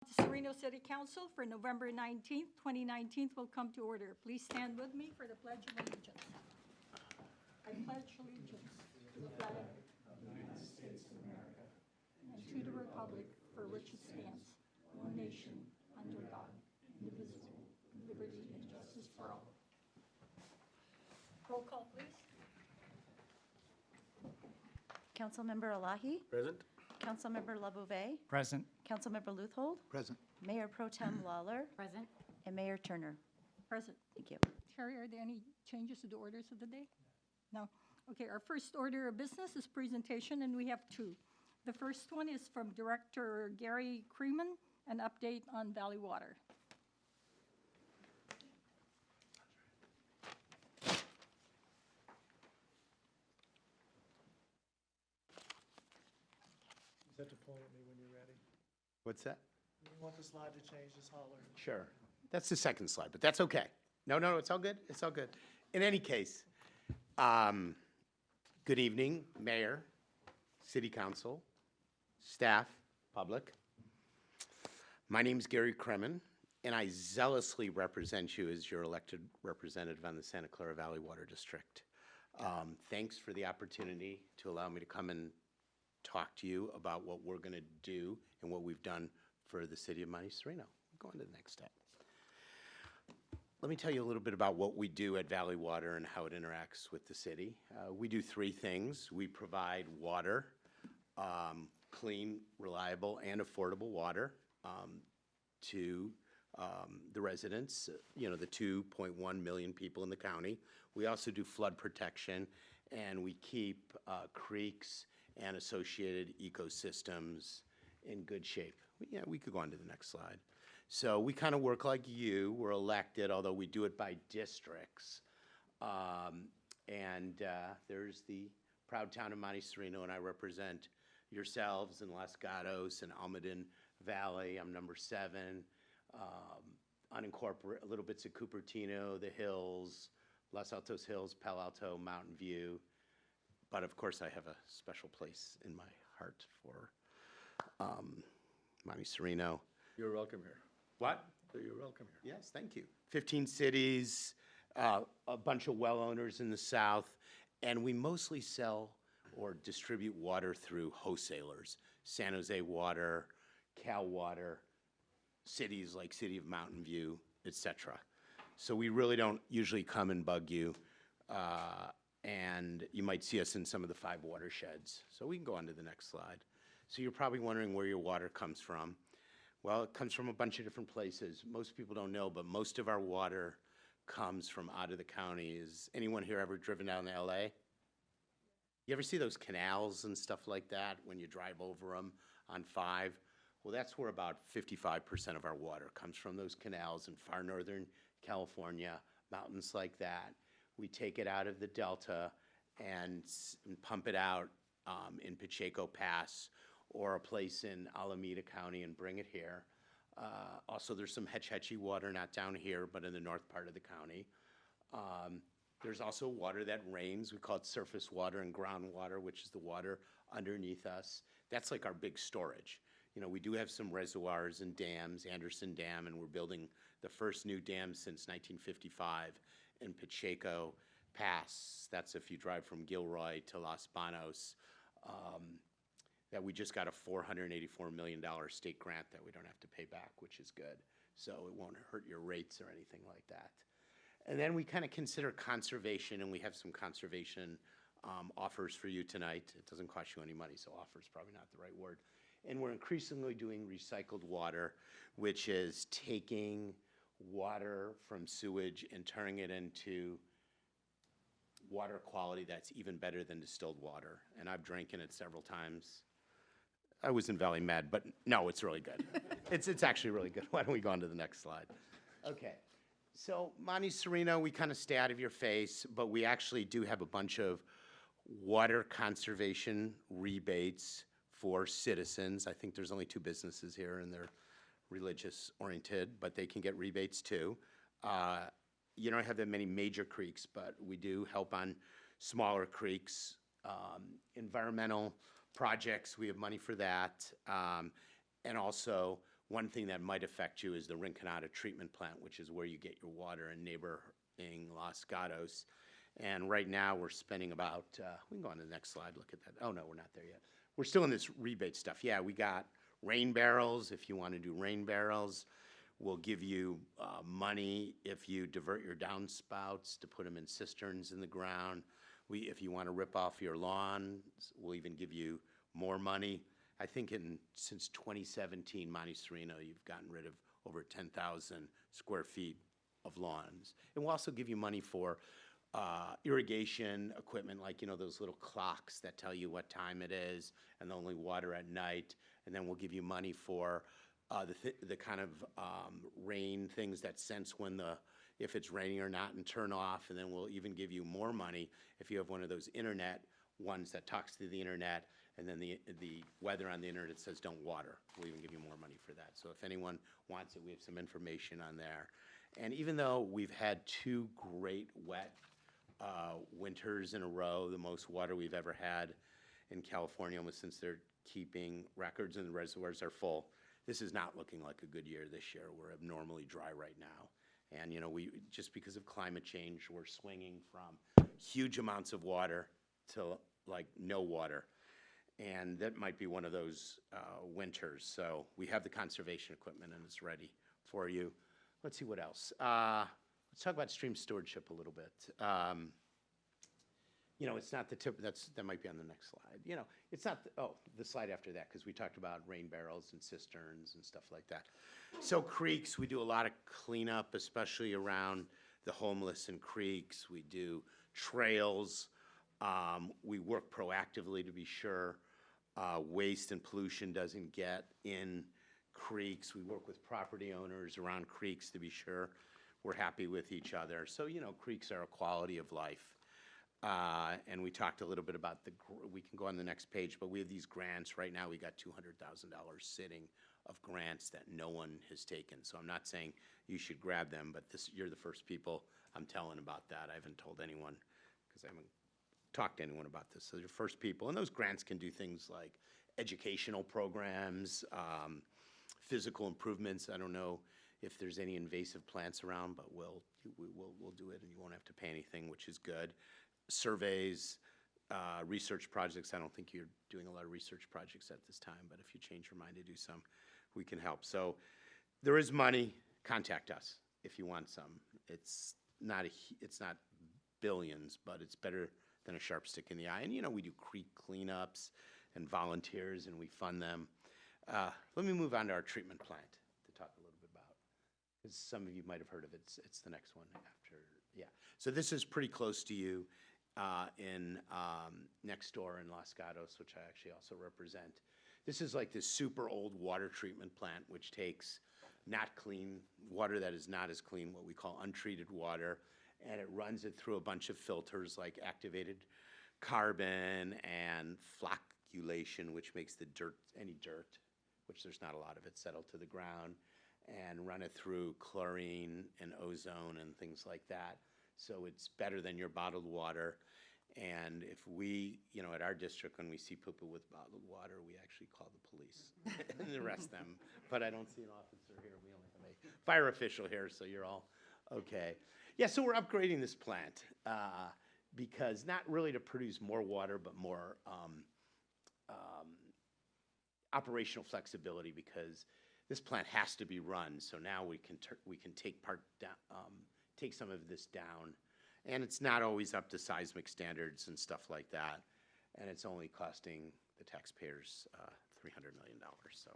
Monte Sereno City Council for November 19th, 2019 will come to order. Please stand with me for the Pledge of Allegiance. I pledge allegiance to the flag of the United States of America and to the republic for which it stands, one nation, under God, indivisible, with liberty and justice for all. Roll call, please. Councilmember Elahi. Present. Councilmember Labouvet. Present. Councilmember Luthold. Present. Mayor Pro Tem Lawler. Present. And Mayor Turner. Present. Thank you. Terry, are there any changes to the orders of the day? No? Okay, our first order of business is presentation, and we have two. The first one is from Director Gary Creeman, an update on Valley Water. Just have to point at me when you're ready. What's that? If you want the slide to change, just holler. Sure. That's the second slide, but that's okay. No, it's all good. It's all good. In any case, good evening, Mayor, City Council, staff, public. My name is Gary Kremen, and I zealously represent you as your elected representative on the Santa Clara Valley Water District. Thanks for the opportunity to allow me to come and talk to you about what we're going to do and what we've done for the city of Monte Sereno. Go on to the next step. Let me tell you a little bit about what we do at Valley Water and how it interacts with the city. We do three things. We provide water, clean, reliable, and affordable water to the residents, the 2.1 million people in the county. We also do flood protection, and we keep creeks and associated ecosystems in good shape. Yeah, we could go on to the next slide. So we kind of work like you. We're elected, although we do it by districts. There's the proud town of Monte Sereno, and I represent yourselves in Los Gatos and Almaden Valley. I'm number 7. Unincorporated, little bits of Cupertino, the hills, Los Altos Hills, Palo Alto, Mountain View. But of course, I have a special place in my heart for Monte Sereno. You're welcome here. What? You're welcome here. Yes, thank you. 15 cities, a bunch of well owners in the south, and we mostly sell or distribute water through wholesalers. San Jose Water, Cal Water, cities like City of Mountain View, etc. So we really don't usually come and bug you, and you might see us in some of the 5 watersheds. So we can go on to the next slide. So you're probably wondering where your water comes from. Well, it comes from a bunch of different places. Most people don't know, but most of our water comes from out of the county. Is anyone here ever driven down to LA? You ever see those canals and stuff like that when you drive over them on 5? Well, that's where about 55% of our water comes from, those canals in far northern California, mountains like that. We take it out of the Delta and pump it out in Pacheco Pass or a place in Alameda County and bring it here. Also, there's some Hetch Hetchy water, not down here, but in the north part of the county. There's also water that rains. We call it surface water and groundwater, which is the water underneath us. That's like our big storage. We do have some reservoirs and dams, Anderson Dam, and we're building the first new dam since 1955 in Pacheco Pass. That's if you drive from Gilroy to Los Banos. That we just got a $484 million state grant that we don't have to pay back, which is good. So it won't hurt your rates or anything like that. And then we kind of consider conservation, and we have some conservation offers for you tonight. It doesn't cost you any money, so offer is probably not the right word. And we're increasingly doing recycled water, which is taking water from sewage and turning it into water quality that's even better than distilled water. And I've drank in it several times. I was in Valley Med, but no, it's really good. It's actually really good. Why don't we go on to the next slide? Okay. So Monte Sereno, we kind of stay out of your face, but we actually do have a bunch of water conservation rebates for citizens. I think there's only 2 businesses here, and they're religious oriented, but they can get rebates too. You don't have that many major creeks, but we do help on smaller creeks. Environmental projects, we have money for that. And also, One thing that might affect you is the Rinconada treatment plant, which is where you get your water in neighboring Los Gatos. And right now, we're spending about, we can go on to the next slide, look at that. Oh, no, we're not there yet. We're still in this rebate stuff. Yeah, we got rain barrels, if you want to do rain barrels. We'll give you money if you divert your downspouts to put them in cisterns in the ground. If you want to rip off your lawns, we'll even give you more money. I think since 2017, Monte Sereno, you've gotten rid of over 10,000 square feet of lawns. And we'll also give you money for irrigation equipment, like, those little clocks that tell you what time it is and only water at night. And then we'll give you money for the kind of rain things that sense if it's raining or not and turn off. And then we'll even give you more money if you have one of those internet ones that talks to the internet, and then the weather on the internet says don't water. We'll even give you more money for that. So if anyone wants it, we have some information on there. And even though we've had 2 great wet winters in a row, the most water we've ever had in California, almost since they're keeping records and the reservoirs are full, this is not looking like a good year this year. We're abnormally dry right now. And, just because of climate change, we're swinging from huge amounts of water to like no water. And that might be one of those winters. So we have the conservation equipment and it's ready for you. Let's see what else. Let's talk about stream stewardship a little bit. It's not the tip, that might be on the next slide. It's not, the slide after that, because we talked about rain barrels and cisterns and stuff like that. So creeks, we do a lot of cleanup, especially around the homeless in creeks. We do trails. We work proactively to be sure waste and pollution doesn't get in creeks. We work with property owners around creeks to be sure we're happy with each other. So, creeks are a quality of life. And we talked a little bit about we can go on the next page, but we have these grants. Right now, we got $200,000 sitting of grants that no one has taken. So I'm not saying you should grab them, but you're the first people I'm telling about that. I haven't told anyone because I haven't talked to anyone about this. So you're the first people. And those grants can do things like educational programs, physical improvements. I don't know if there's any invasive plants around, but we'll do it and you won't have to pay anything, which is good. Surveys, research projects. I don't think you're doing a lot of research projects at this time, but if you change your mind to do some, we can help. So there is money. Contact us if you want some. It's not billions, but it's better than a sharp stick in the eye. And we do creek cleanups and volunteers, and we fund them. Let me move on to our treatment plant to talk a little bit about, because some of you might have heard of it. It's the next one after. Yeah. So this is pretty close to you. In next door in Los Gatos, which I actually also represent. This is like this super old water treatment plant, which takes not clean water that is not as clean, what we call untreated water, and it runs it through a bunch of filters like activated carbon and flocculation, which makes any dirt, which there's not a lot of it, settle to the ground, and run it through chlorine and ozone and things like that. So it's better than your bottled water. And if we, at our district, when we see people with bottled water, we actually call the police and arrest them. But I don't see an officer here. We only have a fire official here, so you're all okay. Yeah, so we're upgrading this plant because not really to produce more water, but more operational flexibility, because this plant has to be run. So now we can take some of this down, and it's not always up to seismic standards and stuff like that, and it's only costing the taxpayers $300 million. So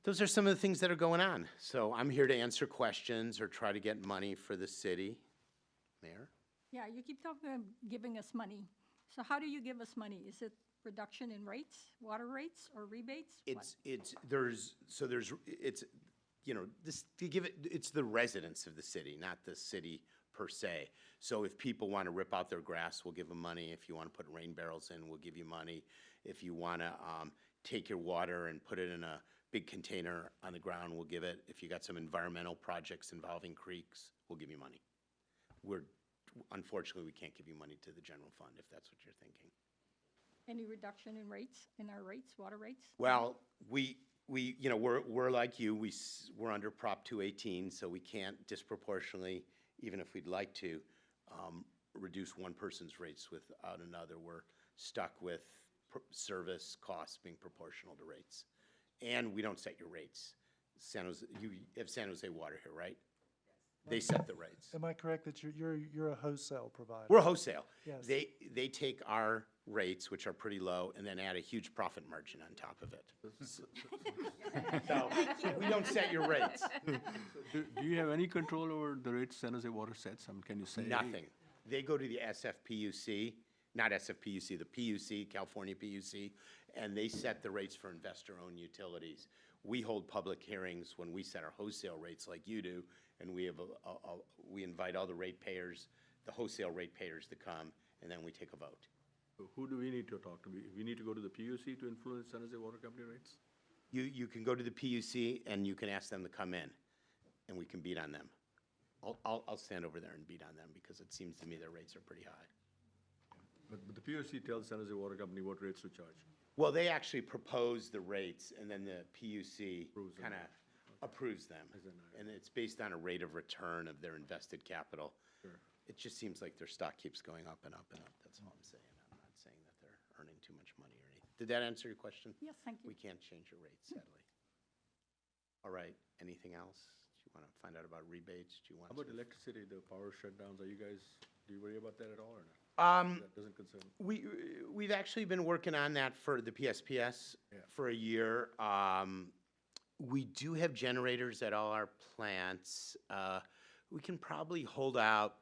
those are some of the things that are going on. So I'm here to answer questions or try to get money for the city. Mayor? Yeah, you keep talking about giving us money. So how do you give us money? Is it reduction in rates, water rates, or rebates? It's the residents of the city, not the city per se. So if people want to rip out their grass, we'll give them money. If you want to put rain barrels in, we'll give you money. If you want to take your water and put it in a big container on the ground, we'll give it. If you got some environmental projects involving creeks, we'll give you money. Unfortunately, we can't give you money to the general fund if that's what you're thinking. Any reduction in rates, in our rates, water rates? Well, we're like you, we're under Prop 218, so we can't disproportionately, even if we'd like to, reduce one person's rates without another. We're stuck with service costs being proportional to rates. And we don't set your rates. You have San Jose Water here, right? They set the rates. Am I correct that you're a wholesale provider? We're wholesale. Yes. They take our rates, which are pretty low, and then add a huge profit margin on top of it. So we don't set your rates. Do you have any control over the rates San Jose Water sets? Can you say? Nothing. They go to the SFPUC, not SFPUC, the PUC, California PUC, and they set the rates for investor-owned utilities. We hold public hearings when we set our wholesale rates like you do, and we invite all the ratepayers, the wholesale ratepayers to come, and then we take a vote. So who do we need to talk to? We need to go to the PUC to influence San Jose Water Company rates? You can go to the PUC and you can ask them to come in, and we can beat on them. I'll stand over there and beat on them because it seems to me their rates are pretty high. But the PUC tells San Jose Water Company what rates to charge. Well, they actually propose the rates, and then the PUC Approves them. kind of approves them. And it's based on a rate of return of their invested capital. Sure. It just seems like their stock keeps going up and up and up. That's all I'm saying. I'm not saying that they're earning too much money or anything. Did that answer your question? Yes, thank you. We can't change your rates, sadly. All right, anything else? Do you want to find out about rebates? Do you want How about to? electricity, the power shutdowns? Do you worry about that at all or not? That doesn't concern you? We've actually been working on that for the PSPS for a year. We do have generators at all our plants. We can probably hold out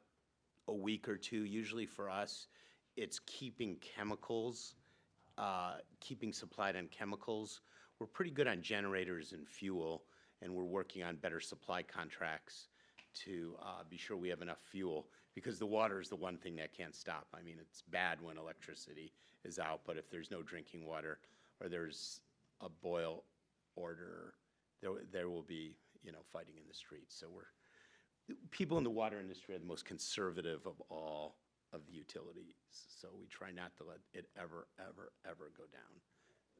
a week or two. Usually for us, it's keeping chemicals, keeping supplied on chemicals. We're pretty good on generators and fuel, and we're working on better supply contracts to be sure we have enough fuel, because the water is the one thing that can't stop. I mean, it's bad when electricity is out, but if there's no drinking water or there's a boil order, there will be, fighting in the streets. So people in the water industry are the most conservative of all of the utilities. So we try not to let it ever, ever, ever go down.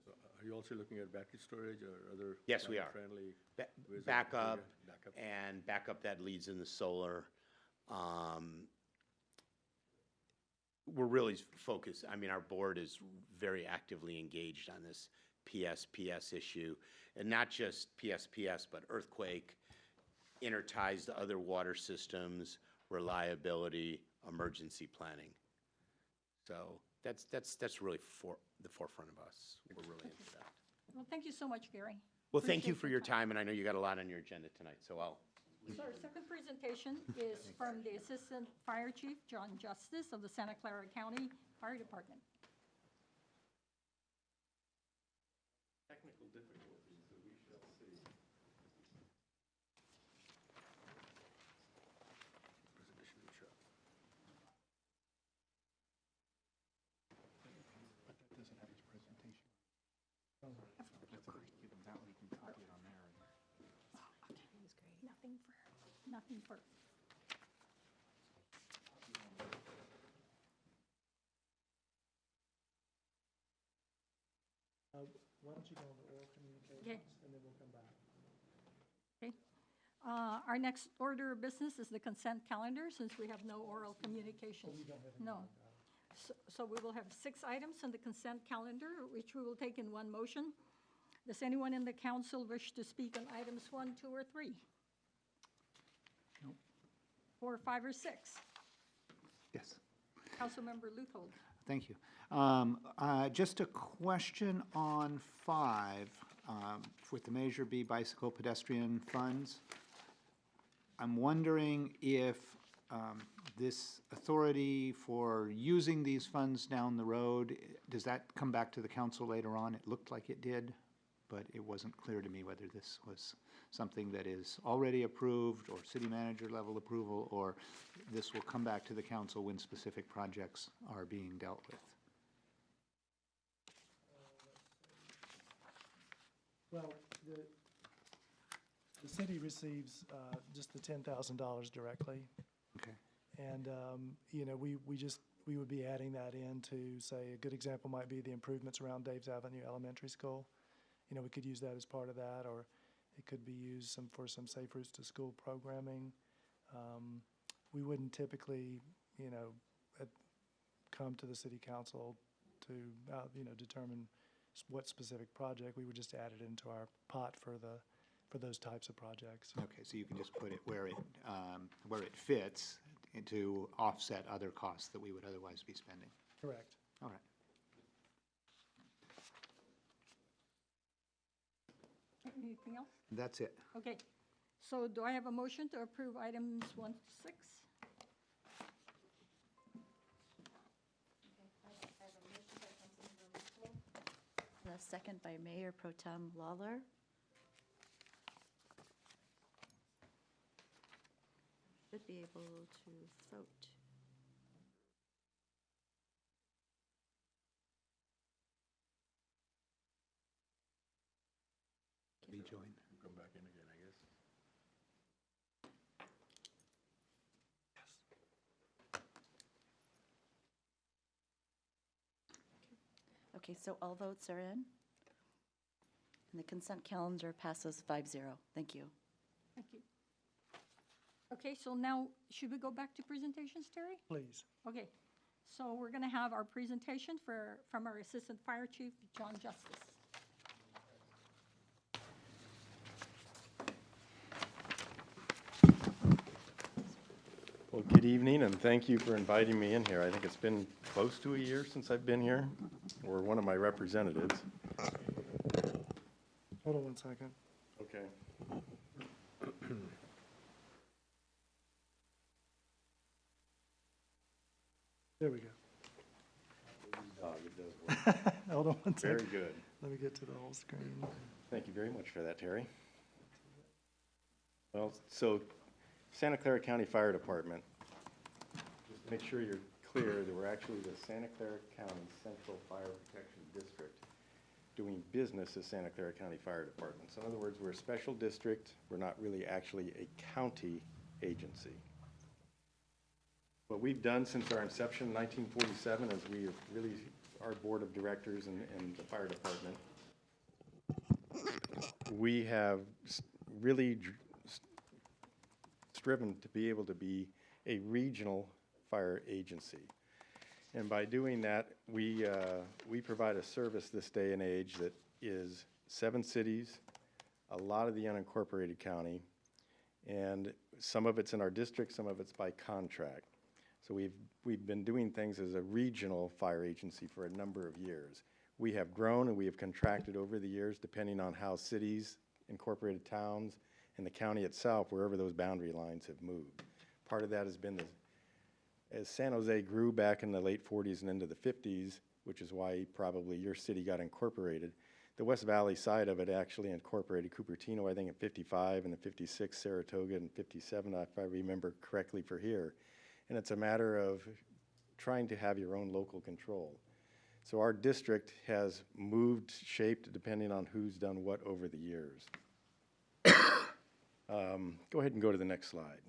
So are you also looking at battery storage or other? Yes, we are. Friendly ways of Backup, backup? and backup that leads into solar. We're really focused. I mean, our board is very actively engaged on this PSPS issue, and not just PSPS, but earthquake, interties to other water systems, reliability, emergency planning. So that's really the forefront of us. We're really into that. Well, thank you so much, Gary. Well, thank you Appreciate for your time, and I know you got a lot on your agenda tonight, so So our second presentation is from the Assistant Fire Chief, John Justice of the Santa Clara County Fire Department. Technical difficulties, so we shall see. Presentation shot. But that doesn't have his presentation. Give him that one, he can copy it on there. Nothing for. Why don't you go on to oral communications, Okay. and then we'll come back. Okay. Our next order of business is the consent calendar, since we have no oral communications. We don't have any No. more. So we will have 6 items on the consent calendar, which we will take in one motion. Does anyone in the council wish to speak on items 1, 2, or 3? Nope. 4, 5, or 6? Yes, Councilmember Luthold. thank you. Just a question on 5, with the Measure B bicycle pedestrian funds. I'm wondering if this authority for using these funds down the road, does that come back to the council later on? It looked like it did, but it wasn't clear to me whether this was something that is already approved or city manager level approval, or this will come back to the council when specific projects are being dealt with. Well, the city receives just the $10,000 directly. Okay. And, we would be adding that in to, say, a good example might be the improvements around Dave's Avenue Elementary School. we could use that as part of that, or it could be used for some Safe Routes to School programming. We wouldn't typically, come to the city council to, determine what specific project. We would just add it into our pot for those types of projects. Okay, so you can just put it where it fits to offset other costs that we would otherwise be spending. Correct. All right. Anything else? That's it. Okay, so do I have a motion to approve items 1 to 6? And a second by Mayor Pro Tem Lawler. Should be able to vote. Rejoin. Come back in again, I guess. Okay, so all votes are in. And the consent calendar passes 5-0. Thank you. Thank you. Okay, so now, should we go back to presentations, Terry? Please. Okay, so we're going to have our presentation from our Assistant Fire Chief, John Justice. Well, good evening, and thank you for inviting me in here. I think it's been close to a year since I've been here, or one of my representatives. Hold on one second. Okay. There we go. Oh, it does work. Hold on one Very second. good. Let me get to the whole screen. Thank you very much for that, Terry. Well, so Santa Clara County Fire Department, just to make sure you're clear that we're actually the Santa Clara County Central Fire Protection District doing business as Santa Clara County Fire Department. So in other words, we're a special district. We're not really actually a county agency. What we've done since our inception in 1947 is we have really, our board of directors and the fire department, we have really striven to be able to be a regional fire agency. And by doing that, we provide a service this day and age that is 7 cities, a lot of the unincorporated county, and some of it's in our district, some of it's by contract. So we've been doing things as a regional fire agency for a number of years. We have grown and we have contracted over the years depending on how cities, incorporated towns, and the county itself, wherever those boundary lines have moved. Part of that has been as San Jose grew back in the late 40s and into the 50s, which is why probably your city got incorporated, the West Valley side of it actually incorporated Cupertino, I think in 55, and the 56 Saratoga, and 57, if I remember correctly, for here. And it's a matter of trying to have your own local control. So our district has moved, shaped, depending on who's done what over the years. Go ahead and go to the next slide.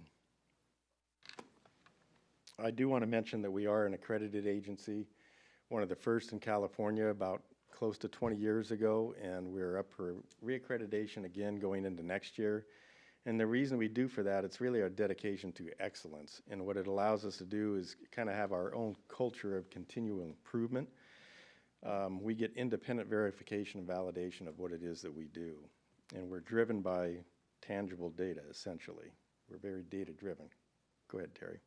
I do want to mention that we are an accredited agency, one of the first in California about close to 20 years ago, and we're up for reaccreditation again going into next year. And the reason we do for that, it's really our dedication to excellence. And what it allows us to do is kind of have our own culture of continual improvement. We get independent verification and validation of what it is that we do. And we're driven by tangible data, essentially. We're very data-driven. Go ahead, Terry.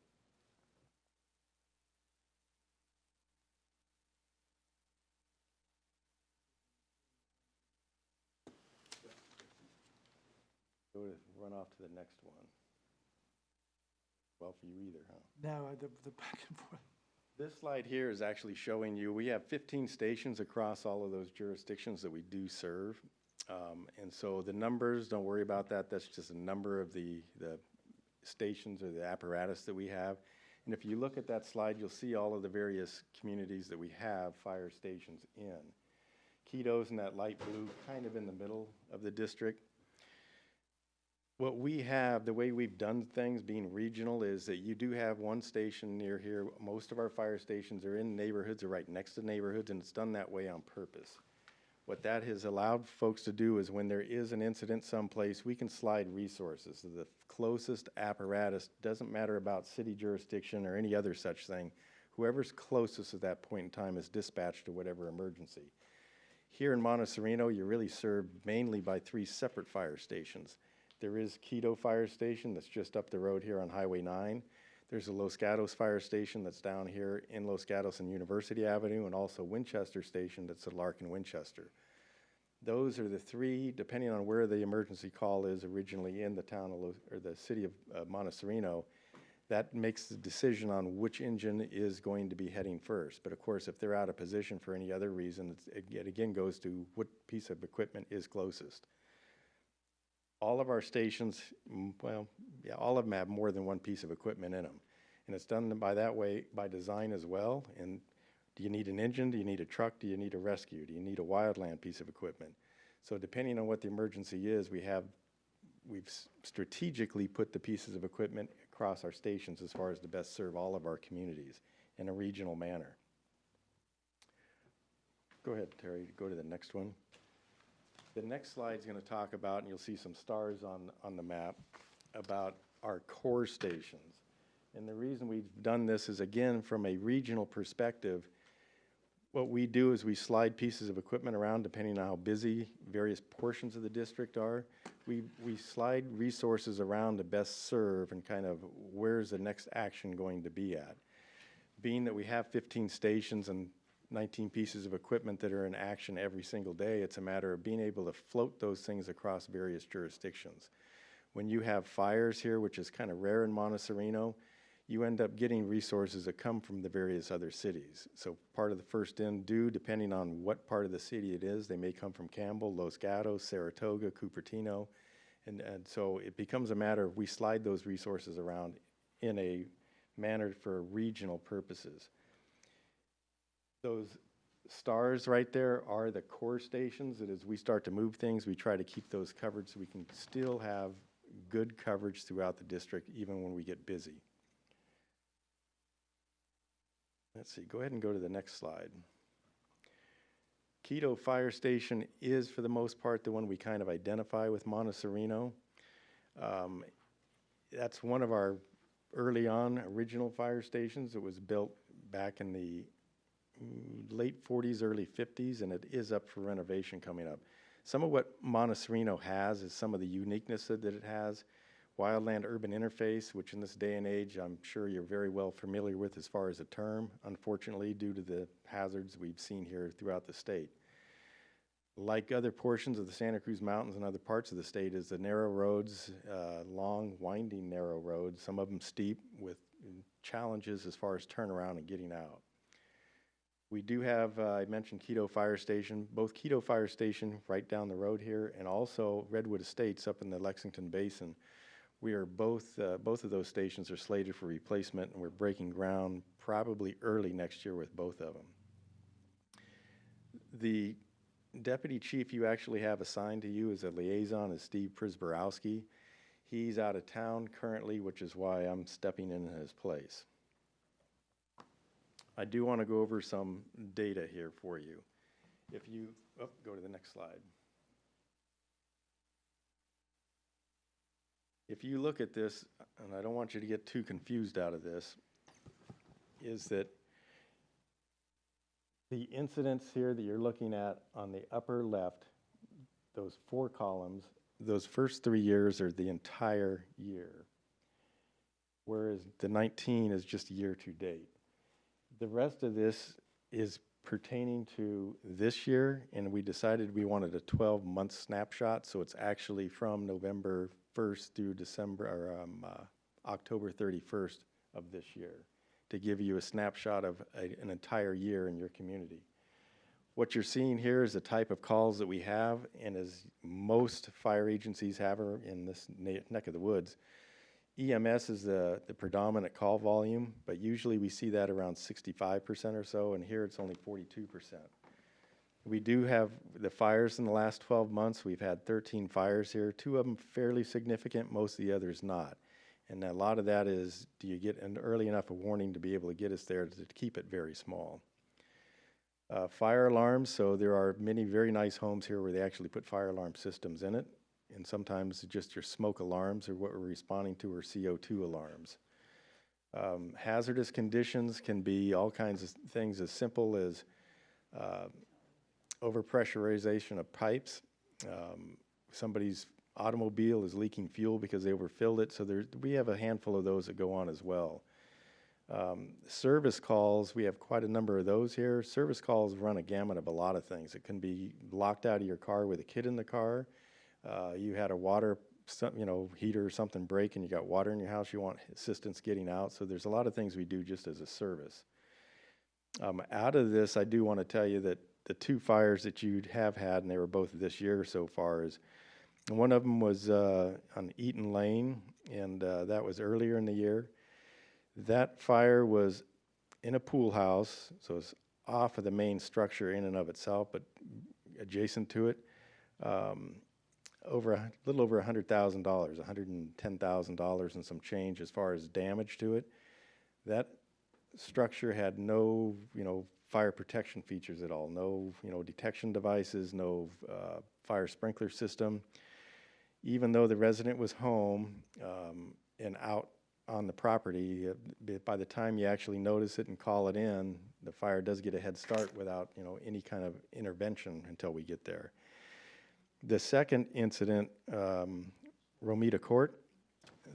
Go to run off to the next one. Well, for you either, huh? No, the back and forth. This slide here is actually showing you, we have 15 stations across all of those jurisdictions that we do serve. And so the numbers, don't worry about that. That's just a number of the stations or the apparatus that we have. And if you look at that slide, you'll see all of the various communities that we have fire stations in. Quito's in that light blue, kind of in the middle of the district. What we have, the way we've done things being regional, is that you do have one station near here. Most of our fire stations are in neighborhoods or right next to neighborhoods, and it's done that way on purpose. What that has allowed folks to do is when there is an incident someplace, we can slide resources. So the closest apparatus, doesn't matter about city jurisdiction or any other such thing, whoever's closest at that point in time is dispatched to whatever emergency. Here in Monte Sereno, you're really served mainly by 3 separate fire stations. There is Quito Fire Station that's just up the road here on Highway 9. There's a Los Gatos Fire Station that's down here in Los Gatos and University Avenue, and also Winchester Station that's at Lark and Winchester. Those are the 3, depending on where the emergency call is originally in the town of or the city of Monte Sereno, that makes the decision on which engine is going to be heading first. But of course, if they're out of position for any other reason, it again goes to what piece of equipment is closest. All of our stations, well, yeah, all of them have more than one piece of equipment in them. And it's done by that way, by design as well. And do you need an engine? Do you need a truck? Do you need a rescue? Do you need a wildland piece of equipment? So depending on what the emergency is, we've strategically put the pieces of equipment across our stations as far as to best serve all of our communities in a regional manner. Go ahead, Terry, go to the next one. The next slide is going to talk about, and you'll see some stars on the map, about our core stations. And the reason we've done this is, again, from a regional perspective, what we do is we slide pieces of equipment around depending on how busy various portions of the district are. We slide resources around to best serve and kind of where's the next action going to be at. Being that we have 15 stations and 19 pieces of equipment that are in action every single day, it's a matter of being able to float those things across various jurisdictions. When you have fires here, which is kind of rare in Monte Sereno, you end up getting resources that come from the various other cities. So part of the first in due, depending on what part of the city it is, they may come from Campbell, Los Gatos, Saratoga, Cupertino, and so it becomes a matter of we slide those resources around in a manner for regional purposes. Those stars right there are the core stations that as we start to move things, we try to keep those covered so we can still have good coverage throughout the district even when we get busy. Let's see, go ahead and go to the next slide. Quito Fire Station is, for the most part, the one we kind of identify with Monte Sereno. That's one of our early on original fire stations. It was built back in the late 40s, early 50s, and it is up for renovation coming up. Some of what Monte Sereno has is some of the uniqueness that it has. Wildland-urban interface, which in this day and age, I'm sure you're very well familiar with as far as a term, unfortunately, due to the hazards we've seen here throughout the state. Like other portions of the Santa Cruz Mountains and other parts of the state is the narrow roads, long, winding narrow roads, some of them steep with challenges as far as turnaround and getting out. We do have, I mentioned Quito Fire Station, both Quito Fire Station right down the road here and also Redwood Estates up in the Lexington Basin. We are both of those stations are slated for replacement, and we're breaking ground probably early next year with both of them. The deputy chief you actually have assigned to you as a liaison is Steve Prisborowski. He's out of town currently, which is why I'm stepping in his place. I do want to go over some data here for you. If you, go to the next slide. If you look at this, and I don't want you to get too confused out of this, is that the incidents here that you're looking at on the upper left, those 4 columns, those first 3 years are the entire year, whereas the 19 is just year to date. The rest of this is pertaining to this year, and we decided we wanted a 12-month snapshot, so it's actually from November 1st through October 31st of this year, to give you a snapshot of an entire year in your community. What you're seeing here is the type of calls that we have, and as most fire agencies have in this neck of the woods, EMS is the predominant call volume, but usually we see that around 65% or so, and here it's only 42%. We do have the fires in the last 12 months. We've had 13 fires here, 2 of them fairly significant, most of the others not. And a lot of that is, do you get an early enough a warning to be able to get us there to keep it very small? Fire alarms, so there are many very nice homes here where they actually put fire alarm systems in it. And sometimes just your smoke alarms or what we're responding to are CO2 alarms. Hazardous conditions can be all kinds of things as simple as overpressurization of pipes. Somebody's automobile is leaking fuel because they overfilled it, so we have a handful of those that go on as well. Service calls, we have quite a number of those here. Service calls run a gamut of a lot of things. It can be locked out of your car with a kid in the car. You had a water heater or something break and you got water in your house, you want assistance getting out. So there's a lot of things we do just as a service. Out of this, I do want to tell you that the 2 fires that you have had, and they were both this year so far, is one of them was on Eaton Lane, and that was earlier in the year. That fire was in a pool house, so it's off of the main structure in and of itself, but adjacent to it. A little over $100,000, $110,000 and some change as far as damage to it. That structure had no, fire protection features at all. No, detection devices, no fire sprinkler system. Even though the resident was home and out on the property, by the time you actually notice it and call it in, the fire does get a head start without, any kind of intervention until we get there. The second incident, Romita Court,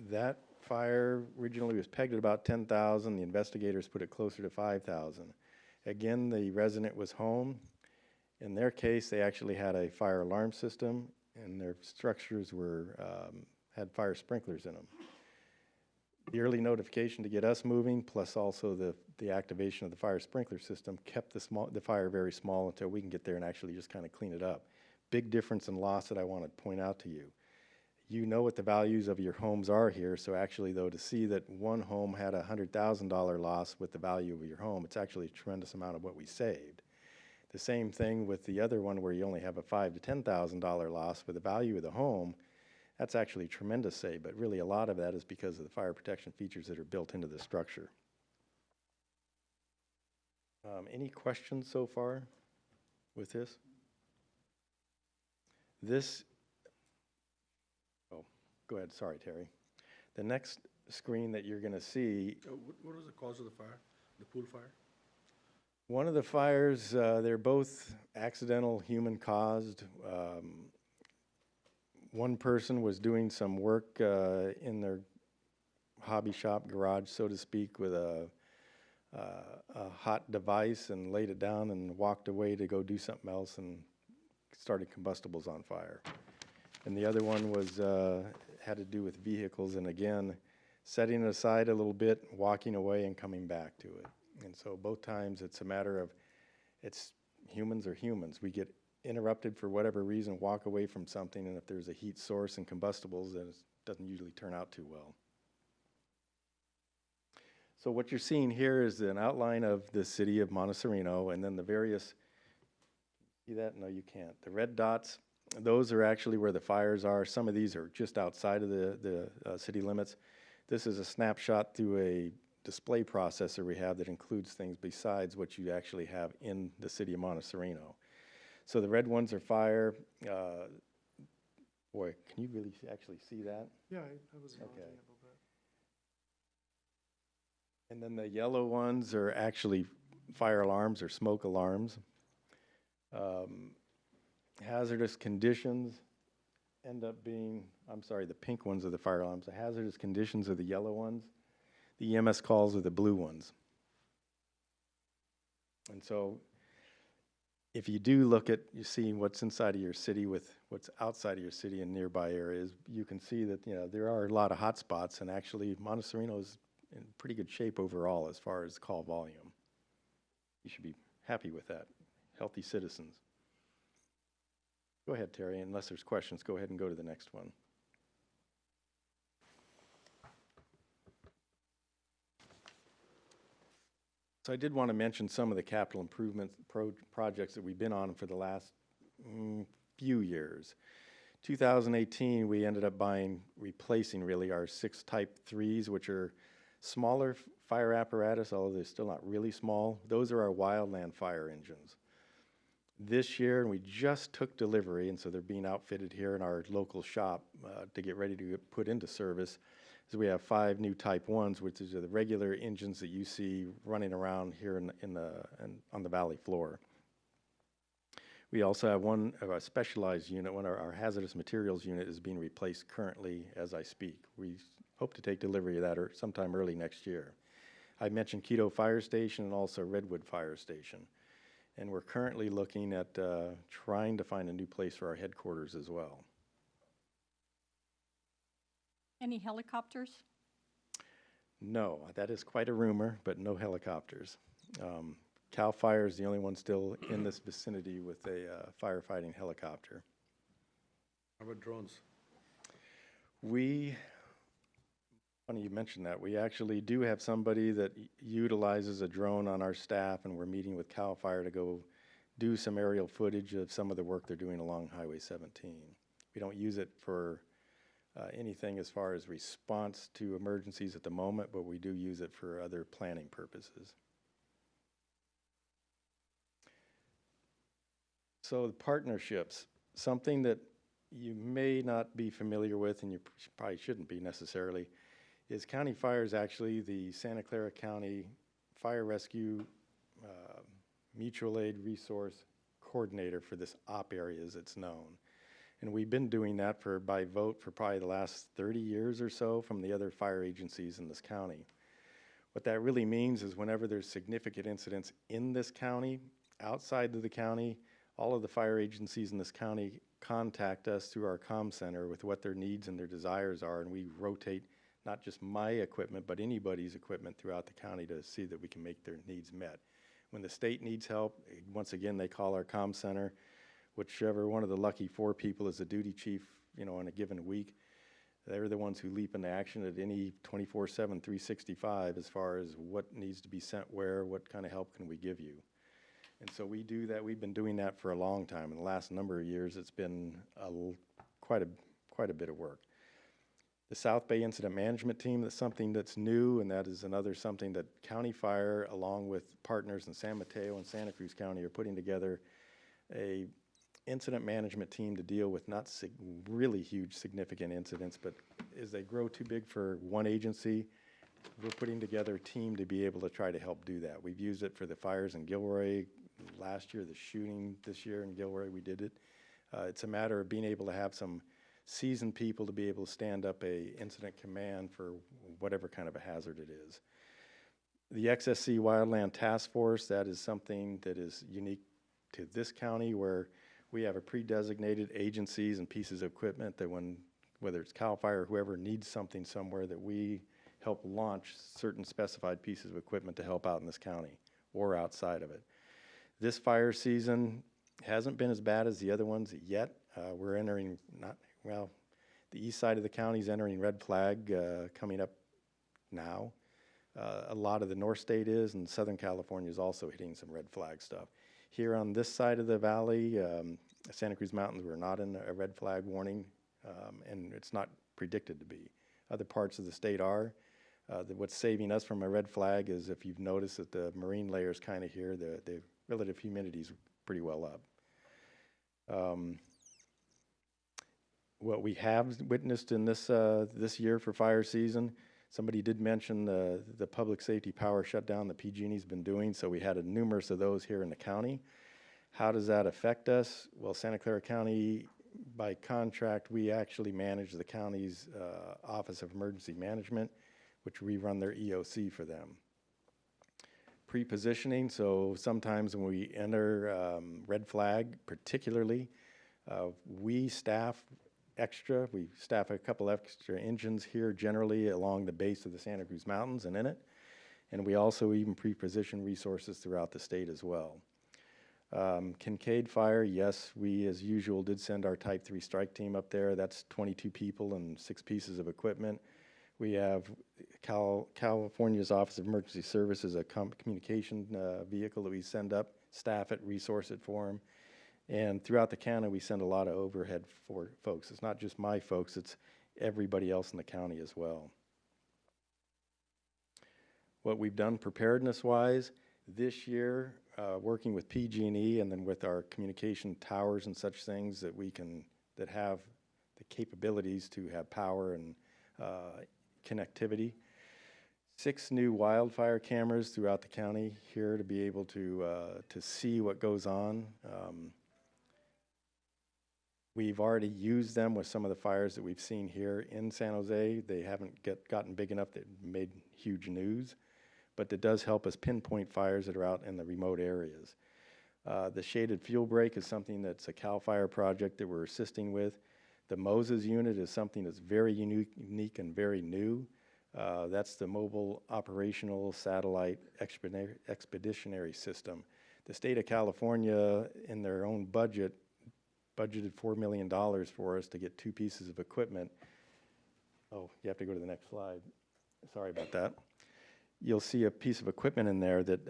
that fire originally was pegged at about 10,000. The investigators put it closer to 5,000. Again, the resident was home. In their case, they actually had a fire alarm system, and their structures had fire sprinklers in them. The early notification to get us moving, plus also the activation of the fire sprinkler system, kept the fire very small until we can get there and actually just kind of clean it up. Big difference in loss that I want to point out to you. You know what the values of your homes are here, so actually, though, to see that one home had a $100,000 loss with the value of your home, it's actually a tremendous amount of what we saved. The same thing with the other one where you only have a $5,000 to $10,000 loss with the value of the home. That's actually a tremendous save, but really a lot of that is because of the fire protection features that are built into the structure. Any questions so far with this? Go ahead, sorry, Terry. The next screen that you're going to see. What was the cause of the fire, the pool fire? One of the fires, they're both accidental, human-caused. One person was doing some work in their hobby shop garage, so to speak, with a hot device and laid it down and walked away to go do something else and started combustibles on fire. And the other one was had to do with vehicles, and again, setting it aside a little bit, walking away and coming back to it. And so both times it's a matter of, it's humans are humans. We get interrupted for whatever reason, walk away from something, and if there's a heat source and combustibles, then it doesn't usually turn out too well. So what you're seeing here is an outline of the city of Monte Sereno, and then the various, see that? No, you can't. The red dots, those are actually where the fires are. Some of these are just outside of the city limits. This is a snapshot through a display processor we have that includes things besides what you actually have in the city of Monte Sereno. So the red ones are fire. Boy, can you really actually see that? Yeah, I was nodding Okay. a little bit. And then the yellow ones are actually fire alarms or smoke alarms. Hazardous conditions end up being, I'm sorry, the pink ones are the fire alarms. The hazardous conditions are the yellow ones. The EMS calls are the blue ones. And so if you do look at, you see what's inside of your city with what's outside of your city and nearby areas, you can see that, there are a lot of hot spots, and actually Monte Sereno is in pretty good shape overall as far as call volume. You should be happy with that. Healthy citizens. Go ahead, Terry, unless there's questions, go ahead and go to the next one. So I did want to mention some of the capital improvement projects that we've been on for the last few years. 2018, we ended up replacing really our 6 Type 3s, which are smaller fire apparatus, although they're still not really small. Those are our wildland fire engines. this year, and we just took delivery, and so they're being outfitted here in our local shop to get ready to get put into service. So we have 5 new Type 1s, which is the regular engines that you see running around here on the valley floor. We also have one of our specialized unit, our hazardous materials unit is being replaced currently as I speak. We hope to take delivery of that sometime early next year. I mentioned Quito Fire Station and also Redwood Fire Station. And we're currently looking at trying to find a new place for our headquarters as well. Any helicopters? No, that is quite a rumor, but no helicopters. CAL FIRE is the only one still in this vicinity with a firefighting helicopter. How about drones? Funny you mentioned that. We actually do have somebody that utilizes a drone on our staff, and we're meeting with CAL FIRE to go do some aerial footage of some of the work they're doing along Highway 17. We don't use it for anything as far as response to emergencies at the moment, but we do use it for other planning purposes. So the partnerships, something that you may not be familiar with, and you probably shouldn't be necessarily, is County Fire is actually the Santa Clara County Fire Rescue Mutual Aid Resource Coordinator for this OP area as it's known. And we've been doing that by vote for probably the last 30 years or so from the other fire agencies in this county. What that really means is whenever there's significant incidents in this county, outside of the county, all of the fire agencies in this county contact us through our comm center with what their needs and their desires are, and we rotate not just my equipment, but anybody's equipment throughout the county to see that we can make their needs met. When the state needs help, once again, they call our comm center. Whichever one of the lucky 4 people is the duty chief, on a given week, they're the ones who leap into action at any 24/7, 365 as far as what needs to be sent where, what kind of help can we give you. And so we do that. We've been doing that for a long time. In the last number of years, it's been quite a bit of work. The South Bay Incident Management Team, that's something that's new, and that is another something that County Fire, along with partners in San Mateo and Santa Cruz County, are putting together a incident management team to deal with not really huge significant incidents, but as they grow too big for one agency, we're putting together a team to be able to try to help do that. We've used it for the fires in Gilroy last year, the shooting this year in Gilroy, we did it. It's a matter of being able to have some seasoned people to be able to stand up a incident command for whatever kind of a hazard it is. The XSC Wildland Task Force, that is something that is unique to this county, where we have a pre-designated agencies and pieces of equipment that whether it's CAL FIRE or whoever needs something somewhere, that we help launch certain specified pieces of equipment to help out in this county or outside of it. This fire season hasn't been as bad as the other ones yet. We're entering, the east side of the county is entering red flag coming up now. A lot of the North State is, and Southern California is also hitting some red flag stuff. Here on this side of the valley, Santa Cruz Mountains, we're not in a red flag warning, and it's not predicted to be. Other parts of the state are. What's saving us from a red flag is, if you've noticed, that the marine layer is kind of here, the relative humidity is pretty well up. What we have witnessed in this year for fire season, somebody did mention the public safety power shutdown that PG&E's been doing, so we had numerous of those here in the county. How does that affect us? Well, Santa Clara County, by contract, we actually manage the county's Office of Emergency Management, which we run their EOC for them. Pre-positioning, so sometimes when we enter red flag particularly, we staff a couple extra engines here generally along the base of the Santa Cruz Mountains and in it. And we also even pre-position resources throughout the state as well. Kincaid Fire, yes, we as usual did send our Type 3 strike team up there. That's 22 people and 6 pieces of equipment. We have California's Office of Emergency Services, a communication vehicle that we send up, staff it, resource it for them. And throughout the county, we send a lot of overhead for folks. It's not just my folks, it's everybody else in the county as well. What we've done preparedness-wise, this year, working with PG&E and then with our communication towers and such things that have the capabilities to have power and connectivity. 6 new wildfire cameras throughout the county here to be able to see what goes on. We've already used them with some of the fires that we've seen here in San Jose. They haven't gotten big enough that made huge news, but it does help us pinpoint fires that are out in the remote areas. The shaded fuel break is something that's a CAL FIRE project that we're assisting with. The MOSES unit is something that's very unique and very new. That's the Mobile Operational Satellite Expeditionary System. The state of California, in their own budget, budgeted $4 million for us to get 2 pieces of equipment. Oh, you have to go to the next slide. Sorry about that. You'll see a piece of equipment in there that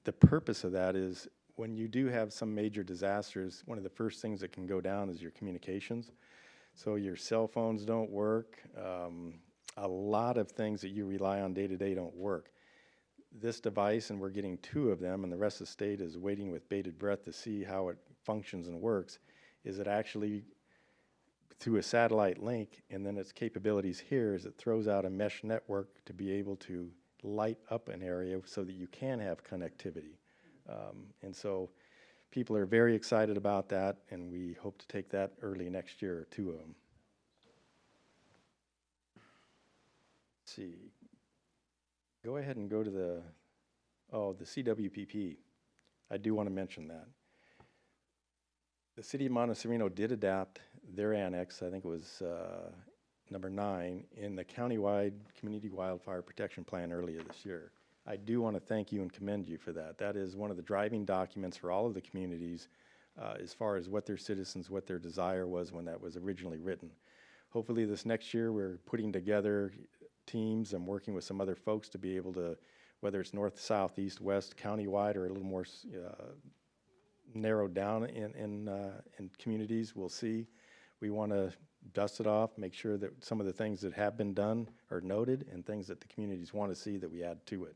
the purpose of that is when you do have some major disasters, one of the first things that can go down is your communications. So your cell phones don't work. A lot of things that you rely on day to day don't work. This device, and we're getting 2 of them, and the rest of the state is waiting with bated breath to see how it functions and works, is it actually through a satellite link, and then its capabilities here is it throws out a mesh network to be able to light up an area so that you can have connectivity. And so people are very excited about that, and we hope to take that early next year, 2 of them. Let's see. Go ahead and go to the CWPP. I do want to mention that. The city of Monte Sereno did adapt their annex, I think it was number 9, in the countywide community wildfire protection plan earlier this year. I do want to thank you and commend you for that. That is one of the driving documents for all of the communities as far as what their citizens, what their desire was when that was originally written. Hopefully this next year we're putting together teams and working with some other folks to be able to, whether it's north, south, east, west, countywide, or a little more narrowed down in communities, we'll see. We want to dust it off, make sure that some of the things that have been done are noted and things that the communities want to see that we add to it.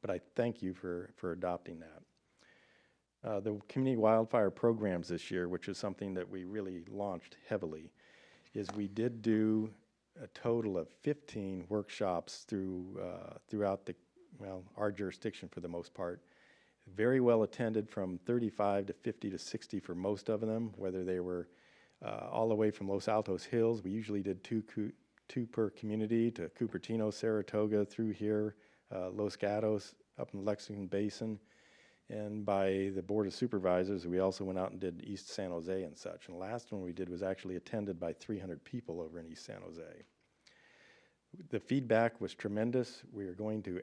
But I thank you for adopting that. The community wildfire programs this year, which is something that we really launched heavily, is we did do a total of 15 workshops throughout our jurisdiction for the most part. Very well attended, from 35 to 50 to 60 for most of them, whether they were all the way from Los Altos Hills. We usually did two per community, to Cupertino, Saratoga, through here, Los Gatos, up in the Lexington Basin. And by the Board of Supervisors, we also went out and did East San Jose and such. And the last one we did was actually attended by 300 people over in East San Jose. The feedback was tremendous. We are going to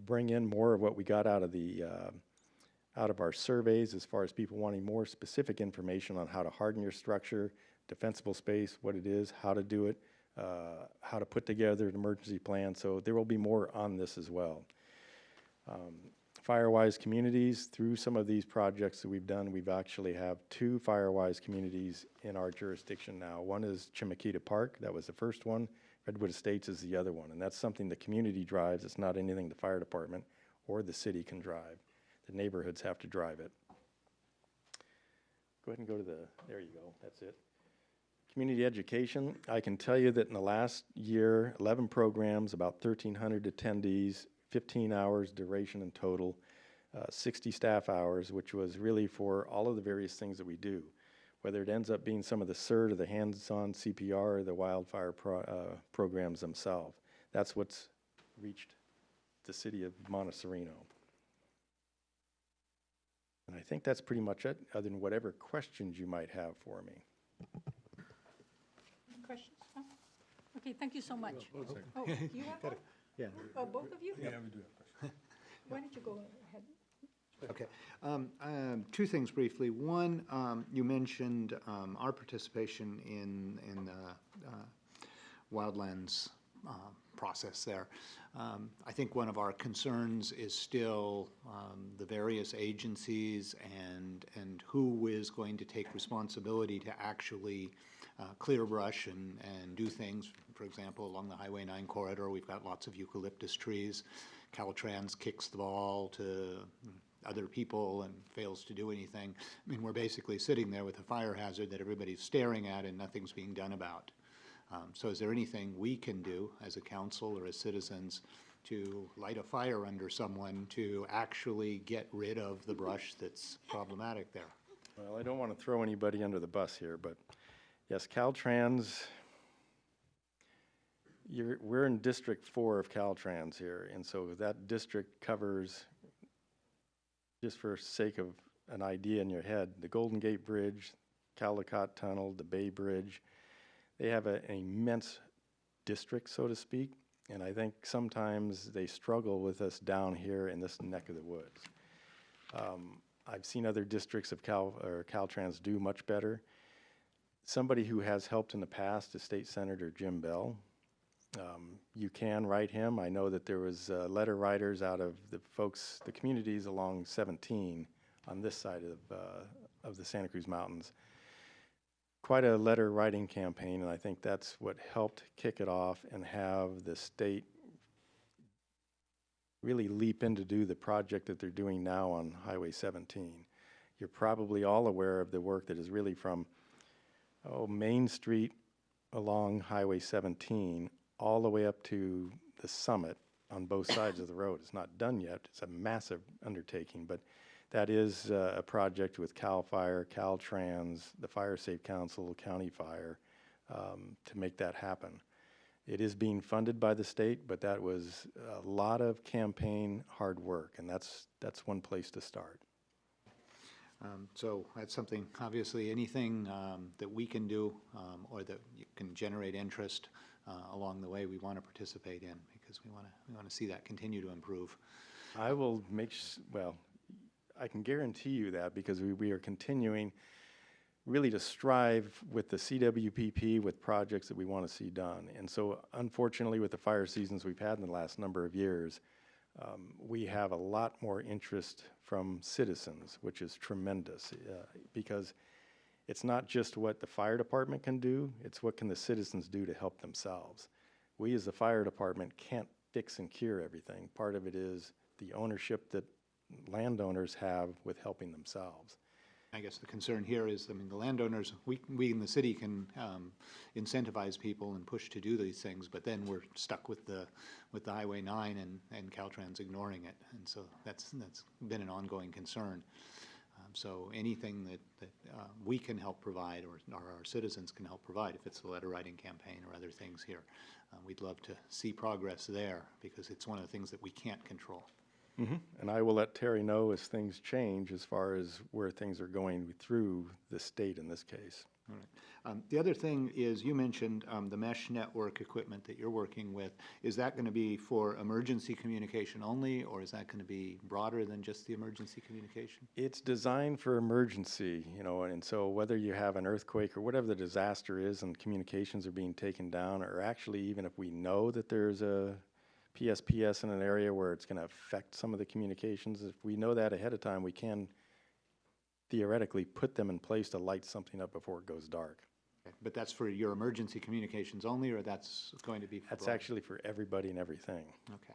bring in more of what we got out of our surveys, as far as people wanting more specific information on how to harden your structure, defensible space, what it is, how to do it, how to put together an emergency plan. So there will be more on this as well. Firewise communities, through some of these projects that we've done, we've actually have 2 Firewise communities in our jurisdiction now. One is Chimakita Park, that was the first one. Redwood Estates is the other one, and that's something the community drives. It's not anything the fire department or the city can drive. The neighborhoods have to drive it. Go ahead and go to there you go, that's it. Community education, I can tell you that in the last year, 11 programs, about 1,300 attendees, 15 hours duration in total, 60 staff hours, which was really for all of the various things that we do, whether it ends up being some of the CERT or the hands-on CPR or the wildfire programs themselves. That's what's reached the city of Monte Sereno. And I think that's pretty much it, other than whatever questions you might have for me. Questions? No? Okay, thank you so much. Oh, you have one? Yeah. Oh, both of you? Yeah, we do have questions. Why don't you go ahead? Okay. 2 things briefly. One, you mentioned our participation in the wildlands process there. I think one of our concerns is still the various agencies and who is going to take responsibility to actually clear brush and do things. For example, along the Highway 9 corridor, we've got lots of eucalyptus trees. Caltrans kicks the ball to other people and fails to do anything. I mean, we're basically sitting there with a fire hazard that everybody's staring at and nothing's being done about. So is there anything we can do as a council or as citizens to light a fire under someone to actually get rid of the brush that's problematic there? Well, I don't want to throw anybody under the bus here, but yes, Caltrans, we're in District 4 of Caltrans here, and so that district covers, just for sake of an idea in your head, the Golden Gate Bridge, Caldecott Tunnel, the Bay Bridge. They have an immense district, so to speak, and I think sometimes they struggle with us down here in this neck of the woods. I've seen other districts of Caltrans do much better. Somebody who has helped in the past is State Senator Jim Bell. You can write him. I know that there was letter writers out of the communities along 17 on this side of the Santa Cruz Mountains. Quite a letter writing campaign, and I think that's what helped kick it off and have the state really leap in to do the project that they're doing now on Highway 17. You're probably all aware of the work that is really from Main Street along Highway 17 all the way up to the summit on both sides of the road. It's not done yet. It's a massive undertaking, but that is a project with CAL FIRE, Caltrans, the Fire Safe Council, County Fire, to make that happen. It is being funded by the state, but that was a lot of campaign hard work, and that's one place to start. So that's something, obviously, anything that we can do or that can generate interest along the way, we want to participate in, because we want to see that continue to improve. I will well, I can guarantee you that, because we are continuing really to strive with the CWPP with projects that we want to see done. And so unfortunately, with the fire seasons we've had in the last number of years, we have a lot more interest from citizens, which is tremendous, because it's not just what the fire department can do, it's what can the citizens do to help themselves. We as the fire department can't fix and cure everything. Part of it is the ownership that landowners have with helping themselves. I guess the concern here is, I mean, the landowners, we in the city can incentivize people and push to do these things, but then we're stuck with the Highway 9 and Caltrans ignoring it, and so that's been an ongoing concern. So anything that we can help provide, or our citizens can help provide, if it's a letter writing campaign or other things here, we'd love to see progress there, because it's one of the things that we can't control. Mm-hmm. And I will let Terry know as things change as far as where things are going through the state in this case. All right. The other thing is, you mentioned the mesh network equipment that you're working with. Is that going to be for emergency communication only, or is that going to be broader than just the emergency communication? It's designed for emergency, and so whether you have an earthquake or whatever the disaster is and communications are being taken down, or actually even if we know that there's a PSPS in an area where it's going to affect some of the communications, if we know that ahead of time, we can theoretically put them in place to light something up before it goes dark. Okay. But that's for your emergency communications only, or that's going to be for That's broad? actually for everybody and everything. Okay.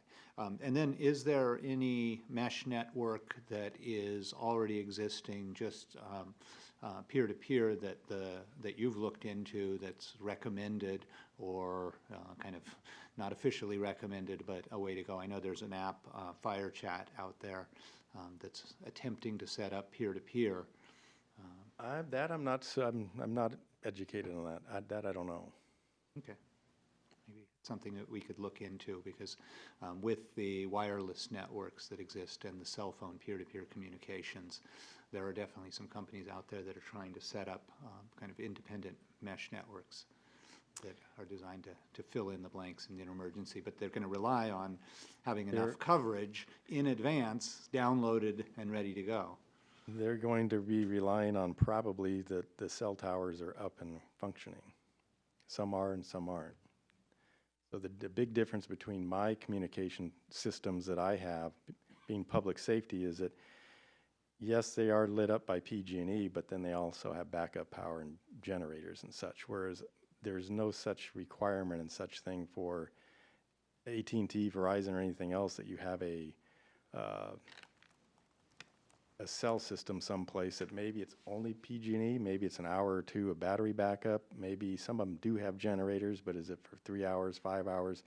And then is there any mesh network that is already existing, just peer-to-peer, that you've looked into, that's recommended, or kind of not officially recommended, but a way to go? I know there's an app, Fire Chat, out there that's attempting to set up peer-to-peer. I'm not educated on that. That I don't know. Okay. Maybe something that we could look into, because with the wireless networks that exist and the cell phone peer-to-peer communications, there are definitely some companies out there that are trying to set up kind of independent mesh networks that are designed to fill in the blanks in an emergency, but they're going to rely on having enough coverage in advance, downloaded and ready to go. They're going to be relying on probably that the cell towers are up and functioning. Some are and some aren't. So the big difference between my communication systems that I have, being public safety, is that yes, they are lit up by PG&E, but then they also have backup power and generators and such, whereas there's no such requirement and such thing for AT&T, Verizon, or anything else that you have a cell system someplace that maybe it's only PG&E, maybe it's an hour or two of battery backup, maybe some of them do have generators, but is it for 3 hours, 5 hours?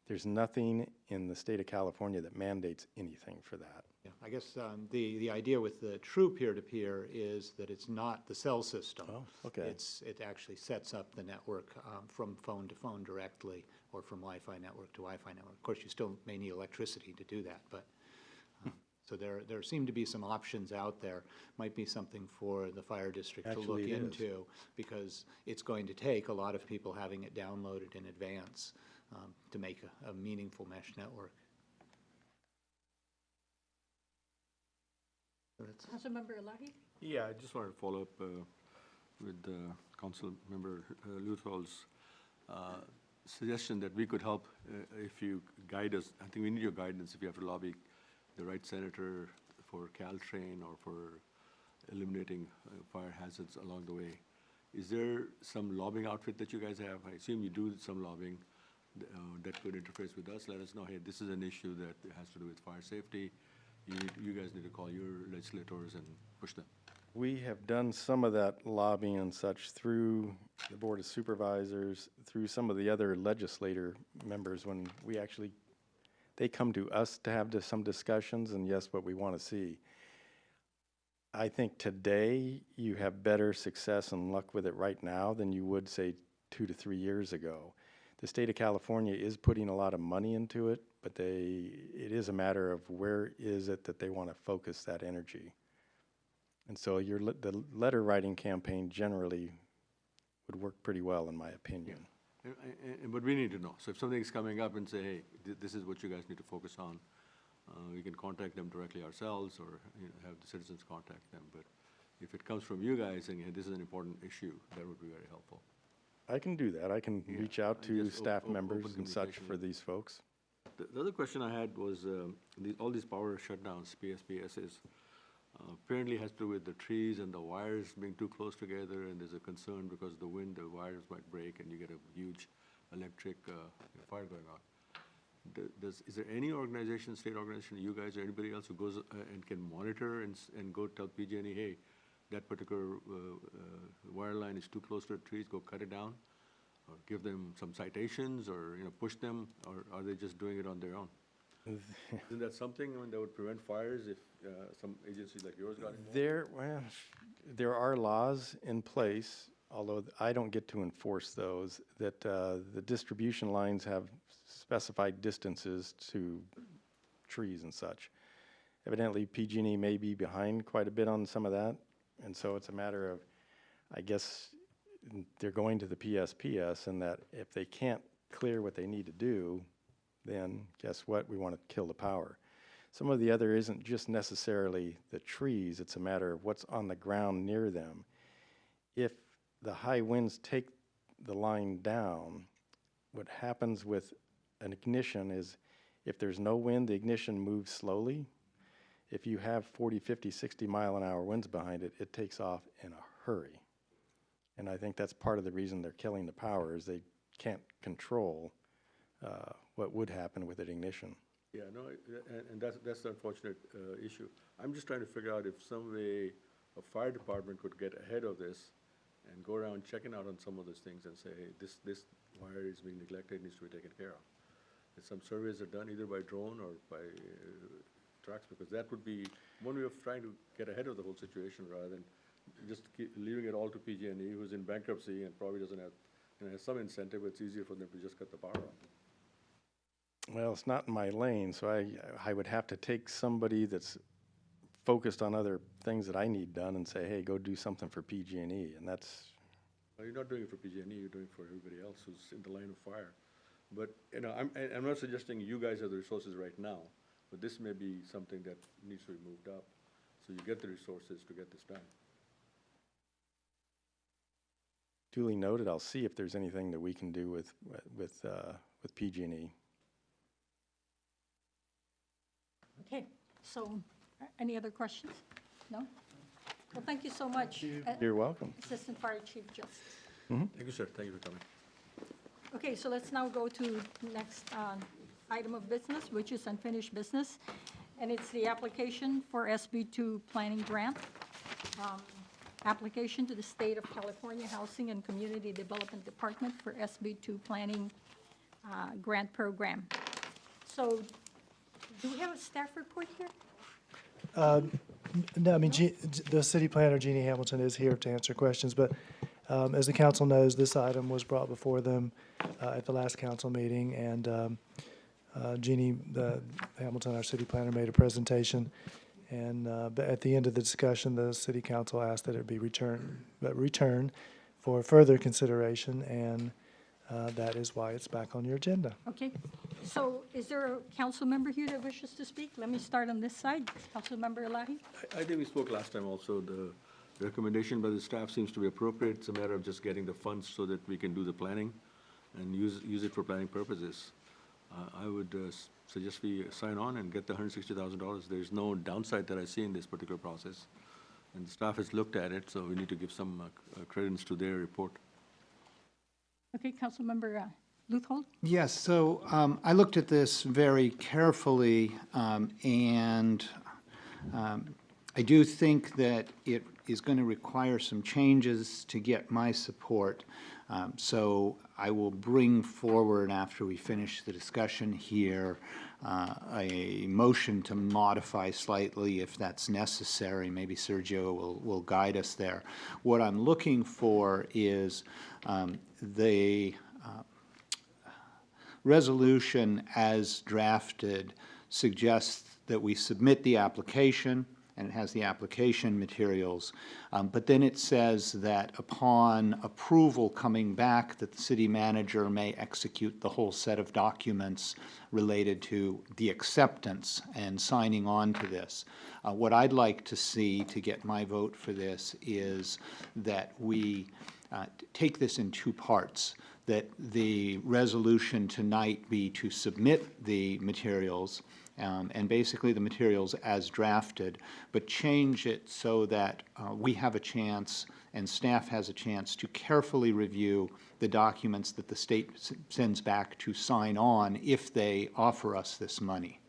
There's nothing in the state of California that mandates anything for that. Yeah, I guess the idea with the true peer-to-peer is that it's not the cell system. Oh, okay. It actually sets up the network from phone to phone directly, or from Wi-Fi network to Wi-Fi network. Of course, you still may need electricity to do that, but, so there seem to be some options out there. Might be something for the fire district to look Actually, it is. into, because it's going to take a lot of people having it downloaded in advance to make a meaningful mesh network. Councilmember Elahi? Yeah, I just wanted to follow up with Council Member Luthol's suggestion that we could help if you guide us. I think we need your guidance if you have to lobby the right senator for Caltrain or for eliminating fire hazards along the way. Is there some lobbying outfit that you guys have? I assume you do some lobbying that could interface with us. Let us know, hey, this is an issue that has to do with fire safety. You guys need to call your legislators and push them. We have done some of that lobbying and such through the Board of Supervisors, through some of the other legislator members when we actually, they come to us to have some discussions and yes, what we want to see. I think today you have better success and luck with it right now than you would, say, 2 to 3 years ago. The state of California is putting a lot of money into it, but it is a matter of where is it that they want to focus that energy. And so the letter writing campaign generally would work pretty well, in my opinion. But we need to know. So if something's coming up and say, hey, this is what you guys need to focus on, we can contact them directly ourselves or have the citizens contact them. But if it comes from you guys saying, hey, this is an important issue, that would be very helpful. I can do that. I can reach out to just staff open members and such communication, for yeah. these folks. The other question I had was all these power shutdowns, PSPSs, apparently has to do with the trees and the wires being too close together, and there's a concern because of the wind, the wires might break and you get a huge electric fire going on. Is there any organization, state organization, you guys or anybody else who goes and can monitor and go tell PG&E, hey, that particular wire line is too close to the trees, go cut it down? Or give them some citations or push them, or are they just doing it on their own? Isn't that something that would prevent fires if some agencies like yours got involved? There are laws in place, although I don't get to enforce those, that the distribution lines have specified distances to trees and such. Evidently, PG&E may be behind quite a bit on some of that, and so it's a matter of, I guess, they're going to the PSPS, and that if they can't clear what they need to do, then guess what? We want to kill the power. Some of the other isn't just necessarily the trees, it's a matter of what's on the ground near them. If the high winds take the line down, what happens with an ignition is if there's no wind, the ignition moves slowly. If you have 40, 50, 60 mile an hour winds behind it, it takes off in a hurry. And I think that's part of the reason they're killing the power is they can't control what would happen with an ignition. Yeah, no, and that's the unfortunate issue. I'm just trying to figure out if some way a fire department could get ahead of this and go around checking out on some of those things and say, hey, this wire is being neglected, needs to be taken care of. And some surveys are done either by drone or by trucks, because that would be one way of trying to get ahead of the whole situation rather than just leaving it all to PG&E, who's in bankruptcy and probably doesn't have, has some incentive. It's easier for them to just cut the power off. Well, it's not in my lane, so I would have to take somebody that's focused on other things that I need done and say, hey, go do something for PG&E, and that's... Well, you're not doing it for PG&E, you're doing it for everybody else who's in the line of fire. But, I'm not suggesting you guys have the resources right now, but this may be something that needs to be moved up, so you get the resources to get this done. Duly noted. I'll see if there's anything that we can do with PG&E. Okay, so any other questions? No? Well, thank you so much, You're welcome. Assistant Fire Chief Justice. Thank you, sir. Thank you for coming. Okay, so let's now go to next item of business, which is unfinished business. And it's the application for SB2 planning grant. Application to the State of California Housing and Community Development Department for SB2 planning grant program. So do we have a staff report here? No, I mean, the city planner, Jeannie Hamilton, is here to answer questions, but as the council knows, this item was brought before them at the last council meeting, and Jeannie Hamilton, our city planner, made a presentation, and but at the end of the discussion, the city council asked that it be returned for further consideration, and that is why it's back on your agenda. Okay, so is there a council member here that wishes to speak? Let me start on this side. Council Member Elahi? I think we spoke last time also, the recommendation by the staff seems to be appropriate. It's a matter of just getting the funds so that we can do the planning and use it for planning purposes. I would suggest we sign on and get the $160,000. There's no downside that I see in this particular process. And the staff has looked at it, so we need to give some credence to their report. Okay, Council Member Luthold? Yes, so I looked at this very carefully, and I do think that it is going to require some changes to get my support. So I will bring forward, after we finish the discussion here, a motion to modify slightly if that's necessary. Maybe Sergio will guide us there. What I'm looking for is the resolution as drafted suggests that we submit the application, and it has the application materials, but then it says that upon approval coming back, that the city manager may execute the whole set of documents related to the acceptance and signing on to this. What I'd like to see to get my vote for this is that we take this in two parts, that the resolution tonight be to submit the materials, and basically the materials as drafted, but change it so that we have a chance and staff has a chance to carefully review the documents that the state sends back to sign on if they offer us this money.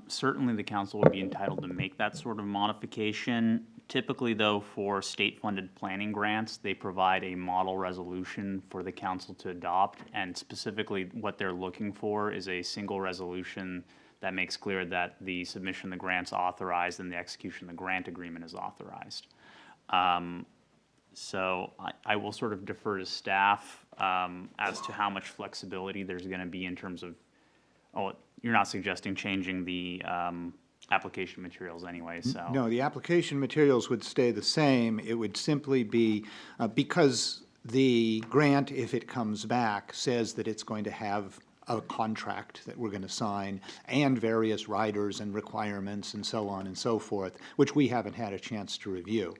Certainly, the council would be entitled to make that sort of modification. Typically, though, for state-funded planning grants, they provide a model resolution for the council to adopt, and specifically what they're looking for is a single resolution that makes clear that the submission of the grant's authorized and the execution of the grant agreement is authorized. So I will sort of defer to staff as to how much flexibility there's going to be in terms of, you're not suggesting changing the application materials anyway, so. No, the application materials would stay the same. It would simply be, because the grant, if it comes back, says that it's going to have a contract that we're going to sign and various riders and requirements and so on and so forth, which we haven't had a chance to review.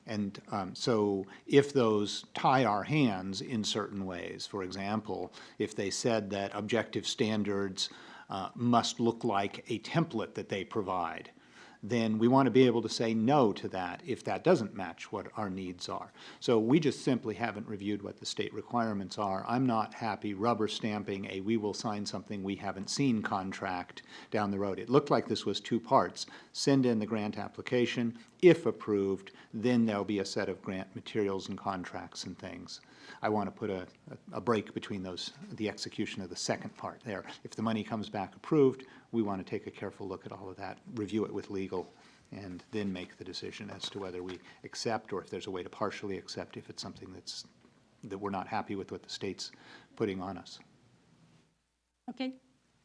And so if those tie our hands in certain ways, for example, if they said that objective standards must look like a template that they provide, then we want to be able to say no to that if that doesn't match what our needs are. So we just simply haven't reviewed what the state requirements are. I'm not happy rubber stamping a we will sign something we haven't seen contract down the road. It looked like this was two parts. Send in the grant application. If approved, then there'll be a set of grant materials and contracts and things. I want to put a break between those, the execution of the second part there. If the money comes back approved, we want to take a careful look at all of that, review it with legal, and then make the decision as to whether we accept or if there's a way to partially accept if it's something that we're not happy with what the state's putting on us. Okay,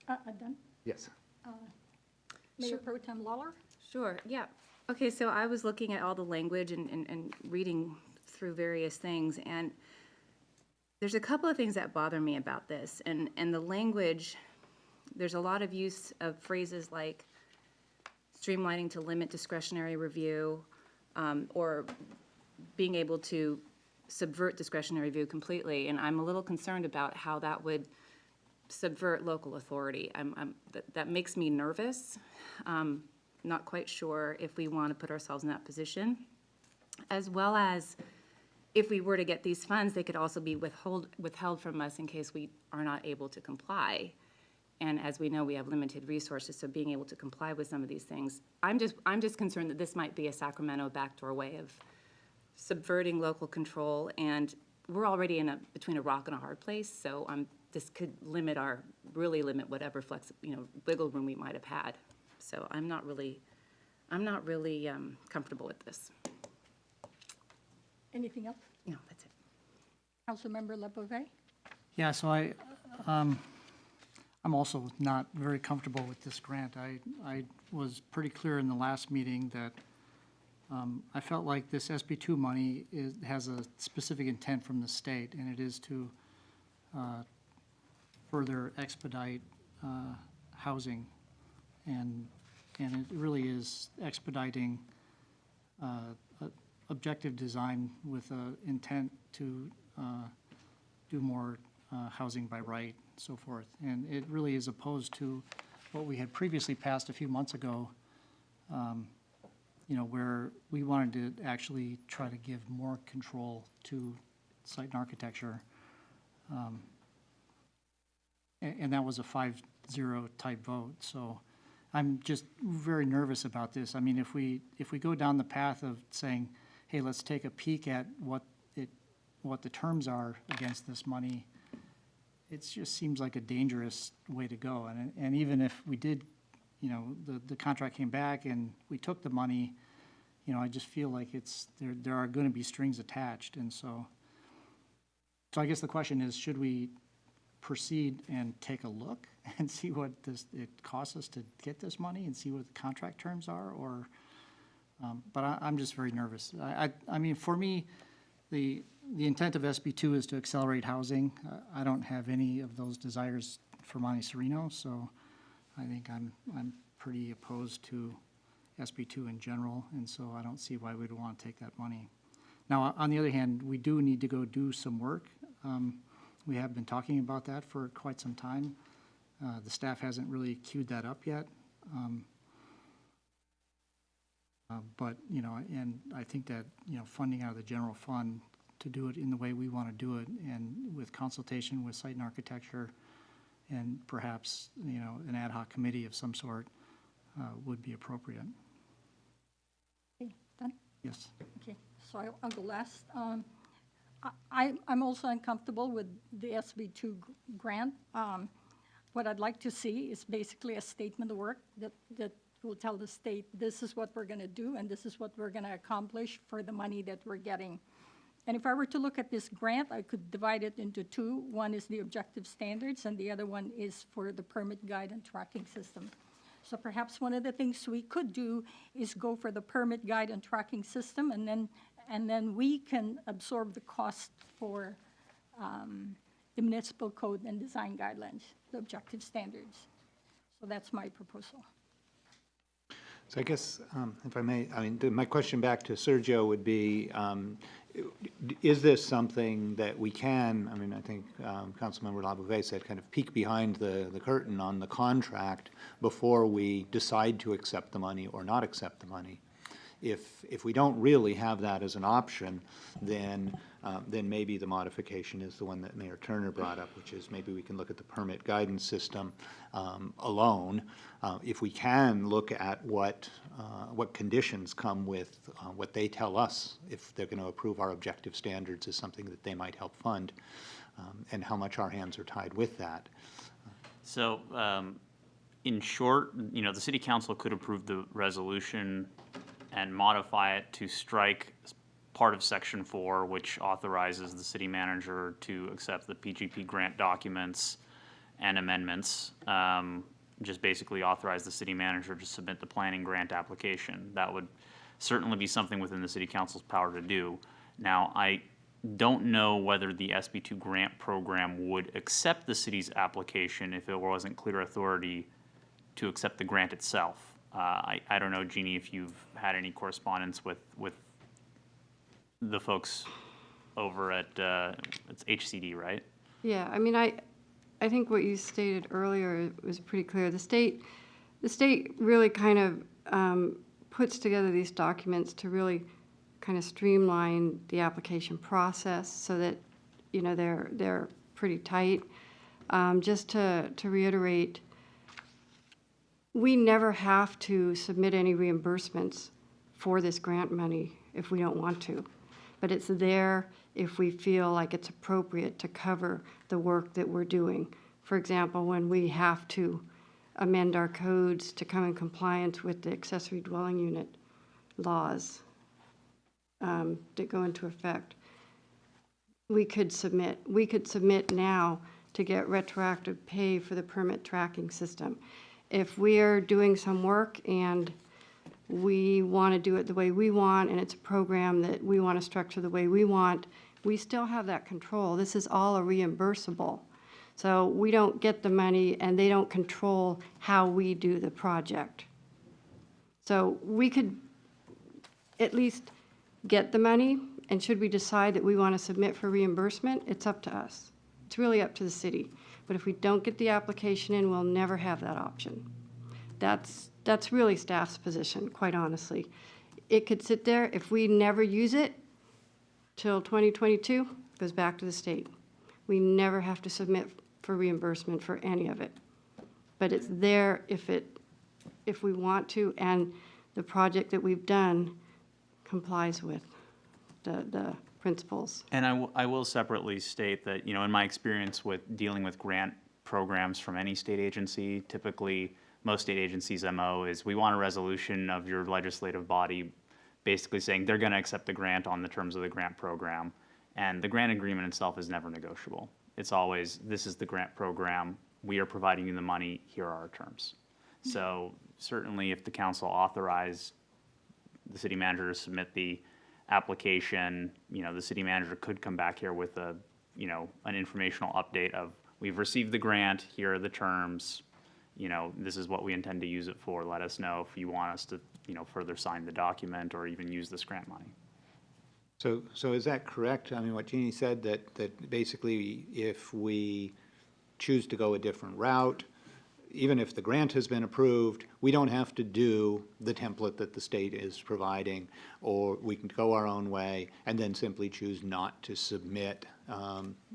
done? Yes. Mayor Pro Tem Lawler? Sure, yeah. Okay, so I was looking at all the language and reading through various things, and there's a couple of things that bother me about this. And the language, there's a lot of use of phrases like streamlining to limit discretionary review, or being able to subvert discretionary review completely. And I'm a little concerned about how that would subvert local authority. That makes me nervous. not quite sure if we want to put ourselves in that position. As well as, if we were to get these funds, they could also be withheld from us in case we are not able to comply. And as we know, we have limited resources, so being able to comply with some of these things. I'm just concerned that this might be a Sacramento backdoor way of subverting local control, and we're already between a rock and a hard place, so this could really limit whatever wiggle room we might have had. So I'm not really comfortable with this. Anything else? No, that's it. Councilmember Lepovet? Yeah, so I'm also not very comfortable with this grant. I was pretty clear in the last meeting that I felt like this SB2 money has a specific intent from the state, and it is to further expedite housing. And it really is expediting objective design with an intent to do more housing by right, so forth. And it really is opposed to what we had previously passed a few months ago, where we wanted to actually try to give more control to site and architecture. And that was a 5-0 type vote. So I'm just very nervous about this. I mean, if we go down the path of saying, hey, let's take a peek at what the terms are against this money, it just seems like a dangerous way to go. And even if we did, the contract came back and we took the money, I just feel like there are going to be strings attached. And so I guess the question is, should we proceed and take a look and see what it costs us to get this money and see what the contract terms are, or, but I'm just very nervous. I mean, for me, the intent of SB2 is to accelerate housing. I don't have any of those desires for Monte Sereno, so I think I'm pretty opposed to SB2 in general, and so I don't see why we'd want to take that money. Now, on the other hand, we do need to go do some work. We have been talking about that for quite some time. The staff hasn't really queued that up yet. But, and I think that, funding out of the general fund to do it in the way we want to do it, and with consultation with site and architecture, and perhaps, an ad hoc committee of some sort would be appropriate. Okay, done? Yes. Okay, so I'll go last. I'm also uncomfortable with the SB2 grant. What I'd like to see is basically a statement of work that will tell the state, this is what we're going to do, and this is what we're going to accomplish for the money that we're getting. And if I were to look at this grant, I could divide it into two. One is the objective standards, and the other one is for the permit guide and tracking system. So perhaps one of the things we could do is go for the permit guide and tracking system, and then we can absorb the cost for the municipal code and design guidelines, the objective standards. So that's my proposal. So I guess, if I may, my question back to Sergio would be, is this something that we can, I think Councilmember Labouvet said, kind of peek behind the curtain on the contract before we decide to accept the money or not accept the money? If we don't really have that as an option, then maybe the modification is the one that Mayor Turner brought up, which is maybe we can look at the permit guidance system alone. If we can look at what conditions come with what they tell us, if they're going to approve our objective standards is something that they might help fund, and how much our hands are tied with that. So, in short, the city council could approve the resolution and modify it to strike part of section 4, which authorizes the city manager to accept the PGP grant documents and amendments. Just basically authorize the city manager to submit the planning grant application. That would certainly be something within the city council's power to do. Now, I don't know whether the SB2 grant program would accept the city's application if it wasn't clear authority to accept the grant itself. I don't know, Jeannie, if you've had any correspondence with the folks over at, it's HCD, right? Yeah, I think what you stated earlier was pretty clear. The state really kind of puts together these documents to really kind of streamline the application process so that, you know, they're pretty tight. Just to reiterate, we never have to submit any reimbursements for this grant money if we don't want to. But it's there if we feel like it's appropriate to cover the work that we're doing. For example, when we have to amend our codes to come in compliance with the accessory dwelling unit laws that go into effect, we could submit now to get retroactive pay for the permit tracking system. If we are doing some work and we want to do it the way we want, and it's a program that we want to structure the way we want, we still have that control. This is all a reimbursable. So we don't get the money, and they don't control how we do the project. So we could at least get the money, and should we decide that we want to submit for reimbursement, it's up to us. It's really up to the city. But if we don't get the application in, we'll never have that option. That's really staff's position, quite honestly. It could sit there. If we never use it till 2022, it goes back to the state. We never have to submit for reimbursement for any of it. But it's there if we want to, and the project that we've done complies with the principles. And I will separately state that, you know, in my experience with dealing with grant programs from any state agency, typically most state agencies' MO is we want a resolution of your legislative body basically saying they're going to accept the grant on the terms of the grant program. And the grant agreement itself is never negotiable. It's always, this is the grant program, we are providing you the money, here are our terms. So certainly if the council authorized the city manager to submit the application, you know, the city manager could come back here with a, you know, an informational update of, we've received the grant, here are the terms, you know, this is what we intend to use it for. Let us know if you want us to, you know, further sign the document or even use this grant money. So is that correct? I mean, what Jeannie said, that basically if we choose to go a different route, even if the grant has been approved, we don't have to do the template that the state is providing, or we can go our own way and then simply choose not to submit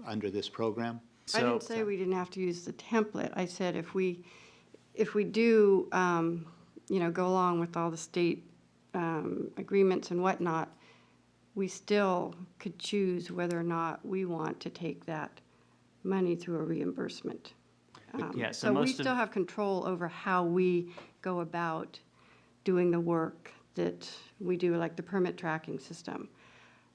under this program? I didn't say we didn't have to use the template. I said if we do, you know, go along with all the state agreements and whatnot, we still could choose whether or not we want to take that money through a reimbursement. Yeah, so So we most of- still have control over how we go about doing the work that we do, like the permit tracking system.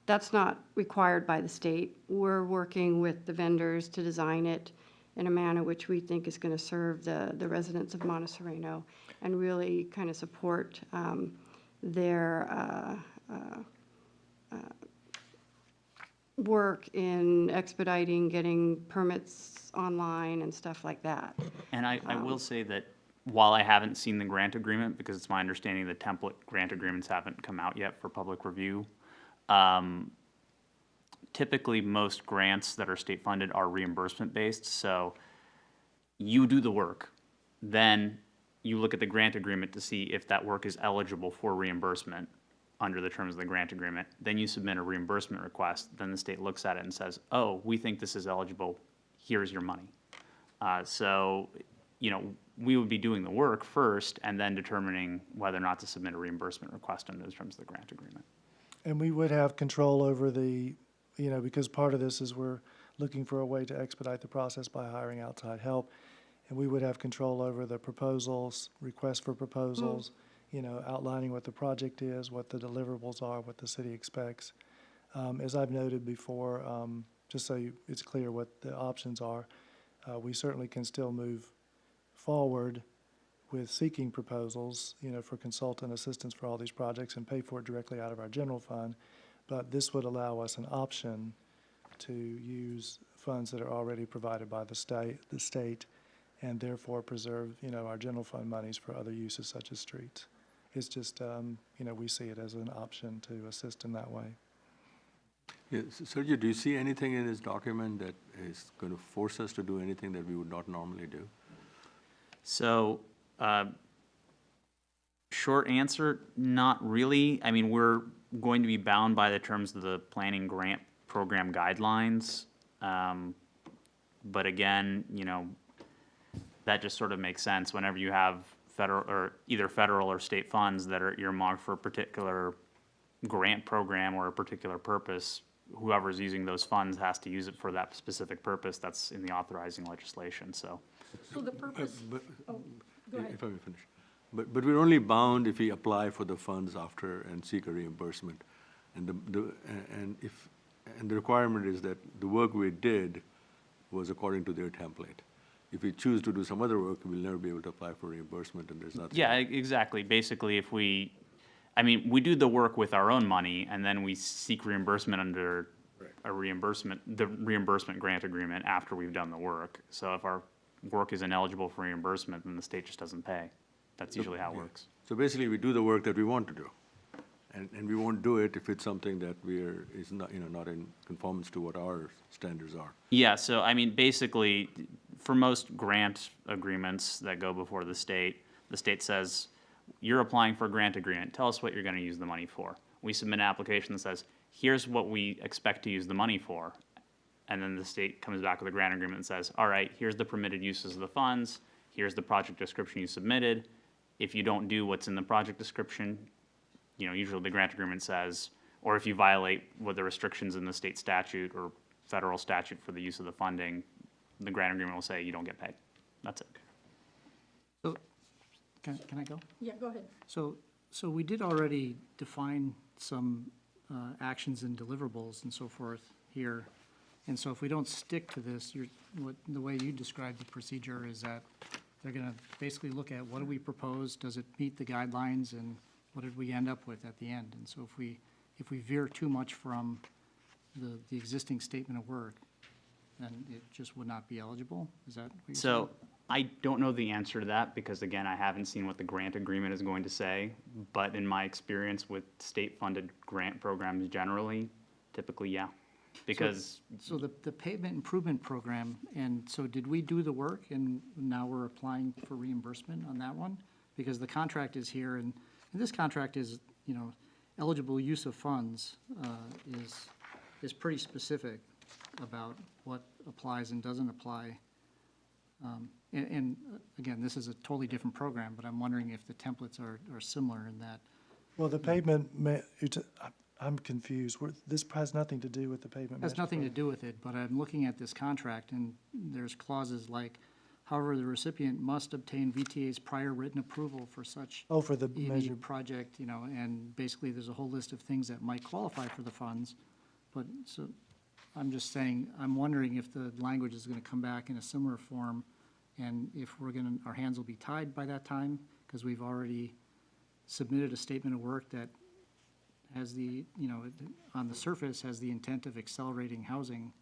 That's not required by the state. We're working with the vendors to design it in a manner which we think is going to serve the residents of Monte Sereno and really kind of support their work in expediting getting permits online and stuff like that. And I will say that while I haven't seen the grant agreement, because it's my understanding the template grant agreements haven't come out yet for public review, typically most grants that are state funded are reimbursement based. So you do the work, then you look at the grant agreement to see if that work is eligible for reimbursement under the terms of the grant agreement. Then you submit a reimbursement request. Then the state looks at it and says, oh, we think this is eligible. Here's your money. So, you know, we would be doing the work first and then determining whether or not to submit a reimbursement request under the terms of the grant agreement. And we would have control over the, you know, because part of this is we're looking for a way to expedite the process by hiring outside help. And we would have control over the proposals, requests for proposals, you know, outlining what the project is, what the deliverables are, what the city expects. As I've noted before, just so it's clear what the options are, we certainly can still move forward with seeking proposals, you know, for consultant assistance for all these projects and pay for it directly out of our general fund. But this would allow us an option to use funds that are already provided by the state, and therefore preserve, you know, our general fund monies for other uses such as streets. It's just, you know, we see it as an option to assist in that way. Yes, Sergio, do you see anything in this document that is going to force us to do anything that we would not normally do? So, Short answer, not really. I mean, we're going to be bound by the terms of the planning grant program guidelines. But again, you know, that just sort of makes sense whenever you have federal, or either federal or state funds that are earmarked for a particular grant program or a particular purpose. Whoever's using those funds has to use it for that specific purpose that's in the authorizing legislation, so. So the purpose, oh, go ahead. If I may finish. But we're only bound if we apply for the funds after and seek a reimbursement. And the requirement is that the work we did was according to their template. If we choose to do some other work, we'll never be able to apply for reimbursement, and there's nothing. Yeah, exactly. Basically, if we, I mean, we do the work with our own money, and then we seek reimbursement under the reimbursement grant agreement after we've done the work. So if our work is ineligible for reimbursement, then the state just doesn't pay. That's usually how it works. So basically, we do the work that we want to do. And we won't do it if it's something that is not, not in conformance to what our standards are. Yeah, so I mean, basically, for most grant agreements that go before the state says, you're applying for a grant agreement, tell us what you're gonna use the money for. We submit an application that says, here's what we expect to use the money for. And then the state comes back with a grant agreement and says, all right, here's the permitted uses of the funds, here's the project description you submitted. If you don't do what's in the project description, usually the grant agreement says, or if you violate what the restrictions in the state statute or federal statute for the use of the funding, the grant agreement will say you don't get paid. That's it. So, can I go? Yeah, go ahead. So we did already define some actions and deliverables and so forth here. And so if we don't stick to this, the way you described the procedure is that they're gonna basically look at what do we propose, does it meet the guidelines, and what did we end up with at the end? And so if we veer too much from the existing statement of work, then it just would not be eligible? Is that what you're saying? So I don't know the answer to that because again, I haven't seen what the grant agreement is going to say. But in my experience with state-funded grant programs generally, typically, yeah. Because So the pavement improvement program, and so did we do the work and now we're applying for reimbursement on that one? Because the contract is here and this contract is, eligible use of funds is pretty specific about what applies and doesn't apply. And again, this is a totally different program, but I'm wondering if the templates are similar in that. Well, the pavement, I'm confused. This has nothing to do with the pavement. Has master nothing to plan. do with it, but I'm looking at this contract and there's clauses like, however, the recipient must obtain VTA's prior written approval for such Oh, for the EV measure. project, and basically there's a whole list of things that might qualify for the funds. But, so, I'm just saying, I'm wondering if the language is gonna come back in a similar form, and if our hands will be tied by that time, because we've already submitted a statement of work that has on the surface, has the intent of accelerating housing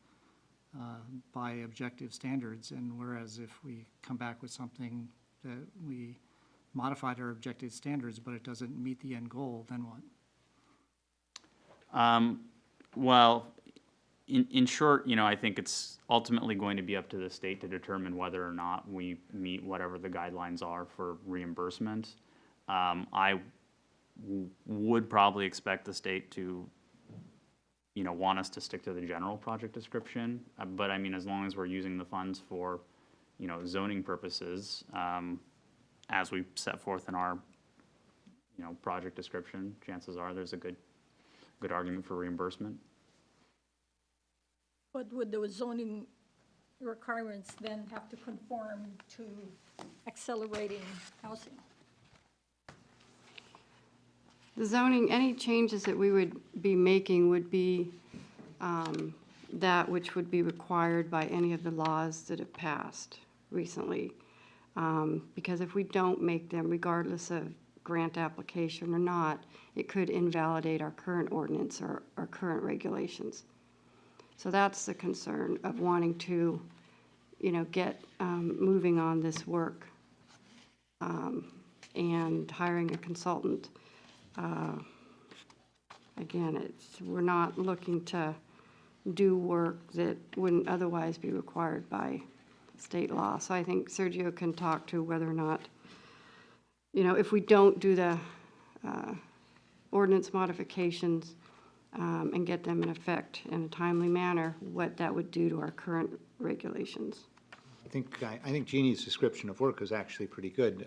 by objective standards, and whereas if we come back with something that we modified our objective standards, but it doesn't meet the end goal, then what? Well, in short, I think it's ultimately going to be up to the state to determine whether or not we meet whatever the guidelines are for reimbursement. I would probably expect the state to, want us to stick to the general project description. But I mean, as long as we're using the funds for, zoning purposes, as we set forth in our, project description, chances are there's a good argument for reimbursement. But would those zoning requirements then have to conform to accelerating housing? The zoning, any changes that we would be making would be that which would be required by any of the laws that have passed recently. Because if we don't make them, regardless of grant application or not, it could invalidate our current ordinance or our current regulations. So that's the concern of wanting to, get moving on this work and hiring a consultant. Again, we're not looking to do work that wouldn't otherwise be required by state law. So I think Sergio can talk to whether or not if we don't do the ordinance modifications and get them in effect in a timely manner, what that would do to our current regulations. I think Jeannie's description of work is actually pretty good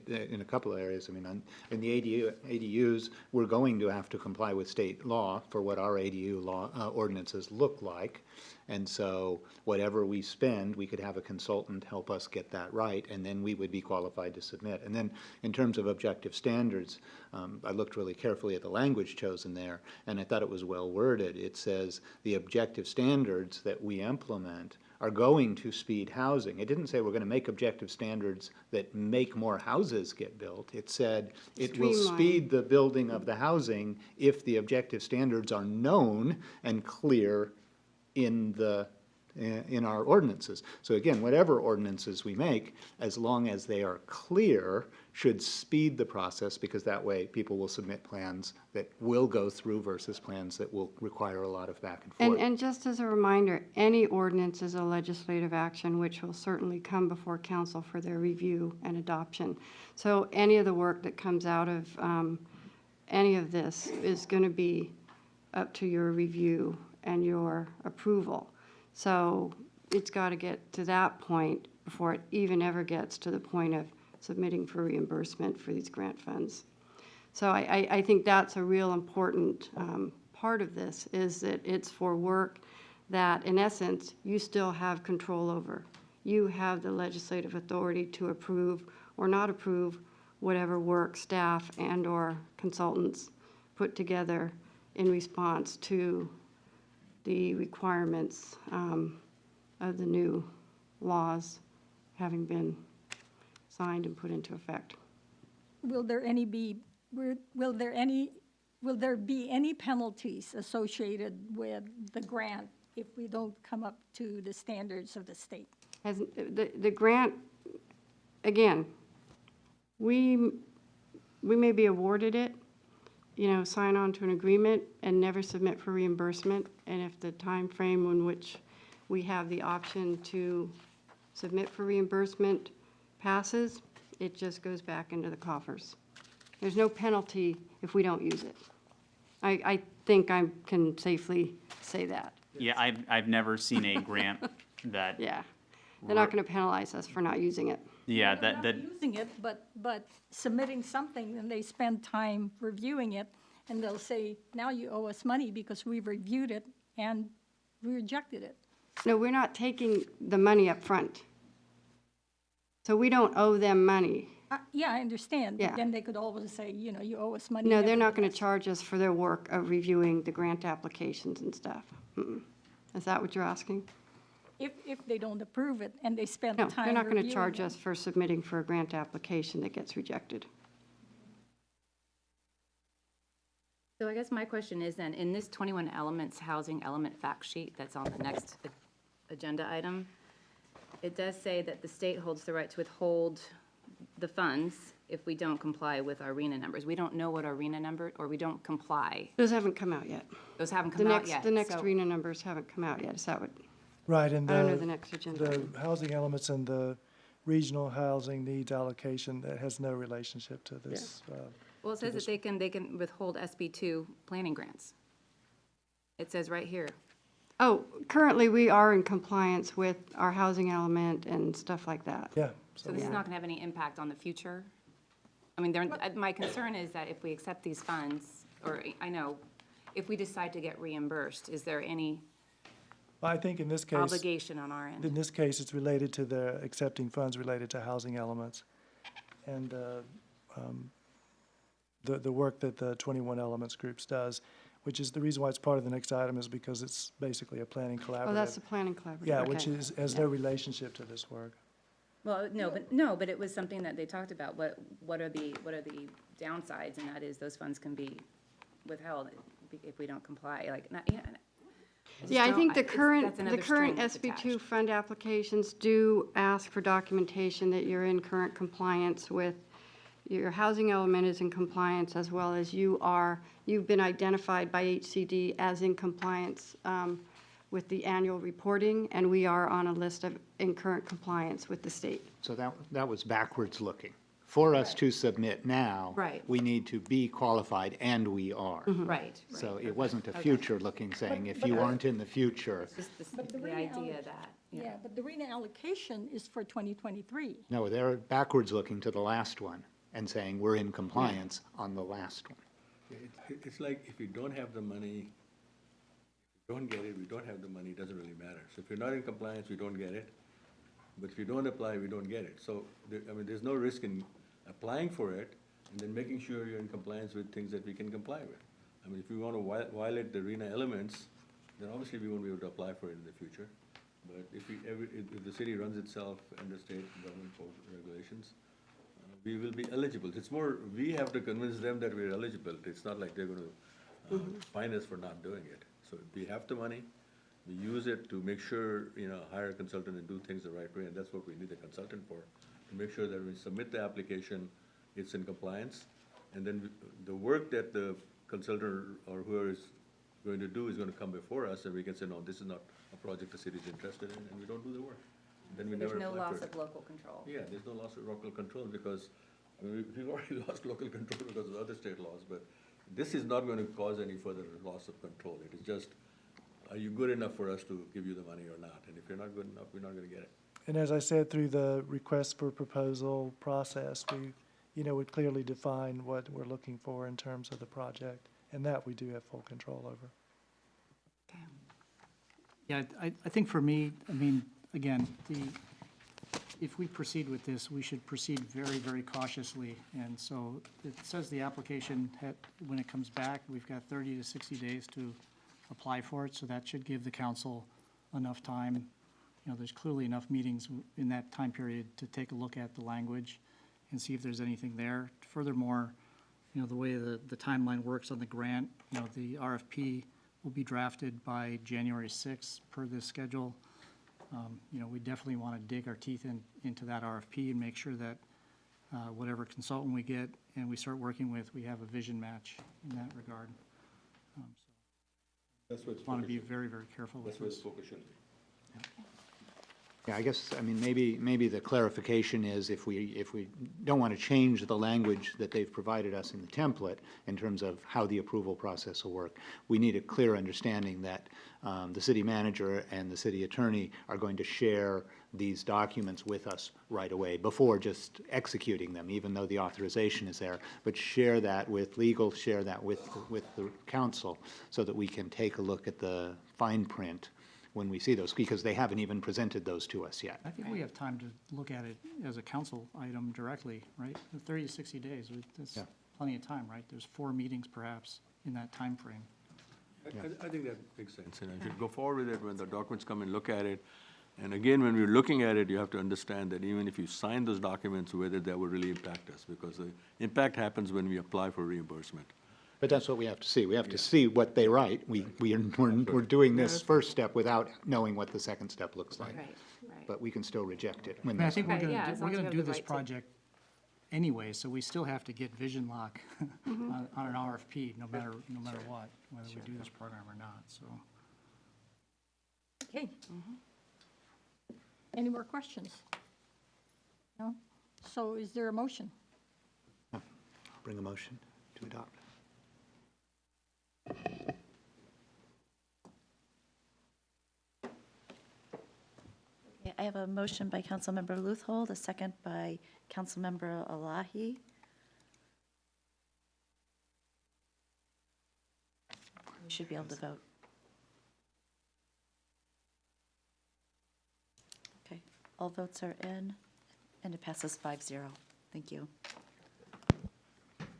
in a couple of areas. I mean, in the ADUs, we're going to have to comply with state law for what our ADU law ordinances look like. And so whatever we spend, we could have a consultant help us get that right, and then we would be qualified to submit. And then in terms of objective standards, I looked really carefully at the language chosen there, and I thought it was well worded. It says the objective standards that we implement are going to speed housing. It didn't say we're going to make objective standards that make more houses get built. It said it will Streamline. speed the building of the housing if the objective standards are known and clear in our ordinances. So again, whatever ordinances we make, as long as they are clear, should speed the process, because that way people will submit plans that will go through versus plans that will require a lot of back and forth. And just as a reminder, any ordinance is a legislative action, which will certainly come before council for their review and adoption. So any of the work that comes out of any of this is going to be up to your review and your approval. So it's got to get to that point before it even ever gets to the point of submitting for reimbursement for these grant funds. So I think that's a real important part of this, is that it's for work that, in essence, you still have control over. You have the legislative authority to approve or not approve whatever work staff and/or consultants put together in response to the requirements of the new laws having been signed and put into effect. Will there be any penalties associated with the grant if we don't come up to the standards of the state? As the grant, again, we may be awarded it, sign on to an agreement and never submit for reimbursement. And if the time frame in which we have the option to submit for reimbursement passes, it just goes back into the coffers. There's no penalty if we don't use it. I think I can safely say that. Yeah, I've never seen a grant that. Yeah. They're not going to penalize us for not using it. Yeah, They're that, not using it, but submitting something, and they spend time reviewing it, and they'll say, now you owe us money because we reviewed it and we rejected it. No, we're not taking the money up front. So we don't owe them money. Yeah, I understand, Yeah. but then they could always say, you owe us money. No, they're not going to nevertheless. charge us for their work of reviewing the grant applications and stuff. Mm-mm. Is that what you're asking? If they don't approve it and they spend No, time they're not going to reviewing charge it. us for submitting for a grant application that gets rejected. So I guess my question is then, in this 21 elements housing element fact sheet that's on the next agenda item, it does say that the state holds the right to withhold the funds if we don't comply with our RENA numbers. We don't know what our RENA number, or we don't comply. Those haven't come out yet. Those haven't The come out next, yet. the next so- RENA numbers haven't come out yet. Is that what? Right, and I don't know the next agenda. the housing elements and the regional housing needs allocation, that has no relationship to this. Well, it says that they can withhold SB2 planning grants. It says right here. Oh, currently, we are in compliance with our housing element and stuff like that. Yeah. So this is not going to have any impact on the future? I mean, my concern is that if we accept these funds, or I know, if we decide to get reimbursed, is there any I think in this case, obligation on our end? in this case, it's related to the accepting funds related to housing elements. And the work that the 21 Elements Groups does, which is the reason why it's part of the next item, is because it's basically a planning collaborative. Oh, that's the planning collaborative. Yeah, Okay. which has no relationship to this work. Well, but it was something that they talked about. What are the downsides? And that is those funds can be withheld if we don't comply. Like, not, Yeah, I think the that's current another string that's SB2 attached. fund applications do ask for documentation that you're in current compliance with, your housing element is in compliance, as well as you've been identified by HCD as in compliance with the annual reporting, and we are on a list of in current compliance with the state. So that was backwards looking. For us to submit now. Right. We need to be qualified, and we are. Right. So it wasn't a future-looking saying, if you aren't in the future. Just this- But the the RENA idea that, Yeah, but the RENA allocation is for 2023. No, they're backwards looking to the last one and saying, we're in compliance on the last one. It's like if you don't have the money, if you don't get it, we don't have the money, it doesn't really matter. So if you're not in compliance, we don't get it. But if you don't apply, we don't get it. So, there's no risk in applying for it and then making sure you're in compliance with things that we can comply with. I mean, if we want to violate the RENA elements, then obviously we won't be able to apply for it in the future. But if the city runs itself under state government regulations, we will be eligible. It's more, we have to convince them that we're eligible. It's not like they're going to fine us for not doing it. So we have the money, we use it to make sure, hire a consultant and do things the right way, and that's what we need a consultant for, to make sure that when we submit the application, it's in compliance. And then the work that the consultant or whoever is going to do is going to come before us, and we can say, no, this is not a project the city is interested in, and we don't do the work. Then we never there's no apply for loss it. of local control. Yeah, there's no loss of local control because, we've already lost local control because of other state laws, but this is not going to cause any further loss of control. It is just, are you good enough for us to give you the money or not? And if you're not good enough, we're not going to get it. And as I said, through the request for proposal process, we, would clearly define what we're looking for in terms of the project, and that we do have full control over. Yeah, I think for me, again, if we proceed with this, we should proceed very, very cautiously. And so it says the application, when it comes back, we've got 30 to 60 days to apply for it, so that should give the council enough time. There's clearly enough meetings in that time period to take a look at the language and see if there's anything there. Furthermore, the way the timeline works on the grant, the RFP will be drafted by January 6th per this schedule. We definitely want to dig our teeth into that RFP and make sure that whatever consultant we get and we start working with, we have a vision match in that regard. That's what it's Want to be focused on. very, very careful with That's what this. its focus should be. Yeah, I guess, maybe the clarification is if we don't want to change the language that they've provided us in the template in terms of how the approval process will work, we need a clear understanding that the city manager and the city attorney are going to share these documents with us right away before just executing them, even though the authorization is there, but share that with legal, share that with the council so that we can take a look at the fine print when we see those, because they haven't even presented those to us yet. I think we have time to look at it as a council item directly, right? 30 to 60 days, that's Yeah. plenty of time, right? There's 4 meetings perhaps in that time frame. I think that makes sense, and I should go forward with it when the documents come and look at it. And again, when we're looking at it, you have to understand that even if you sign those documents, whether that will really impact us, because the impact happens when we apply for reimbursement. But that's what we have to see. We have to see what they write. We're doing this first step without knowing what the second step looks like. Right, right. But we can still reject it when I they think we're Right, yeah, as long as you have do the this right to- project anyway, so we still have to get vision lock on an RFP, no matter what, whether we do this program or not, so. Okay. Any more questions? No? So is there a motion? bring a motion to adopt. Okay, I have a motion by Councilmember Luthold, a second by Councilmember Alahi. We should be able to vote. Okay, all votes are in, and it passes 5-0. Thank you.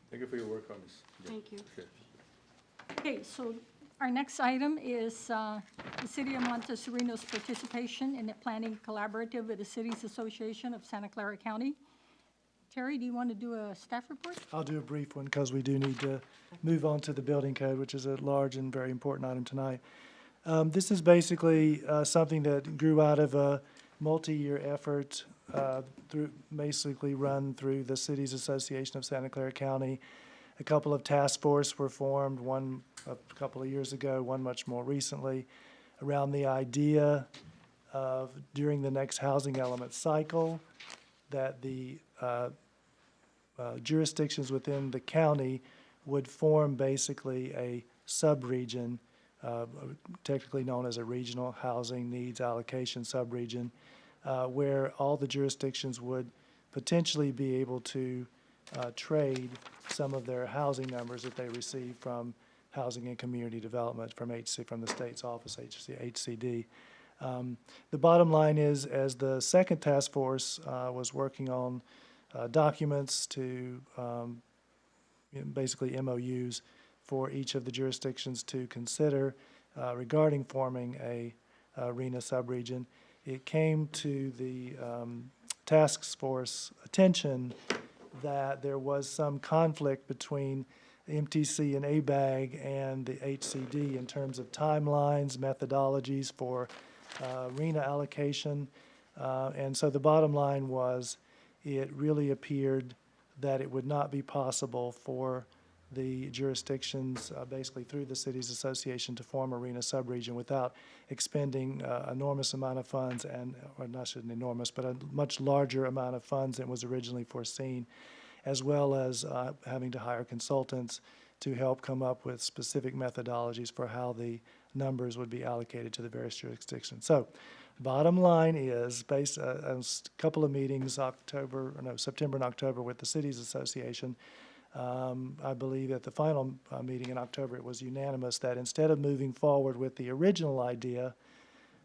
Thank you for your work on this. Thank you. Sure. Okay, so our next item is the City of Monte Sereno's participation in the planning collaborative with the Cities Association of Santa Clara County. Terry, do you want to do a staff report? I'll do a brief one because we do need to move on to the building code, which is a large and very important item tonight. This is basically something that grew out of a multi-year effort basically run through the Cities Association of Santa Clara County. A couple of task forces were formed, one a couple of years ago, one much more recently, around the idea of during the next housing element cycle that the jurisdictions within the county would form basically a sub-region, technically known as a regional housing needs allocation sub-region, where all the jurisdictions would potentially be able to trade some of their housing numbers that they receive from Housing and Community Development from the state's office, HCD. The bottom line is, as the second task force was working on documents to basically MOUs for each of the jurisdictions to consider regarding forming a RENA subregion, it came to the task force attention that there was some conflict between MTC and ABAG and the HCD in terms of timelines, methodologies for RENA allocation. And so the bottom line was it really appeared that it would not be possible for the jurisdictions, basically through the cities association, to form a RENA subregion without expending enormous amount of funds, and or not enormous, but a much larger amount of funds than was originally foreseen, as well as having to hire consultants to help come up with specific methodologies for how the numbers would be allocated to the various jurisdictions. So, bottom line is, based on a couple of meetings, September and October with the Cities Association, I believe at the final meeting in October, it was unanimous that instead of moving forward with the original idea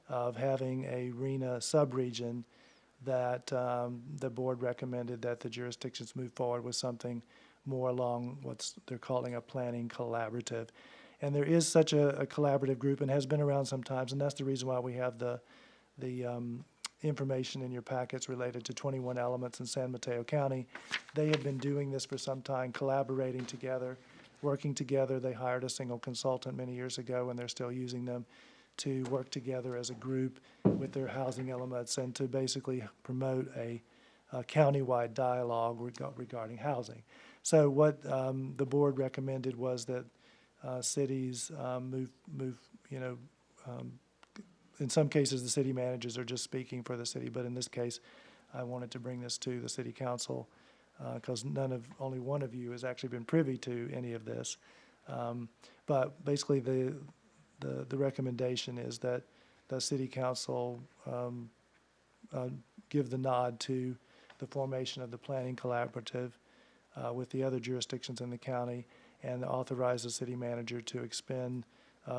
of having a RENA subregion, that the board recommended that the jurisdictions move forward with something more along what they're calling a planning collaborative. And there is such a collaborative group and has been around sometimes, and that's the reason why we have the information in your packets related to 21 Elements in San Mateo County. They have been doing this for some time, collaborating together, working together. They hired a single consultant many years ago, and they're still using them to work together as a group with their housing elements and to basically promote a countywide dialogue regarding housing. So what the board recommended was that cities move, in some cases, the city managers are just speaking for the city, but in this case, I wanted to bring this to the city council because only one of you has actually been privy to any of this. But basically, the recommendation is that the city council give the nod to the formation of the planning collaborative with the other jurisdictions in the county and authorize the city manager to expend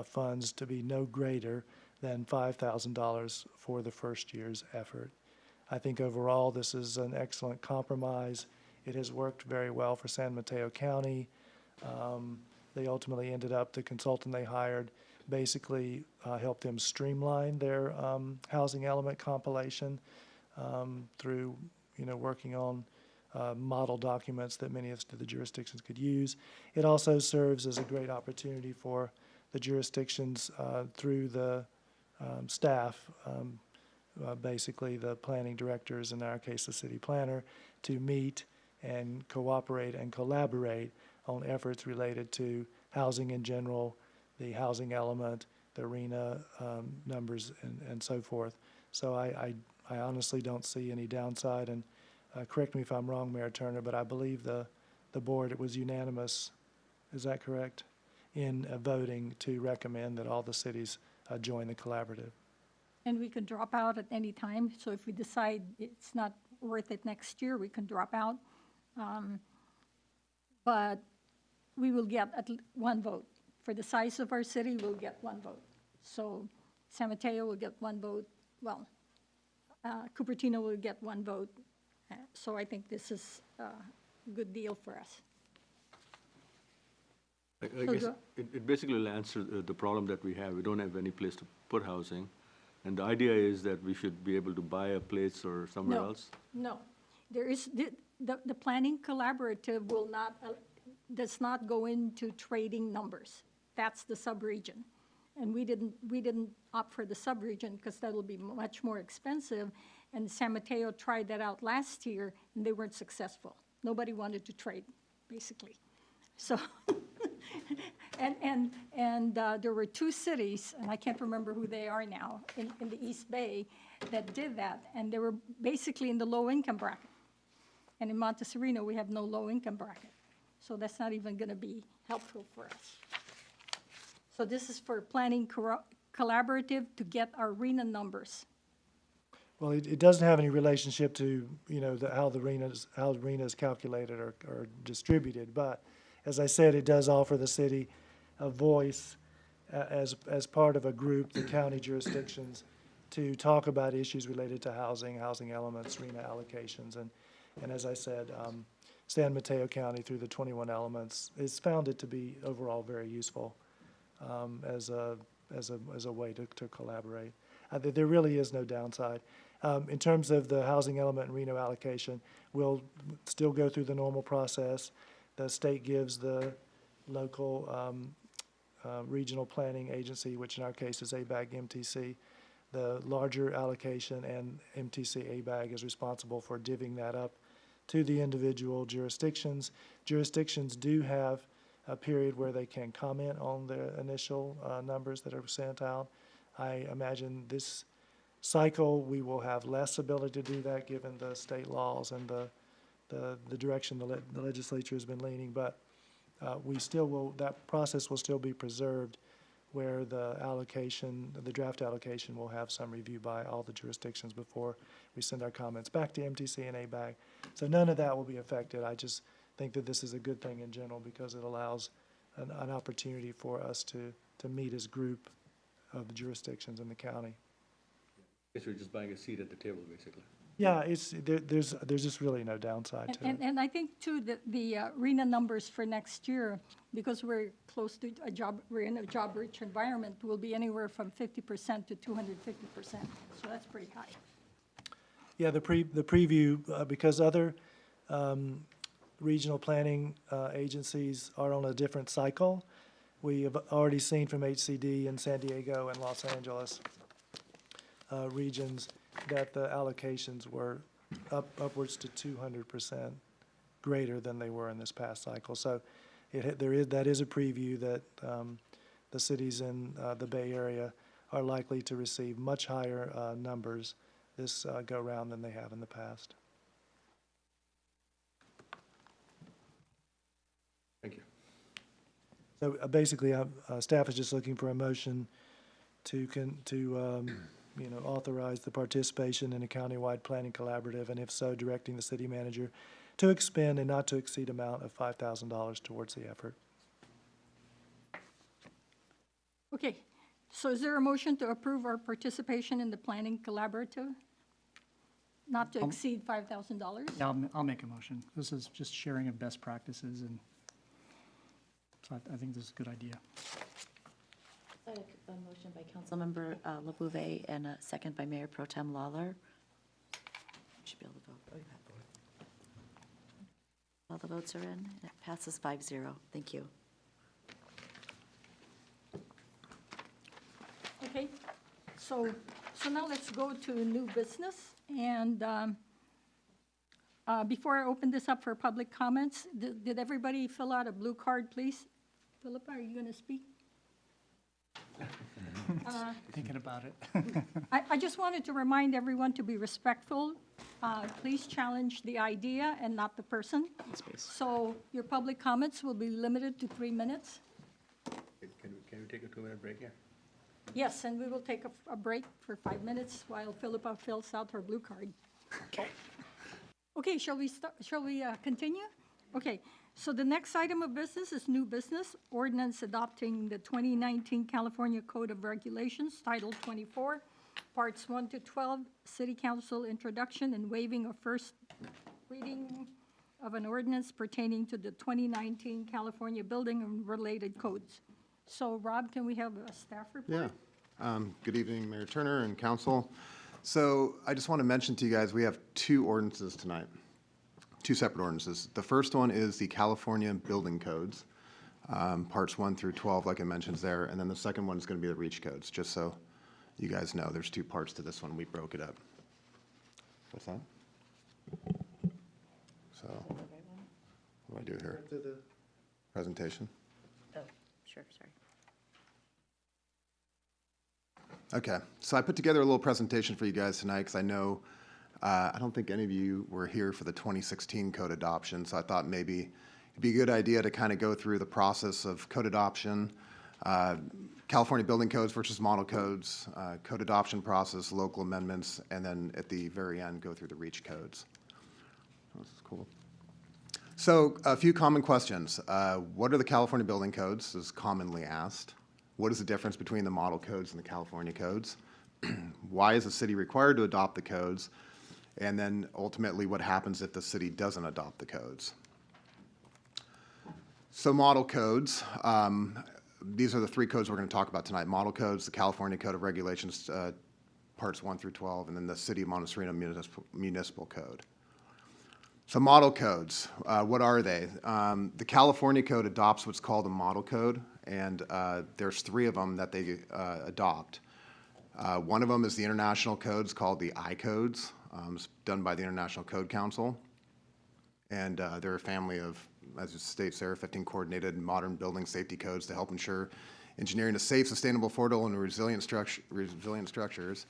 funds to be no greater than $5,000 for the first year's effort. I think overall this is an excellent compromise. It has worked very well for San Mateo County. They ultimately ended up, the consultant they hired basically helped them streamline their housing element compilation through working on model documents that many of the jurisdictions could use. It also serves as a great opportunity for the jurisdictions through the staff, basically the planning directors, in our case the city planner, to meet and cooperate and collaborate on efforts related to housing in general, the housing element, the RENA numbers, and so forth. So I honestly don't see any downside, and correct me if I'm wrong, Mayor Turner, but I believe the board, it was unanimous, is that correct, in voting to recommend that all the cities join the collaborative. And we can drop out at any time, so if we decide it's not worth it next year, we can drop out. But we will get one vote. For the size of our city, we'll get one vote. So San Mateo will get one vote. Well, Cupertino will get one vote. So I think this is a good deal for us. I guess it basically will answer the problem that we have. We don't have any place to put housing. And the idea is that we should be able to buy a place or somewhere else? No. There is, the planning collaborative does not go into trading numbers. That's the sub-region. And we didn't opt for the sub-region because that'll be much more expensive. And San Mateo tried that out last year, and they weren't successful. Nobody wanted to trade, basically. So, and there were two cities, and I can't remember who they are now, in the East Bay that did that, and they were basically in the low-income bracket. And in Monte Sereno, we have no low-income bracket. So that's not even going to be helpful for us. So this is for planning collaborative to get our RENA numbers. Well, it doesn't have any relationship to, how the RENA is calculated or distributed. But as I said, it does offer the city a voice as part of a group, the county jurisdictions, to talk about issues related to housing elements, RENA allocations. And as I said, San Mateo County, through the 21 elements, has found it to be overall very useful as a way to collaborate. There really is no downside. In terms of the housing element and RENA allocation, we'll still go through the normal process. The state gives the local regional planning agency, which in our case is ABAG MTC, the larger allocation, and MTC ABAG is responsible for divvying that up to the individual jurisdictions. Jurisdictions do have a period where they can comment on the initial numbers that are sent out. I imagine this cycle we will have less ability to do that given the state laws and the direction the legislature has been leaning, but we still will, that process will still be preserved where the draft allocation will have some review by all the jurisdictions before we send our comments back to MTC and ABAG. So none of that will be affected. I just think that this is a good thing in general because it allows an opportunity for us to meet as group of the jurisdictions in the county. Guess we're just buying a seat at the table, basically. Yeah, there's just really no downside to it. And I think too that the RENA numbers for next year, because we're close to we're in a job-rich environment, will be anywhere from 50% to 250%. So that's pretty high. Yeah, the preview, because other regional planning agencies are on a different cycle. We have already seen from HCD in San Diego and Los Angeles regions that the allocations were upwards to 200% greater than they were in this past cycle. So that is a preview that the cities in the Bay Area are likely to receive much higher numbers this go-round than they have in the past. Thank you. So basically, staff is just looking for a motion to authorize the participation in a countywide planning collaborative, and if so, directing the city manager to expend a not to exceed amount of $5,000 towards the effort. Okay, so is there a motion to approve our participation in the planning collaborative? Not to exceed $5,000? Yeah, I'll make a motion. This is just sharing of best practices, and so I think this is a good idea. A motion by Councilmember LaBouvet and a second by Mayor Pro Tem Lawler. Should be able to vote. Oh, you have to. All the votes are in, and it passes 5-0. Thank you. Okay, so now let's go to new business. And before I open this up for public comments, did everybody fill out a blue card, please? Philippa, are you going to speak? Thinking about it. I just wanted to remind everyone to be respectful. Please challenge the idea and not the person. So your public comments will be limited to 3 minutes. Can we take a 2-minute break here? Yes, and we will take a break for 5 minutes while Philippa fills out her blue card. Okay, shall we continue? Okay, so the next item of business is new business, ordinance adopting the 2019 California Code of Regulations, Title 24, Parts 1 to 12, City Council introduction and waiving of first reading of an ordinance pertaining to the 2019 California Building and Related Codes. So, Rob, can we have a staff report? Yeah. Good evening, Mayor Turner and council. So I just want to mention to you guys, we have 2 ordinances tonight, 2 separate ordinances. The first one is the California Building Codes, parts 1 through 12, like I mentioned there. And then the second one is going to be the REACH codes, just so you guys know. There's 2 parts to this one. We broke it up. What's that? So, what do I do here? Presentation? Oh, sure, sorry. Okay, so I put together a little presentation for you guys tonight because I know I don't think any of you were here for the 2016 code adoption, so I thought maybe it'd be a good idea to kind of go through the process of code adoption, California building codes versus model codes, code adoption process, local amendments, and then at the very end, go through the REACH codes. This is cool. So a few common questions. What are the California building codes, is commonly asked. What is the difference between the model codes and the California codes? Why is the city required to adopt the codes? And then ultimately, what happens if the city doesn't adopt the codes? So model codes, these are the three codes we're going to talk about tonight. Model codes, the California Code of Regulations, parts 1 through 12, and then the City of Monte Sereno Municipal Code. So model codes, what are they? The California Code adopts what's called a model code, and there's 3 of them that they adopt. One of them is the international codes called the I codes. It's done by the International Code Council. And they're a family of, as it states there, 15 coordinated modern building safety codes to help ensure engineering of safe, sustainable, affordable, and resilient structures.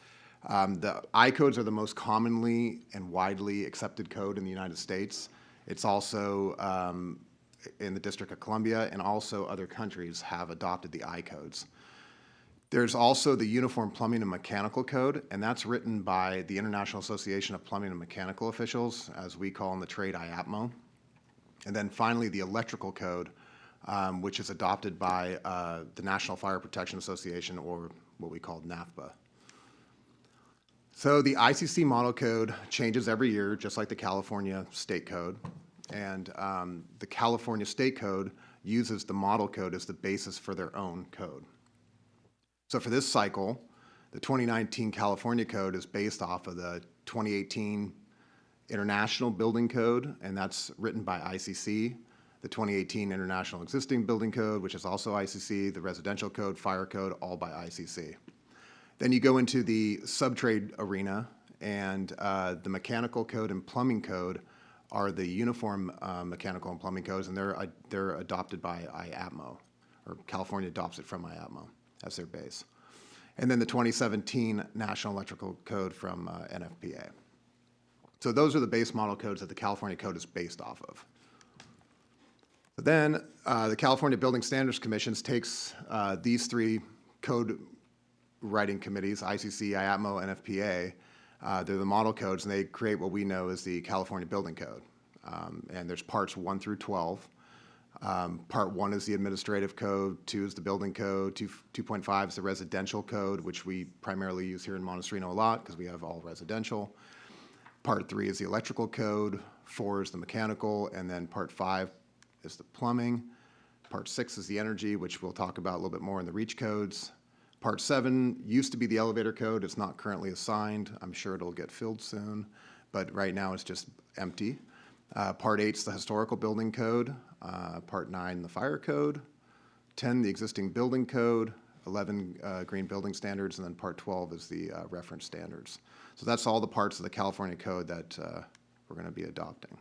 The I codes are the most commonly and widely accepted code in the United States. It's also in the District of Columbia, and also other countries have adopted the I codes. There's also the Uniform Plumbing and Mechanical Code, and that's written by the International Association of Plumbing and Mechanical Officials, as we call in the trade IAPMO. And then finally, the Electrical Code, which is adopted by the National Fire Protection Association, or what we call NAFPA. So the ICC Model Code changes every year, just like the California State Code. And the California State Code uses the Model Code as the basis for their own code. So for this cycle, the 2019 California Code is based off of the 2018 International Building Code, and that's written by ICC. The 2018 International Existing Building Code, which is also ICC, the Residential Code, Fire Code, all by ICC. Then you go into the subtrade arena, and the Mechanical Code and Plumbing Code are the uniform mechanical and plumbing codes, and they're adopted by IAPMO, or California adopts it from IAPMO as their base. And then the 2017 National Electrical Code from NFPA. So those are the base model codes that the California Code is based off of. But then the California Building Standards Commission takes these 3 code writing committees, ICC, IAPMO, NFPA. They're the model codes, and they create what we know as the California Building Code. And there's parts 1 through 12. Part 1 is the administrative code, 2 is the building code, 2.5 is the residential code, which we primarily use here in Monte Sereno a lot because we have all residential. Part 3 is the electrical code, 4 is the mechanical, and then part 5 is the plumbing. Part 6 is the energy, which we'll talk about a little bit more in the REACH codes. Part 7 used to be the elevator code. It's not currently assigned. I'm sure it'll get filled soon, but right now it's just empty. Part 8 is the historical building code. Part 9, the fire code. 10, the existing building code. 11, green building standards, and then part 12 is the reference standards. So that's all the parts of the California Code that we're going to be adopting.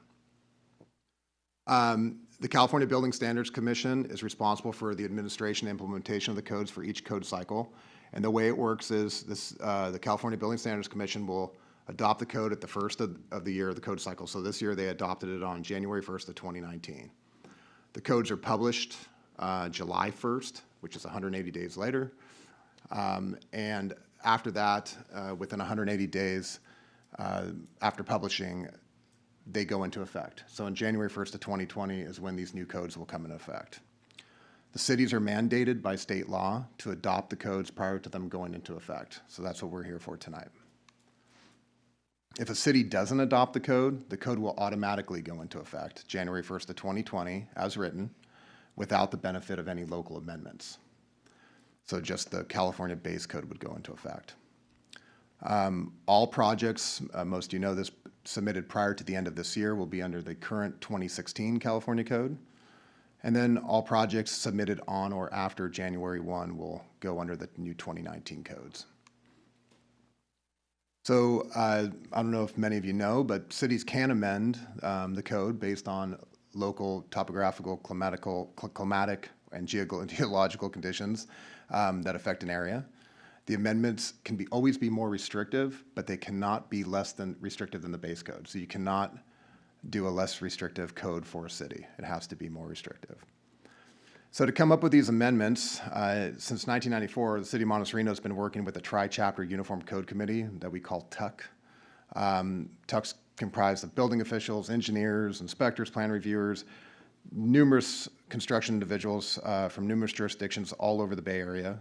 The California Building Standards Commission is responsible for the administration and implementation of the codes for each code cycle. And the way it works is this, the California Building Standards Commission will adopt the code at the first of the year of the code cycle. So this year they adopted it on January 1st of 2019. The codes are published July 1st, which is 180 days later. And after that, within 180 days after publishing, they go into effect. So on January 1st of 2020 is when these new codes will come into effect. The cities are mandated by state law to adopt the codes prior to them going into effect. So that's what we're here for tonight. If a city doesn't adopt the code will automatically go into effect January 1st of 2020 as written, without the benefit of any local amendments. So just the California base code would go into effect. All projects, most of you know this, submitted prior to the end of this year will be under the current 2016 California Code. And then all projects submitted on or after January 1 will go under the new 2019 codes. So I don't know if many of you know, but cities can amend the code based on local topographical, climatic, and geological conditions that affect an area. The amendments can always be more restrictive, but they cannot be less than restrictive than the base code. So you cannot do a less restrictive code for a city. It has to be more restrictive. So to come up with these amendments, since 1994, the city of Monte Sereno has been working with the Tri-Chapter Uniform Code Committee that we call TUC. TUC's comprised of building officials, engineers, inspectors, plan reviewers, numerous construction individuals from numerous jurisdictions all over the Bay Area,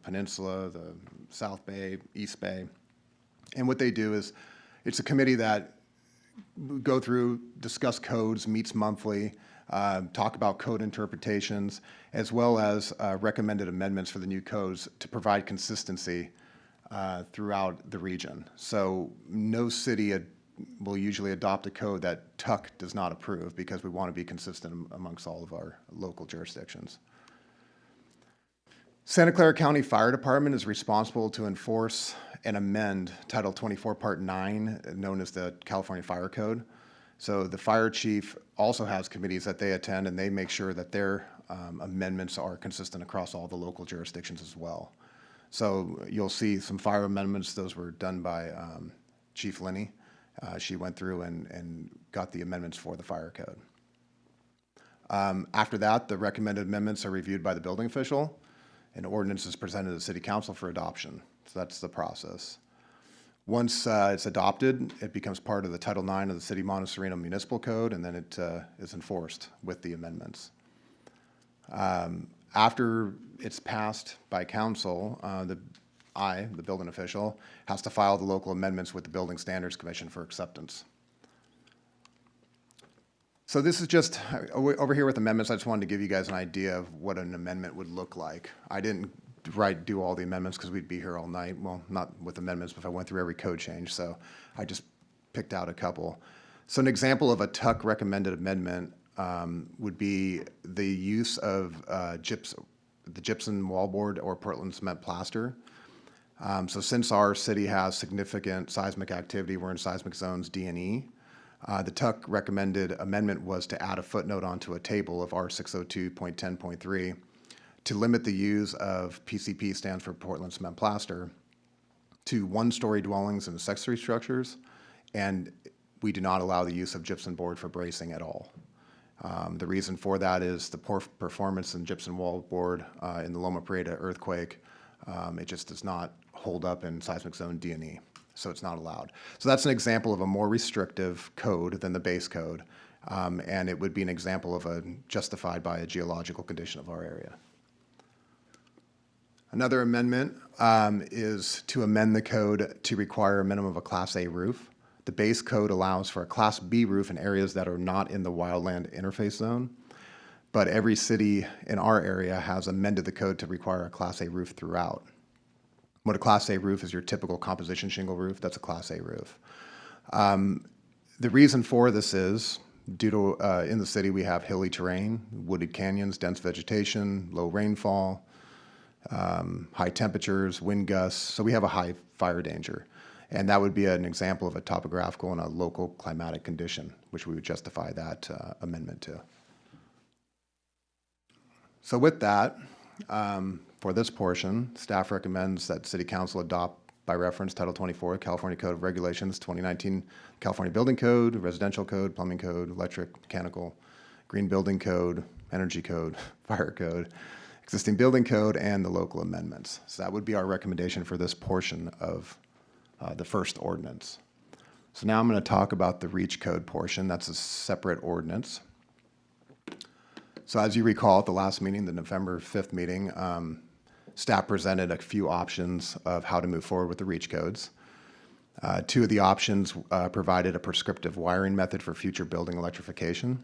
Peninsula, the South Bay, East Bay. And what they do is, it's a committee that go through, discuss codes, meets monthly, talk about code interpretations, as well as recommended amendments for the new codes to provide consistency throughout the region. So no city will usually adopt a code that TUC does not approve because we want to be consistent amongst all of our local jurisdictions. Santa Clara County Fire Department is responsible to enforce and amend Title 24, Part 9, known as the California Fire Code. So the fire chief also has committees that they attend, and they make sure that their amendments are consistent across all the local jurisdictions as well. So you'll see some fire amendments. Those were done by Chief Linney. She went through and got the amendments for the fire code. After that, the recommended amendments are reviewed by the building official, and ordinance is presented to the city council for adoption. So that's the process. Once it's adopted, it becomes part of the Title IX of the City of Monte Sereno Municipal Code, and then it is enforced with the amendments. After it's passed by council, the building official, has to file the local amendments with the Building Standards Commission for acceptance. So this is just, over here with amendments, I just wanted to give you guys an idea of what an amendment would look like. I didn't do all the amendments because we'd be here all night. Well, not with amendments, but if I went through every code change, so I just picked out a couple. So an example of a TUC recommended amendment would be the use of the gypsum wallboard or Portland cement plaster. So since our city has significant seismic activity, we're in seismic zones D and E, the TUC recommended amendment was to add a footnote onto a table of R602.10.3 to limit the use of PCP, stands for Portland cement plaster, to one-story dwellings and accessory structures, and we do not allow the use of gypsum board for bracing at all. The reason for that is the poor performance in gypsum wallboard in the Loma Prieta earthquake. It just does not hold up in seismic zone D and E, so it's not allowed. So that's an example of a more restrictive code than the base code, and it would be an example of a justified by a geological condition of our area. Another amendment is to amend the code to require a minimum of a Class A roof. The base code allows for a Class B roof in areas that are not in the wildland interface zone, but every city in our area has amended the code to require a Class A roof throughout. What a Class A roof is your typical composition shingle roof. That's a Class A roof. The reason for this is due to, in the city, we have hilly terrain, wooded canyons, dense vegetation, low rainfall, high temperatures, wind gusts, so we have a high fire danger. And that would be an example of a topographical and a local climatic condition, which we would justify that amendment to. So with that, for this portion, staff recommends that City Council adopt by reference Title 24, California Code of Regulations, 2019 California Building Code, Residential Code, Plumbing Code, Electric, Mechanical, Green Building Code, Energy Code, Fire Code, Existing Building Code, and the local amendments. So that would be our recommendation for this portion of the first ordinance. So now I'm going to talk about the REACH code portion. That's a separate ordinance. So as you recall, at the last meeting, the November 5th meeting, staff presented a few options of how to move forward with the REACH codes. Two of the options provided a prescriptive wiring method for future building electrification,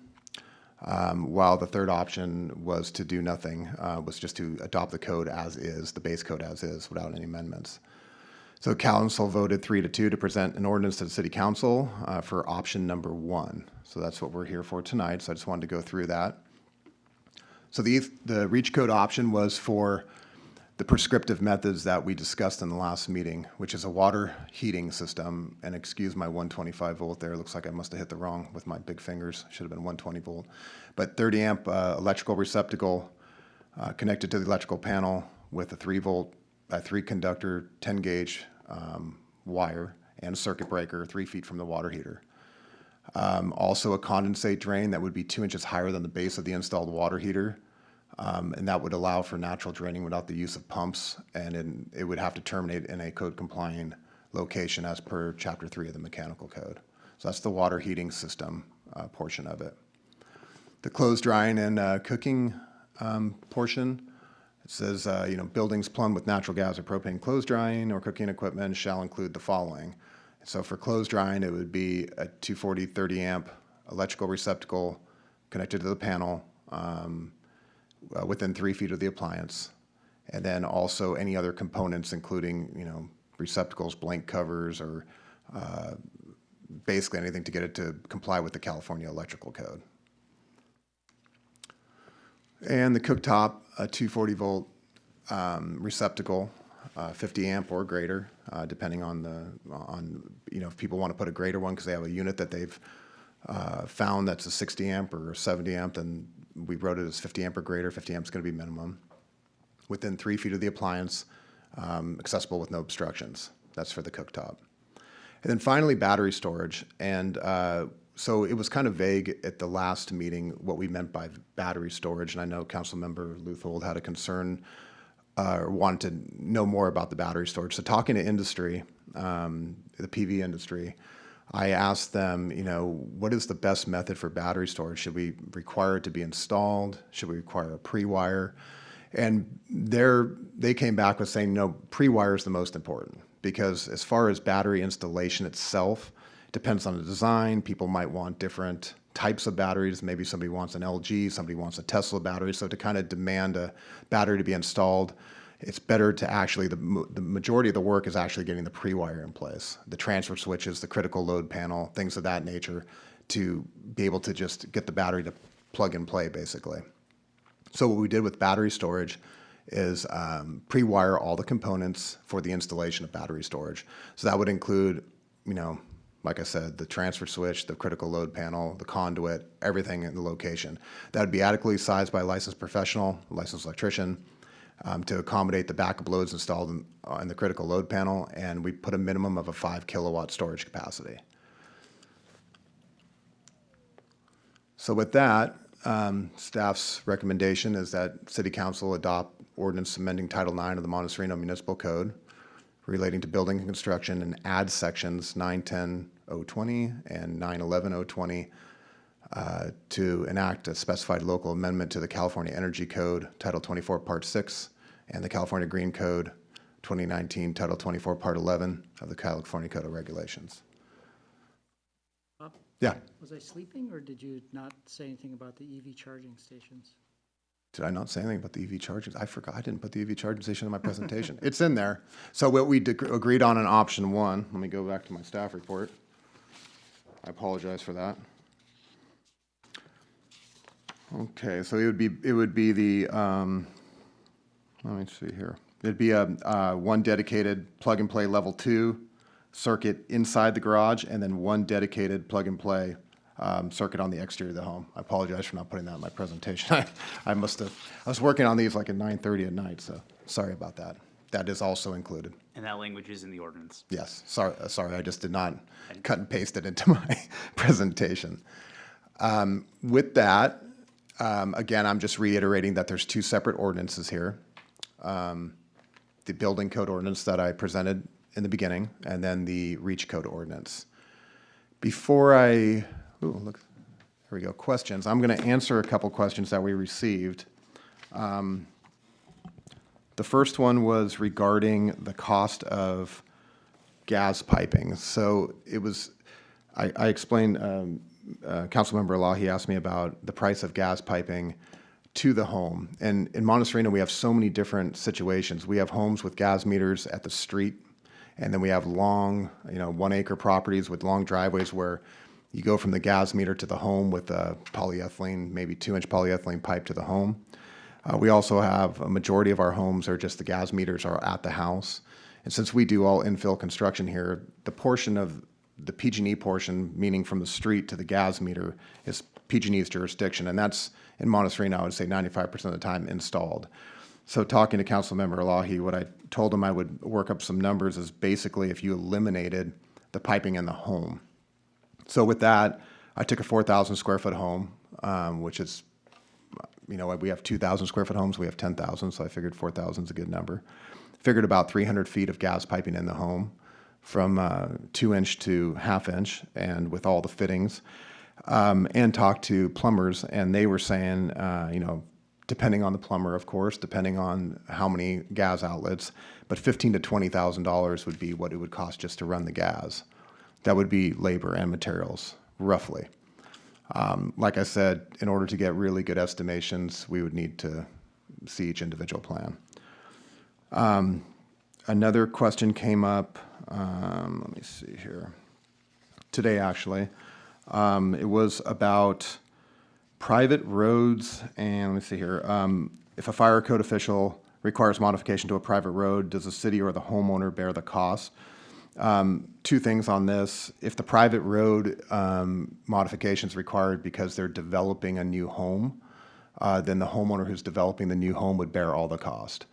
while the third option was to do nothing, was just to adopt the code as is, the base code as is, without any amendments. So council voted 3-2 to present an ordinance to the city council for option number 1. So that's what we're here for tonight, so I just wanted to go through that. So the REACH code option was for the prescriptive methods that we discussed in the last meeting, which is a water heating system, and excuse my 125 volt there, looks like I must have hit the wrong with my big fingers, should have been 120 volt. But 30 amp electrical receptacle connected to the electrical panel with a 3 volt a 3-conductor, 10-gauge wire and a circuit breaker 3 feet from the water heater. Also a condensate drain that would be 2 inches higher than the base of the installed water heater. And that would allow for natural draining without the use of pumps, and it would have to terminate in a code-complying location as per Chapter 3 of the Mechanical Code. So that's the water heating system portion of it. The clothes drying and cooking portion, it says, buildings plumbed with natural gas or propane clothes drying or cooking equipment shall include the following. So for clothes drying, it would be a 240 30 amp electrical receptacle connected to the panel, within 3 feet of the appliance, and then also any other components, including, receptacles, blank covers, or basically anything to get it to comply with the California Electrical Code. And the cooktop, a 240 volt receptacle, 50 amp or greater, depending on if people want to put a greater one because they have a unit that they've found that's a 60 amp or 70 amp, then we wrote it as 50 amp or greater. 50 amp is going to be minimum. Within 3 feet of the appliance, accessible with no obstructions. That's for the cooktop. And then finally, battery storage. And so it was kind of vague at the last meeting what we meant by battery storage. And I know Councilmember Luthold had a concern or wanted to know more about the battery storage. So talking to industry, the PV industry, I asked them, what is the best method for battery storage? Should we require it to be installed? Should we require a pre-wire? And they came back with saying, no, pre-wire is the most important, because as far as battery installation itself, it depends on the design. People might want different types of batteries. Maybe somebody wants an LG, somebody wants a Tesla battery. So to kind of demand a battery to be installed, it's better to actually, the majority of the work is actually getting the pre-wire in place, the transfer switches, the critical load panel, things of that nature, to be able to just get the battery to plug and play, basically. So what we did with battery storage is pre-wire all the components for the installation of battery storage. So that would include, like I said, the transfer switch, the critical load panel, the conduit, everything in the location. That would be adequately sized by a licensed professional, licensed electrician, to accommodate the backup loads installed in the critical load panel, and we put a minimum of a 5 kilowatt storage capacity. So with that, staff's recommendation is that City Council adopt ordinance amending Title IX of the Monte Sereno Municipal Code relating to building and construction and add sections 910.020 and 911.020 to enact a specified local amendment to the California Energy Code, Title 24, Part 6, and the California Green Code, 2019, Title 24, Part 11 of the California Code of Regulations. Bob, Yeah. was I sleeping, or did you not say anything about the EV charging stations? Did I not say anything about the EV charging? I forgot. I didn't put the EV charging station in my presentation. It's in there. So what we agreed on in option 1, let me go back to my staff report. I apologize for that. Okay, so it would be the, let me see here. It'd be a one dedicated plug and play level 2 circuit inside the garage, and then one dedicated plug and play circuit on the exterior of the home. I apologize for not putting that in my presentation. I was working on these like at 9:30 at night, so sorry about that. That is also included. And that language is in the ordinance. Yes, sorry, I just did not cut and paste it into my presentation. With that, again, I'm just reiterating that there's 2 separate ordinances here. The building code ordinance that I presented in the beginning, and then the REACH code ordinance. Before I, look, here we go, questions. I'm going to answer a couple questions that we received. The first one was regarding the cost of gas piping. So it was, I explained, Councilmember Elahi asked me about the price of gas piping to the home. And in Monte Sereno, we have so many different situations. We have homes with gas meters at the street, and then we have long, 1 acre properties with long driveways where you go from the gas meter to the home with a polyethylene, maybe 2-inch polyethylene pipe to the home. We also have a majority of our homes are just the gas meters are at the house. And since we do all infill construction here, the portion of the PG&E portion, meaning from the street to the gas meter, is PG&E's jurisdiction. And that's, in Monte Sereno, I would say 95% of the time installed. So talking to Councilmember Elahi, what I told him I would work up some numbers is basically if you eliminated the piping in the home. So with that, I took a 4,000 square foot home, which is, you know, we have 2,000 square foot homes, we have 10,000, so I figured 4,000 is a good number. Figured about 300 feet of gas piping in the home from 2-inch to 1/2 inch and with all the fittings. And talked to plumbers, and they were saying, you know, depending on the plumber, of course, depending on how many gas outlets, but $15,000 to $20,000 would be what it would cost just to run the gas. That would be labor and materials, roughly. Like I said, in order to get really good estimations, we would need to see each individual plan. Another question came up, let me see here, today actually. It was about private roads, and let me see here. If a fire code official requires modification to a private road, does the city or the homeowner bear the cost? Two things on this. If the private road modification is required because they're developing a new home, then the homeowner who's developing the new home would bear all the cost.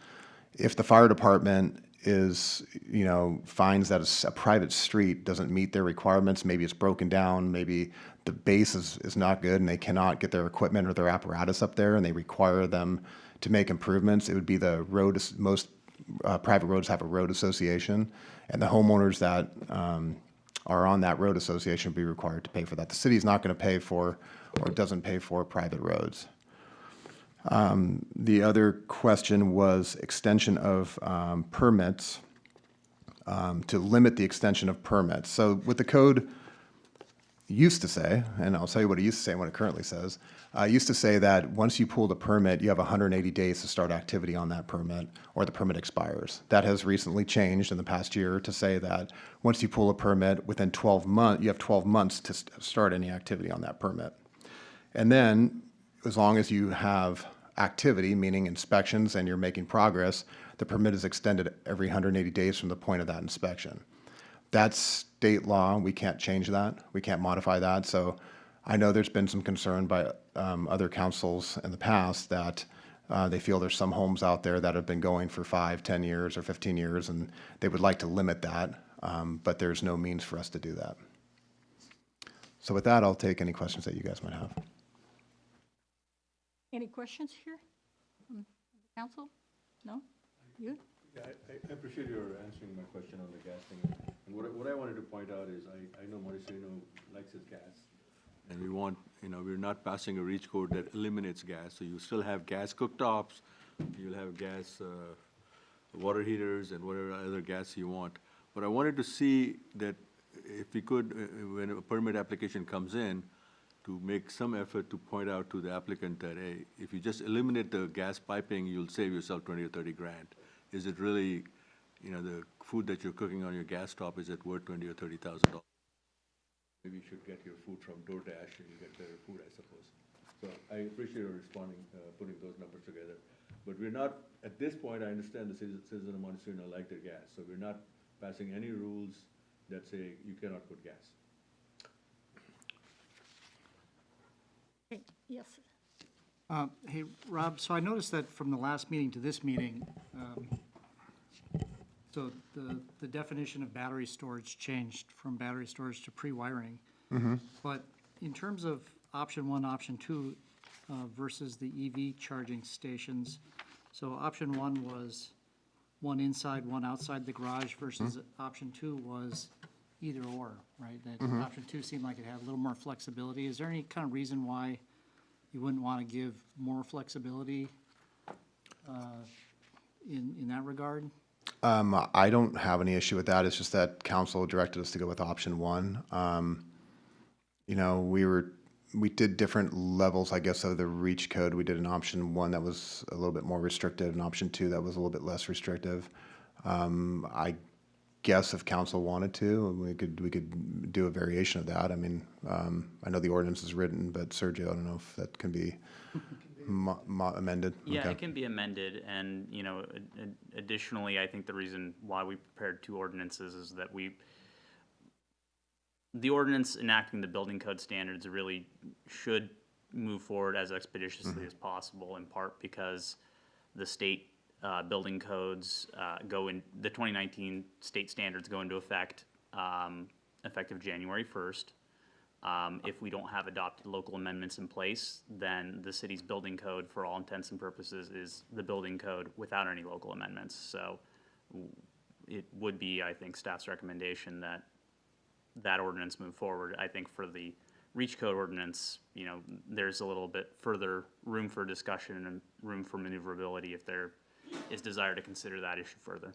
If the fire department is, you know, finds that a private street doesn't meet their requirements, maybe it's broken down, maybe the base is not good and they cannot get their equipment or their apparatus up there and they require them to make improvements, it would be the road, most private roads have a road association, and the homeowners that are on that road association would be required to pay for that. The city's not going to pay for or doesn't pay for private roads. The other question was extension of permits, to limit the extension of permits. So what the code used to say, and I'll tell you what it used to say and what it currently says, used to say that once you pull the permit, you have 180 days to start activity on that permit or the permit expires. That has recently changed in the past year to say that once you pull a permit, within 12 months, you have 12 months to start any activity on that permit. And then, as long as you have activity, meaning inspections, and you're making progress, the permit is extended every 180 days from the point of that inspection. That's state law. We can't change that. We can't modify that. So I know there's been some concern by other councils in the past that they feel there's some homes out there that have been going for 5, 10 years or 15 years, and they would like to limit that, but there's no means for us to do that. So with that, I'll take any questions that you guys might have. Any questions here from the council? No? You? Yeah, I appreciate your answering my question on the gas thing. And what I wanted to point out is I know Monte Sereno likes its gas. And we want, you know, we're not passing a reach code that eliminates gas. So you still have gas cooktops, you'll have gas water heaters and whatever other gas you want. But I wanted to see that if we could, when a permit application comes in, to make some effort to point out to the applicant that, hey, if you just eliminate the gas piping, you'll save yourself 20 or 30 grand. Is it really, you know, the food that you're cooking on your gas stove, is it worth $20,000 or $30,000? Maybe you should get your food from DoorDash and you get better food, I suppose. So I appreciate your responding, putting those numbers together. But we're not, at this point, I understand the citizens of Monte Sereno like their gas, so we're not passing any rules that say you cannot put gas. Okay, yes. Hey, Rob, so I noticed that from the last meeting to this meeting, so the definition of battery storage changed from battery storage to pre-wiring. But in terms of option 1, option 2 versus the EV charging stations, so option 1 was one inside, one outside the garage versus option 2 was either or, right? That option 2 seemed like it had a little more flexibility. Is there any kind of reason why you wouldn't want to give more flexibility in that regard? I don't have any issue with that. It's just that council directed us to go with option 1. You know, we did different levels, I guess, of the reach code. We did an option 1 that was a little bit more restrictive, and option 2 that was a little bit less restrictive. I guess if council wanted to, we could do a variation of that. I mean, I know the ordinance is written, but Sergio, I don't know if that can be amended. Yeah, Okay. it can be amended, and, you know, additionally, I think the reason why we prepared 2 ordinances is that the ordinance enacting the building code standards really should move forward as expeditiously as possible, in part because the state building codes the 2019 state standards go into effect effective January 1st. If we don't have adopted local amendments in place, then the city's building code, for all intents and purposes, is the building code without any local amendments. So it would be, I think, staff's recommendation that that ordinance move forward. I think for the REACH code ordinance, you know, there's a little bit further room for discussion and room for maneuverability if there is desire to consider that issue further.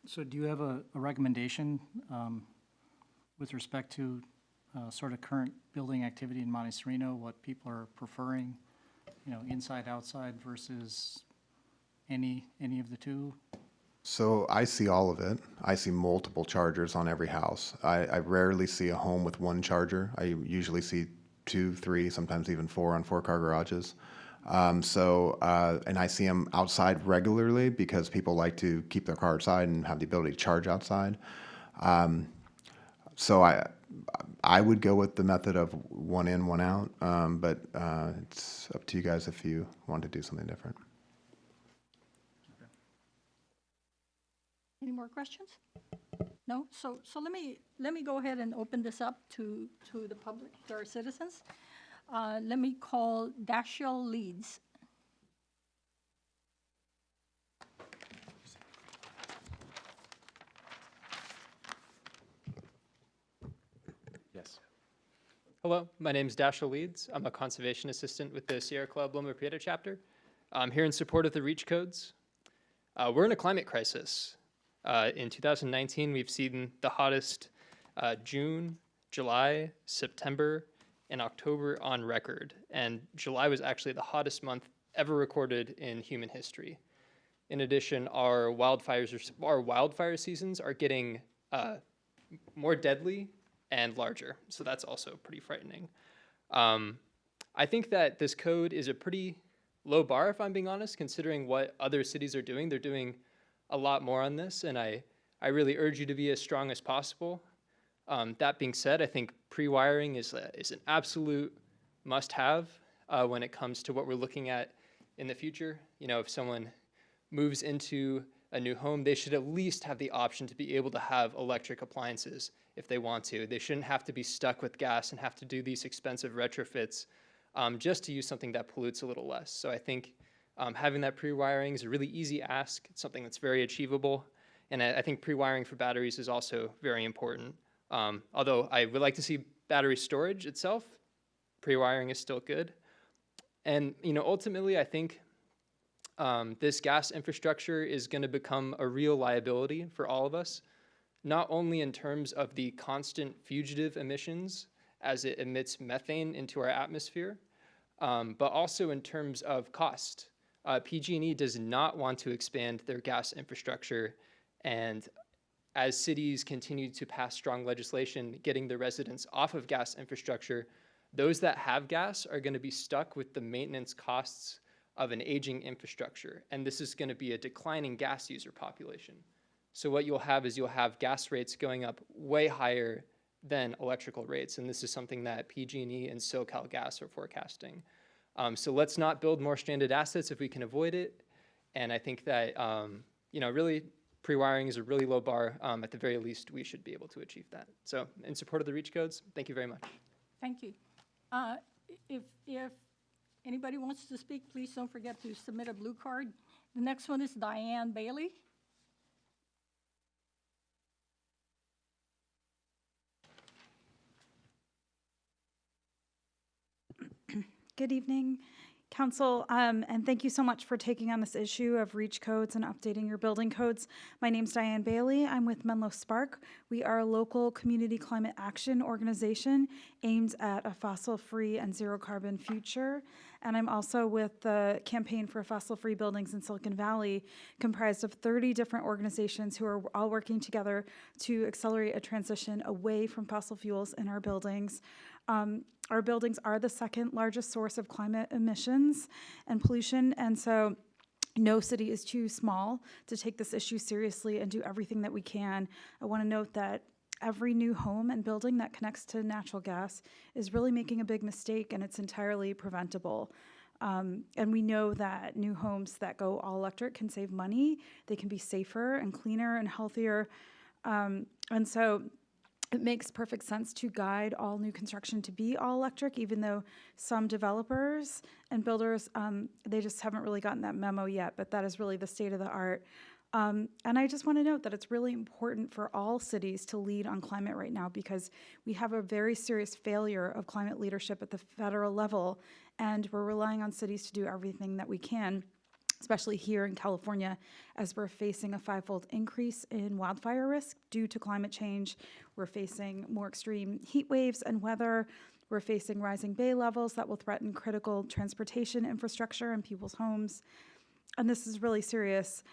So do you have a recommendation with respect to sort of current building activity in Monte Sereno, what people are preferring, you know, inside, outside versus any of the two? So I see all of it. I see multiple chargers on every house. I rarely see a home with one charger. I usually see 2, 3, sometimes even 4 on 4-car garages. And I see them outside regularly because people like to keep their car outside and have the ability to charge outside. So I would go with the method of one in, one out, but it's up to you guys if you want to do something different. Any more questions? No? So let me go ahead and open this up to the public, to our citizens. Let me call Dashiell Leeds. Yes. Hello, my name is Dashiell Leeds. I'm a conservation assistant with the Sierra Club Loma Prieta chapter. I'm here in support of the REACH codes. We're in a climate crisis. In 2019, we've seen the hottest June, July, September, and October on record. And July was actually the hottest month ever recorded in human history. In addition, our wildfire seasons are getting more deadly and larger. So that's also pretty frightening. I think that this code is a pretty low bar, if I'm being honest, considering what other cities are doing. They're doing a lot more on this, and I really urge you to be as strong as possible. That being said, I think pre-wiring is an absolute must-have when it comes to what we're looking at in the future. You know, if someone moves into a new home, they should at least have the option to be able to have electric appliances if they want to. They shouldn't have to be stuck with gas and have to do these expensive retrofits just to use something that pollutes a little less. So I think having that pre-wiring is a really easy ask. It's something that's very achievable. And I think pre-wiring for batteries is also very important. Although I would like to see battery storage itself, pre-wiring is still good. And you know, ultimately, I think this gas infrastructure is going to become a real liability for all of us, not only in terms of the constant fugitive emissions as it emits methane into our atmosphere, but also in terms of cost. PG&E does not want to expand their gas infrastructure, and as cities continue to pass strong legislation getting the residents off of gas infrastructure, those that have gas are going to be stuck with the maintenance costs of an aging infrastructure, and this is going to be a declining gas user population. So what you'll have is you'll have gas rates going up way higher than electrical rates, and this is something that PG&E and SoCalGas are forecasting. So let's not build more stranded assets if we can avoid it, and I think that you know, really pre-wiring is a really low bar. At the very least, we should be able to achieve that. So in support of the REACH codes, thank you very much. Thank you. If anybody wants to speak, please don't forget to submit a blue card. The next one is Diane Bailey. Good evening, Council, and thank you so much for taking on this issue of REACH codes and updating your building codes. My name's Diane Bailey. I'm with Menlo Spark. We are a local community climate action organization aimed at a fossil-free and zero-carbon future. And I'm also with the Campaign for Fossil-Free Buildings in Silicon Valley, comprised of 30 different organizations who are all working together to accelerate a transition away from fossil fuels in our buildings. Our buildings are the second largest source of climate emissions and pollution, and so no city is too small to take this issue seriously and do everything that we can. I want to note that every new home and building that connects to natural gas is really making a big mistake, and it's entirely preventable. And we know that new homes that go all electric can save money. They can be safer and cleaner and healthier. And so it makes perfect sense to guide all new construction to be all electric, even though some developers and builders, they just haven't really gotten that memo yet, but that is really the state of the art. And I just want to note that it's really important for all cities to lead on climate right now, because we have a very serious failure of climate leadership at the federal level, and we're relying on cities to do everything that we can, especially here in California, as we're facing a fivefold increase in wildfire risk due to climate change. We're facing more extreme heat waves and weather. We're facing rising bay levels that will threaten critical transportation infrastructure and people's homes. And this is really serious.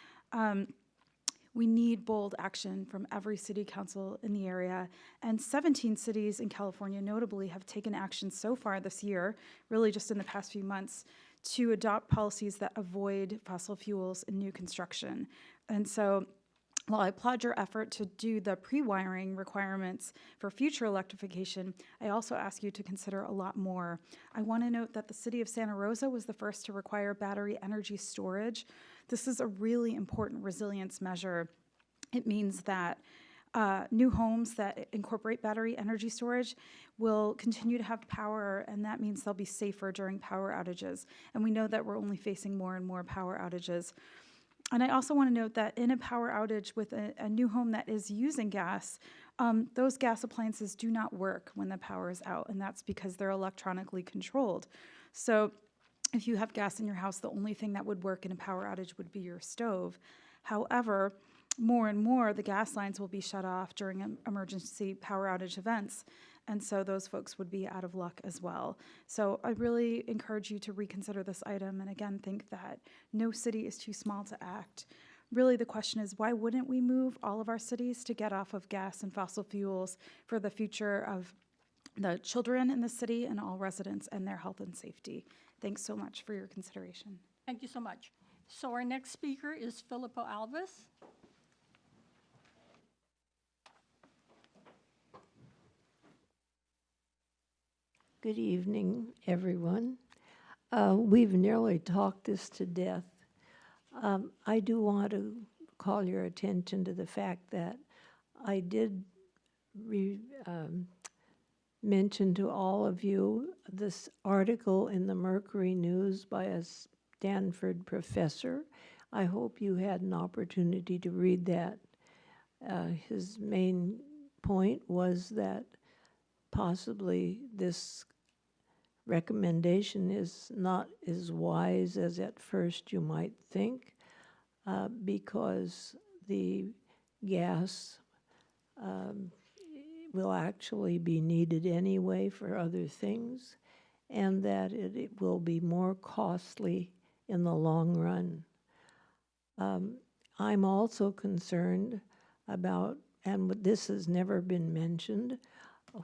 We need bold action from every city council in the area, and 17 cities in California notably have taken action so far this year, really just in the past few months, to adopt policies that avoid fossil fuels in new construction. And so while I applaud your effort to do the pre-wiring requirements for future electrification, I also ask you to consider a lot more. I want to note that the city of Santa Rosa was the first to require battery energy storage. This is a really important resilience measure. It means that new homes that incorporate battery energy storage will continue to have power, and that means they'll be safer during power outages. And we know that we're only facing more and more power outages. And I also want to note that in a power outage with a new home that is using gas, those gas appliances do not work when the power is out, and that's because they're electronically controlled. So if you have gas in your house, the only thing that would work in a power outage would be your stove. However, more and more, the gas lines will be shut off during emergency power outage events, and so those folks would be out of luck as well. So I really encourage you to reconsider this item, and again, think that no city is too small to act. Really, the question is, why wouldn't we move all of our cities to get off of gas and fossil fuels for the future of the children in the city and all residents and their health and safety? Thanks so much for your consideration. Thank you so much. So our next speaker is Filippo Alves. Good evening, everyone. We've nearly talked this to death. I do want to call your attention to the fact that I did mention to all of you this article in the Mercury News by a Stanford professor. I hope you had an opportunity to read that. His main point was that possibly this recommendation is not as wise as at first you might think, because the gas will actually be needed anyway for other things, and that it will be more costly in the long run. I'm also concerned about, and this has never been mentioned,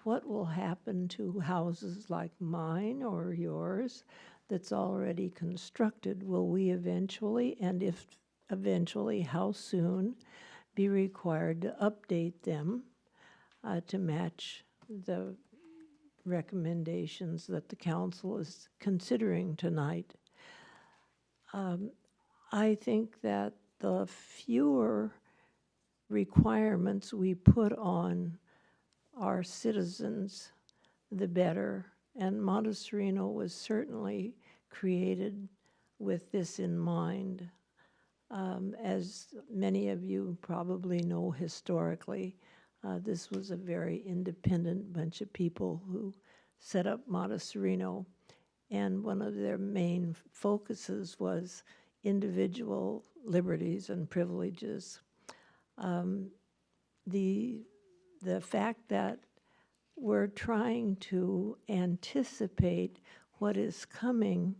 what will happen to houses like mine or yours that's already constructed? Will we eventually, and if eventually, how soon, be required to update them to match the recommendations that the council is considering tonight? I think that the fewer requirements we put on our citizens, the better. And Monte Sereno was certainly created with this in mind. As many of you probably know historically, this was a very independent bunch of people who set up Monte Sereno, and one of their main focuses was individual liberties and privileges. The fact that we're trying to anticipate what is coming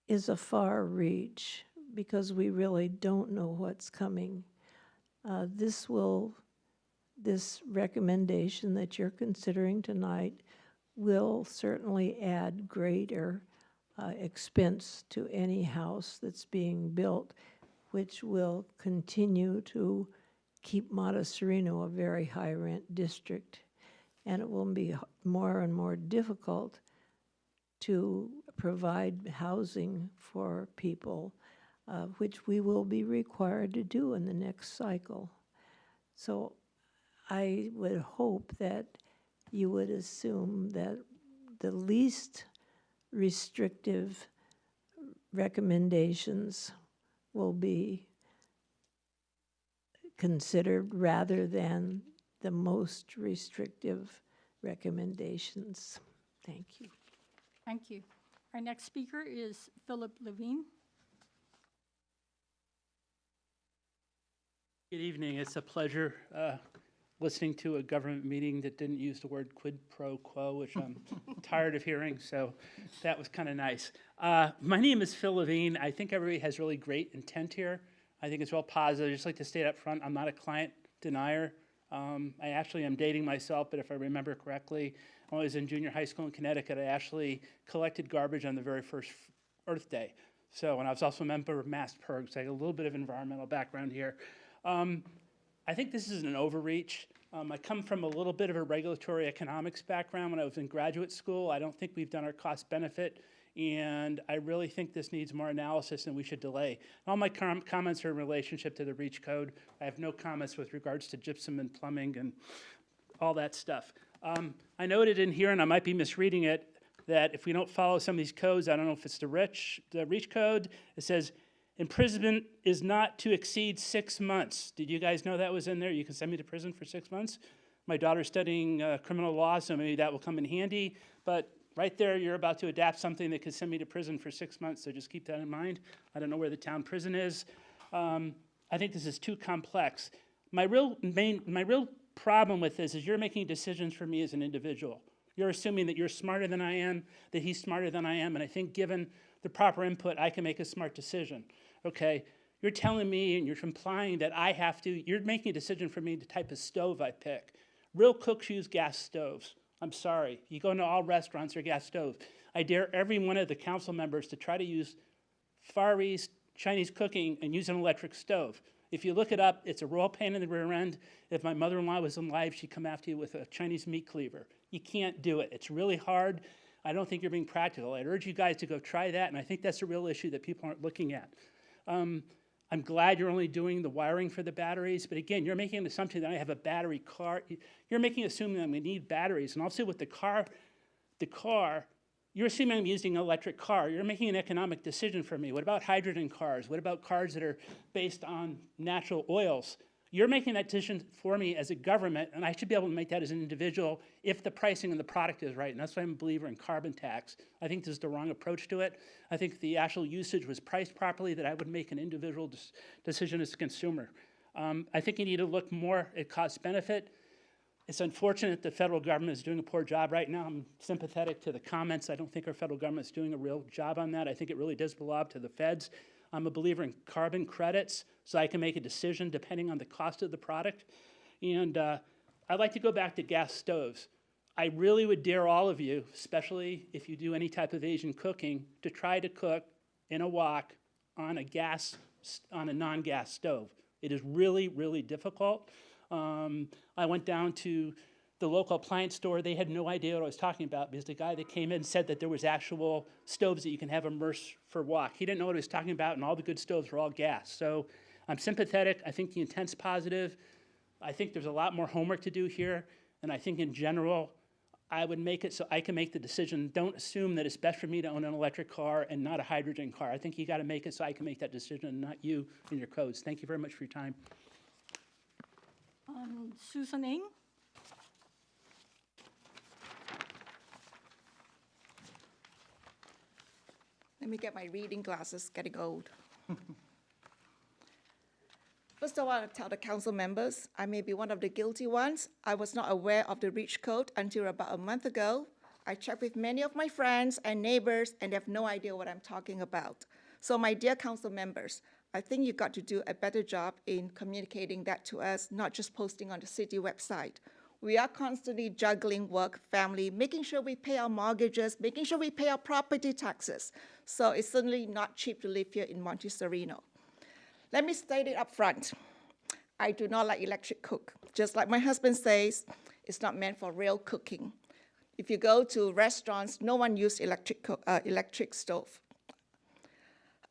is a far reach, because we really don't know what's coming. This recommendation that you're considering tonight will certainly add greater expense to any house that's being built, which will continue to keep Monte Sereno a very high rent district. And it will be more and more difficult to provide housing for people, which we will be required to do in the next cycle. So I would hope that you would assume that the least restrictive recommendations will be considered rather than the most restrictive recommendations. Thank you. Thank you. Our next speaker is Philip Levine. Good evening. It's a pleasure listening to a government meeting that didn't use the word quid pro quo, which I'm tired of hearing, so that was kind of nice. My name is Phil Levine. I think everybody has really great intent here. I think it's real positive. I just like to state up front, I'm not a client denier. I actually am dating myself, but if I remember correctly, when I was in junior high school in Connecticut, I actually collected garbage on the very first Earth Day. So, and I was also a member of Mass Perg, so I have a little bit of environmental background here. I think this is an overreach. I come from a little bit of a regulatory economics background when I was in graduate school. I don't think we've done our cost benefit, and I really think this needs more analysis and we should delay. All my comments are in relationship to the REACH code. I have no comments with regards to gypsum and plumbing and all that stuff. I noted in here, and I might be misreading it, that if we don't follow some of these codes, I don't know if it's the REACH code, it says imprisonment is not to exceed 6 months. Did you guys know that was in there? You can send me to prison for 6 months. My daughter's studying criminal law, so maybe that will come in handy. But right there, you're about to adapt something that could send me to prison for 6 months, so just keep that in mind. I don't know where the town prison is. I think this is too complex. My real problem with this is you're making decisions for me as an individual. You're assuming that you're smarter than I am, that he's smarter than I am, and I think given the proper input, I can make a smart decision. Okay, you're telling me and you're implying that I have to, you're making a decision for me the type of stove I pick. Real cooks use gas stoves. I'm sorry. You go into all restaurants, they're gas stoves. I dare every one of the council members to try to use Far East Chinese cooking and use an electric stove. If you look it up, it's a real pain in the rear end. If my mother-in-law was alive, she'd come after you with a Chinese meat cleaver. You can't do it. It's really hard. I don't think you're being practical. I'd urge you guys to go try that, and I think that's a real issue that people aren't looking at. I'm glad you're only doing the wiring for the batteries, but again, you're making an assumption that I have a battery car. You're making an assumption that I'm going to need batteries, and also with the car, you're assuming I'm using an electric car. You're making an economic decision for me. What about hydrogen cars? What about cars that are based on natural oils? You're making that decision for me as a government, and I should be able to make that as an individual if the pricing and the product is right, and that's why I'm a believer in carbon tax. I think this is the wrong approach to it. I think if the actual usage was priced properly, that I would make an individual decision as a consumer. I think you need to look more at cost benefit. It's unfortunate the federal government is doing a poor job right now. I'm sympathetic to the comments. I don't think our federal government is doing a real job on that. I think it really does belong to the feds. I'm a believer in carbon credits, so I can make a decision depending on the cost of the product. And I'd like to go back to gas stoves. I really would dare all of you, especially if you do any type of Asian cooking, to try to cook in a wok on a non-gas stove. It is really, really difficult. I went down to the local appliance store. They had no idea what I was talking about because the guy that came in said that there was actual stoves that you can have immersed for wok. He didn't know what he was talking about, and all the good stoves were all gas. So I'm sympathetic. I think the intent's positive. I think there's a lot more homework to do here, and I think in general, I would make it so I can make the decision. Don't assume that it's best for me to own an electric car and not a hydrogen car. I think you got to make it so I can make that decision, and not you and your codes. Thank you very much for your time. Susan Ng. Let me get my reading glasses, getting old. First of all, I want to tell the council members, I may be one of the guilty ones. I was not aware of the REACH code until about a month ago. I checked with many of my friends and neighbors, and they have no idea what I'm talking about. So my dear council members, I think you've got to do a better job in communicating that to us, not just posting on the city website. We are constantly juggling work, family, making sure we pay our mortgages, making sure we pay our property taxes. So it's certainly not cheap to live here in Monte Sereno. Let me state it up front. I do not like electric cook. Just like my husband says, it's not meant for real cooking. If you go to restaurants, no one uses electric stove.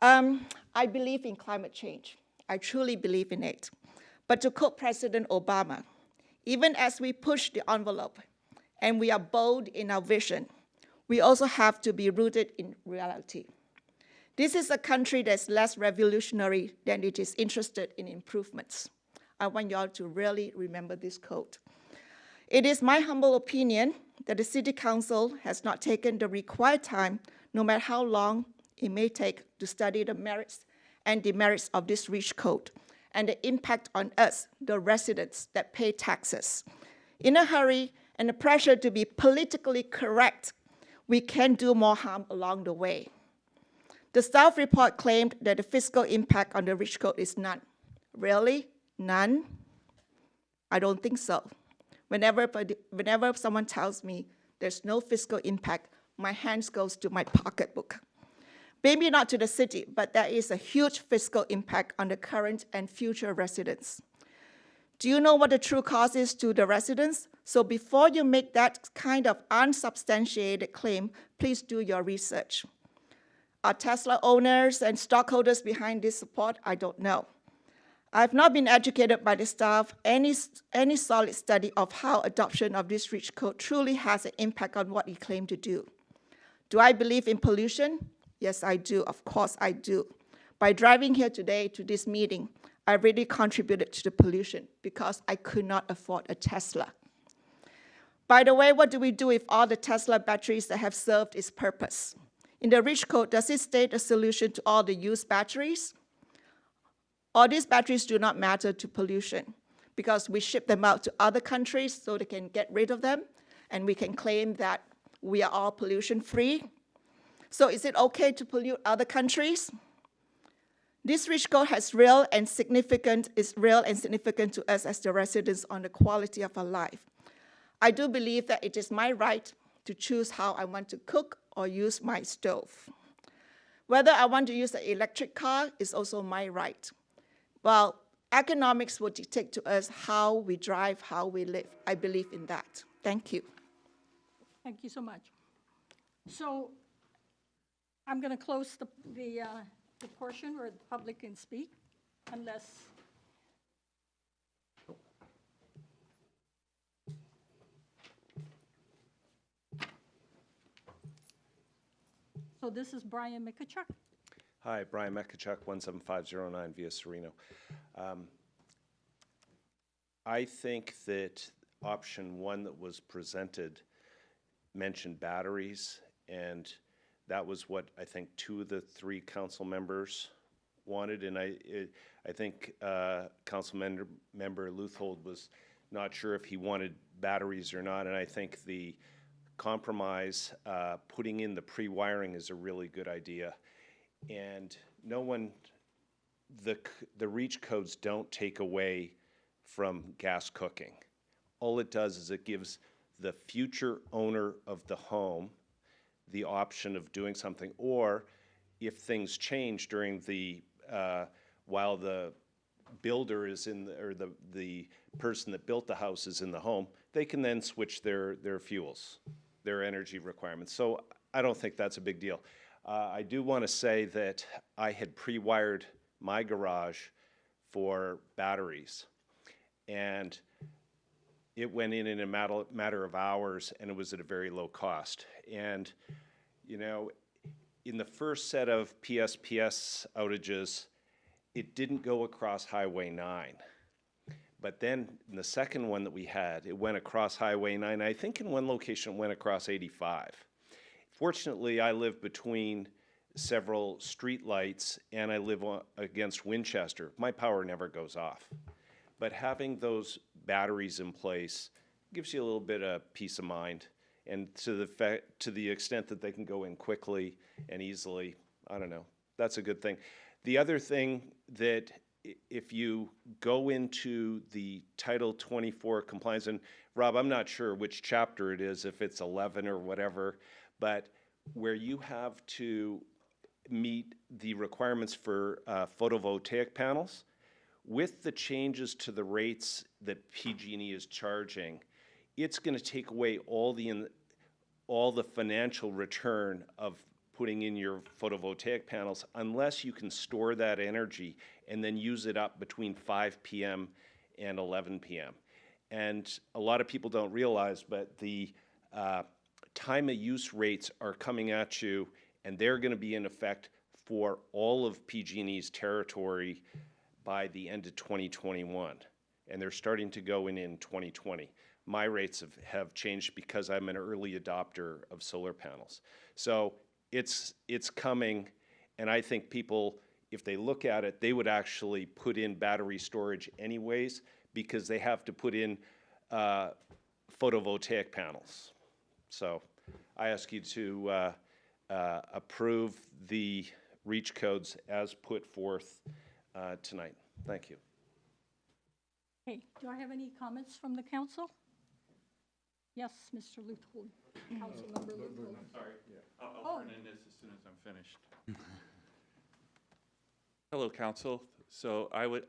I believe in climate change. I truly believe in it. But to quote President Obama, even as we push the envelope and we are bold in our vision, we also have to be rooted in reality. This is a country that's less revolutionary than it is interested in improvements. I want you all to really remember this quote. It is my humble opinion that the City Council has not taken the required time, no matter how long it may take, to study the merits and demerits of this REACH code and the impact on us, the residents that pay taxes. In a hurry and the pressure to be politically correct, we can do more harm along the way. The staff report claimed that the fiscal impact on the REACH code is none. Really? None? I don't think so. Whenever someone tells me there's no fiscal impact, my hands goes to my pocketbook. Maybe not to the city, but there is a huge fiscal impact on the current and future residents. Do you know what the true cost is to the residents? So before you make that kind of unsubstantiated claim, please do your research. Are Tesla owners and stockholders behind this support? I don't know. I've not been educated by the staff any solid study of how adoption of this REACH code truly has an impact on what it claimed to do. Do I believe in pollution? Yes, I do. Of course, I do. By driving here today to this meeting, I really contributed to the pollution because I could not afford a Tesla. By the way, what do we do with all the Tesla batteries that have served its purpose? In the REACH code, does it state a solution to all the used batteries? All these batteries do not matter to pollution because we ship them out to other countries so they can get rid of them, and we can claim that we are all pollution-free. So is it okay to pollute other countries? This REACH code is real and significant to us as the residents on the quality of our life. I do believe that it is my right to choose how I want to cook or use my stove. Whether I want to use an electric car is also my right. Well, economics will dictate to us how we drive, how we live. I believe in that. Thank you. Thank you so much. So I'm going to close the portion where the public can speak, unless. So this is Brian Mikachuk. Hi, Brian Mekachuk, 17509 Via Sereno. I think that option one that was presented mentioned batteries, and that was what I think 2 of the 3 council members wanted, and I think Council Member Leuthold was not sure if he wanted batteries or not, and I think the compromise, putting in the pre-wiring is a really good idea. And the REACH codes don't take away from gas cooking. All it does is it gives the future owner of the home the option of doing something, or if things change during while the builder is or the person that built the house is in the home, they can then switch their fuels, their energy requirements. So I don't think that's a big deal. I do want to say that I had pre-wired my garage for batteries, and it went in a matter of hours, and it was at a very low cost. And, you know, in the first set of PSPS outages, it didn't go across Highway 9. But then in the second one that we had, it went across Highway 9. I think in one location it went across 85. Fortunately, I live between several street lights, and I live against Winchester. My power never goes off. But having those batteries in place gives you a little bit of peace of mind. And to the extent that they can go in quickly and easily, I don't know, that's a good thing. The other thing that if you go into the Title 24 compliance, and Rob, I'm not sure which chapter it is, if it's 11 or whatever, but where you have to meet the requirements for photovoltaic panels, with the changes to the rates that PG&E is charging, it's going to take away all the all the financial return of putting in your photovoltaic panels unless you can store that energy and then use it up between 5 p.m. and 11 p.m. And a lot of people don't realize, but the time of use rates are coming at you, and they're going to be in effect for all of PG&E's territory by the end of 2021. And they're starting to go in 2020. My rates have changed because I'm an early adopter of solar panels. So it's coming, and I think people, if they look at it, they would actually put in battery storage anyways because they have to put in photovoltaic panels. So I ask you to approve the REACH codes as put forth tonight. Thank you. Okay, do I have any comments from the council? Yes, Mr. Luthul, Councilmember Luthul. I'm sorry, I'll turn in this as soon as I'm finished. Hello, council. So I would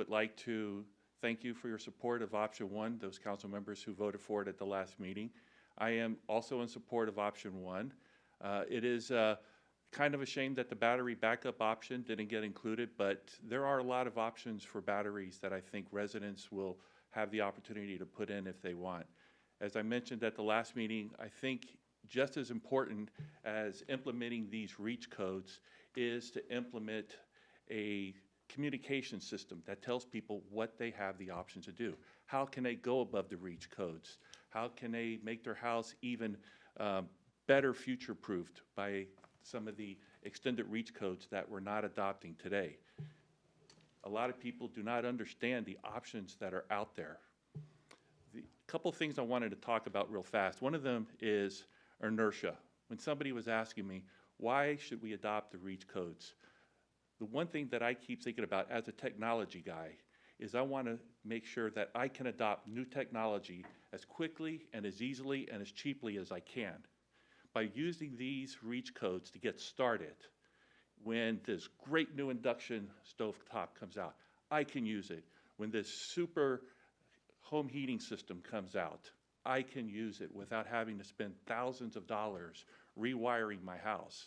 like to thank you for your support of option 1, those council members who voted for it at the last meeting. I am also in support of option 1. It is kind of a shame that the battery backup option didn't get included, but there are a lot of options for batteries that I think residents will have the opportunity to put in if they want. As I mentioned at the last meeting, I think just as important as implementing these REACH codes is to implement a communication system that tells people what they have the option to do. How can they go above the REACH codes? How can they make their house even better future-proofed by some of the extended REACH codes that we're not adopting today? A lot of people do not understand the options that are out there. The couple things I wanted to talk about real fast. One of them is inertia. When somebody was asking me, why should we adopt the REACH codes? The one thing that I keep thinking about as a technology guy is I want to make sure that I can adopt new technology as quickly and as easily and as cheaply as I can. By using these REACH codes to get started, when this great new induction stovetop comes out, I can use it. When this super home heating system comes out, I can use it without having to spend thousands of dollars rewiring my house.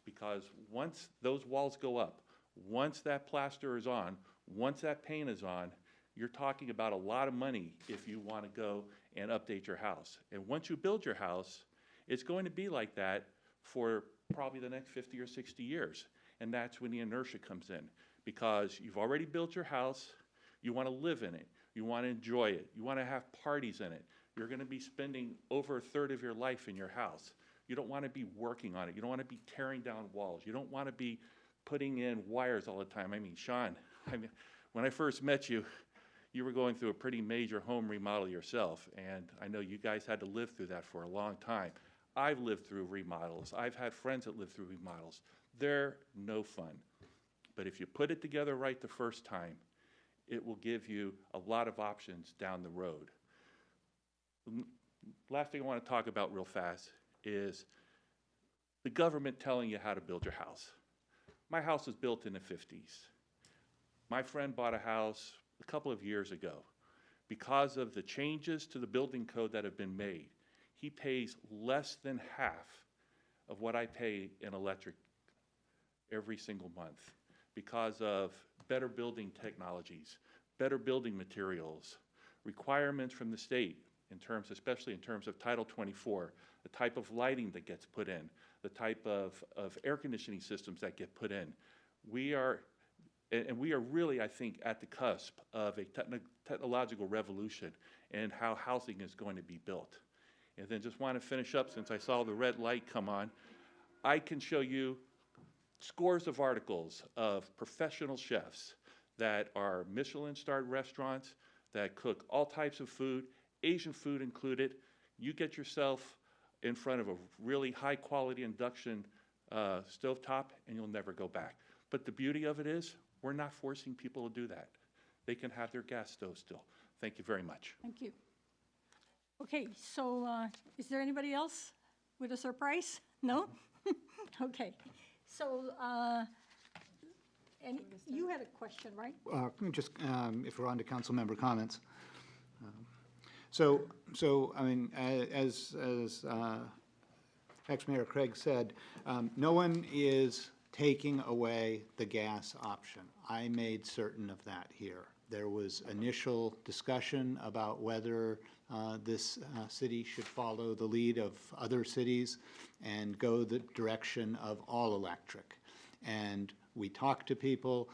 Because once those walls go up, once that plaster is on, once that paint is on, you're talking about a lot of money if you want to go and update your house. And once you build your house, it's going to be like that for probably the next 50 or 60 years. And that's when the inertia comes in. Because you've already built your house, you want to live in it, you want to enjoy it, you want to have parties in it. You're going to be spending over 1/3 of your life in your house. You don't want to be working on it. You don't want to be tearing down walls. You don't want to be putting in wires all the time. I mean, Sean, when I first met you, you were going through a pretty major home remodel yourself, and I know you guys had to live through that for a long time. I've lived through remodels. I've had friends that lived through remodels. They're no fun. But if you put it together right the first time, it will give you a lot of options down the road. Last thing I want to talk about real fast is the government telling you how to build your house. My house was built in the 50s. My friend bought a house a couple of years ago. Because of the changes to the building code that have been made, he pays less than half of what I pay in electric every single month because of better building technologies, better building materials, requirements from the state in terms, especially in terms of Title 24, the type of lighting that gets put in, the type of air conditioning systems that get put in. We are really, I think, at the cusp of a technological revolution in how housing is going to be built. And then just want to finish up, since I saw the red light come on, I can show you scores of articles of professional chefs that are Michelin-starred restaurants that cook all types of food, Asian food included. You get yourself in front of a really high-quality induction stovetop, and you'll never go back. But the beauty of it is, we're not forcing people to do that. They can have their gas stove still. Thank you very much. Thank you. Okay, so is there anybody else with a surprise? No? Okay. So, and you had a question, right? Just if we're on to council member comments. So I mean, as Ex-Mayor Craig said, no one is taking away the gas option. I made certain of that here. There was initial discussion about whether this city should follow the lead of other cities and go the direction of all electric. And we talked to people.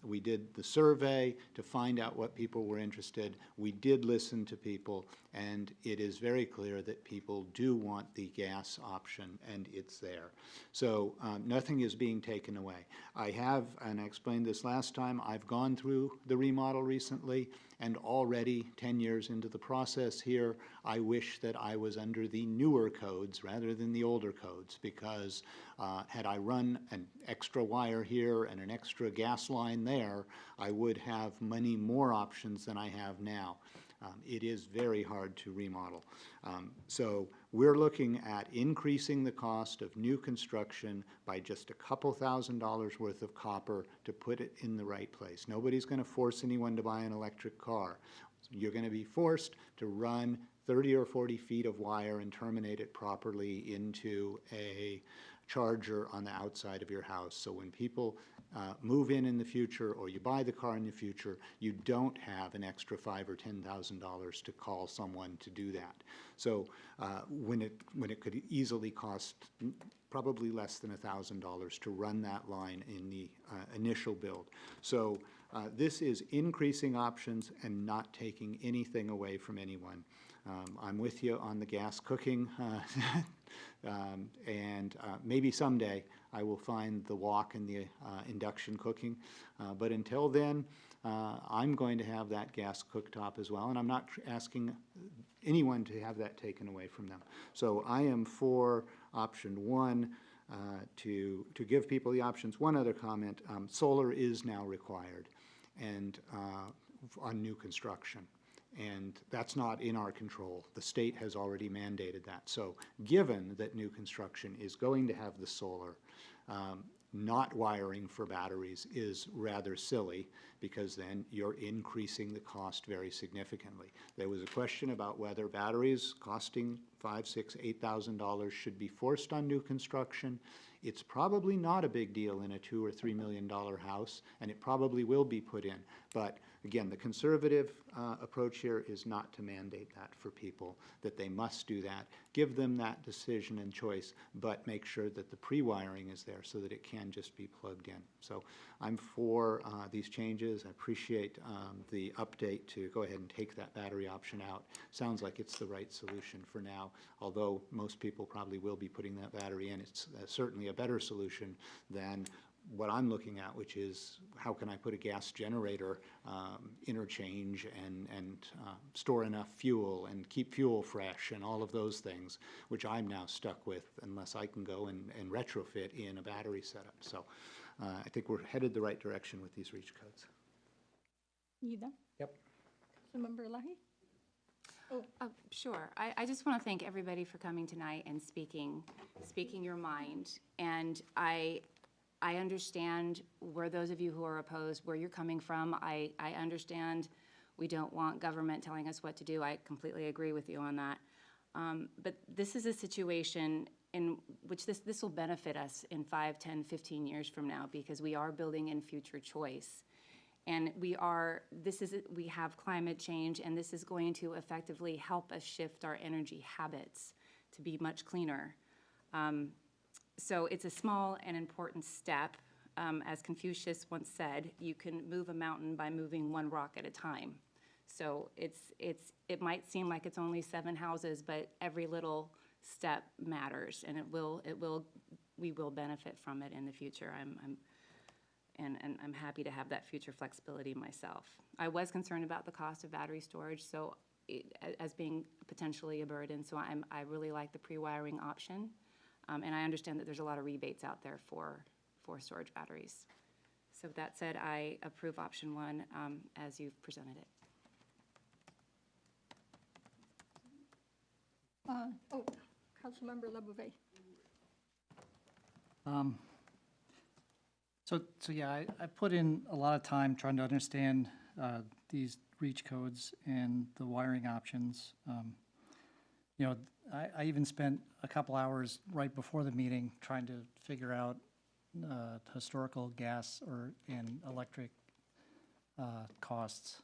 We did the survey to find out what people were interested. We did listen to people, and it is very clear that people do want the gas option, and it's there. So nothing is being taken away. I have, and I explained this last time, I've gone through the remodel recently, and already 10 years into the process here, I wish that I was under the newer codes rather than the older codes, because had I run an extra wire here and an extra gas line there, I would have many more options than I have now. It is very hard to remodel. So we're looking at increasing the cost of new construction by just a couple $1,000s worth of copper to put it in the right place. Nobody's going to force anyone to buy an electric car. You're going to be forced to run 30 or 40 feet of wire and terminate it properly into a charger on the outside of your house. So when people move in the future, or you buy the car in the future, you don't have an extra $5,000 or $10,000 to call someone to do that. So when it could easily cost probably less than $1,000 to run that line in the initial build. So this is increasing options and not taking anything away from anyone. I'm with you on the gas cooking, and maybe someday I will find the wok and the induction cooking. But until then, I'm going to have that gas cooktop as well, and I'm not asking anyone to have that taken away from them. So I am for option one, to give people the options. One other comment, solar is now required and on new construction. And that's not in our control. The state has already mandated that. So given that new construction is going to have the solar, not wiring for batteries is rather silly, because then you're increasing the cost very significantly. There was a question about whether batteries costing $5,000, $6,000, $8,000 should be forced on new construction. It's probably not a big deal in a $2 or $3 million house, and it probably will be put in. But again, the conservative approach here is not to mandate that for people, that they must do that. Give them that decision and choice, but make sure that the pre-wiring is there so that it can just be plugged in. So I'm for these changes. I appreciate the update to go ahead and take that battery option out. Sounds like it's the right solution for now, although most people probably will be putting that battery in. It's certainly a better solution than what I'm looking at, which is how can I put a gas generator interchange and store enough fuel and keep fuel fresh and all of those things, which I'm now stuck with unless I can go and retrofit in a battery setup. So I think we're headed the right direction with these REACH codes. You done? Yep. Councilmember Lahi? Sure. I just want to thank everybody for coming tonight and speaking your mind. And I understand where those of you who are opposed, where you're coming from. I understand we don't want government telling us what to do. I completely agree with you on that. But this is a situation in which this will benefit us in 5, 10, 15 years from now, because we are building in future choice. And we have climate change, and this is going to effectively help us shift our energy habits to be much cleaner. So it's a small and important step. As Confucius once said, you can move a mountain by moving one rock at a time. So it might seem like it's only 7 houses, but every little step matters, and we will benefit from it in the future. I'm happy to have that future flexibility myself. I was concerned about the cost of battery storage, so as being potentially a burden. So I really like the pre-wiring option. And I understand that there's a lot of rebates out there for storage batteries. So with that said, I approve option 1 as you've presented it. Councilmember Labouvet. So yeah, I put in a lot of time trying to understand these REACH codes and the wiring options. you know, I even spent a couple hours right before the meeting trying to figure out historical gas and electric costs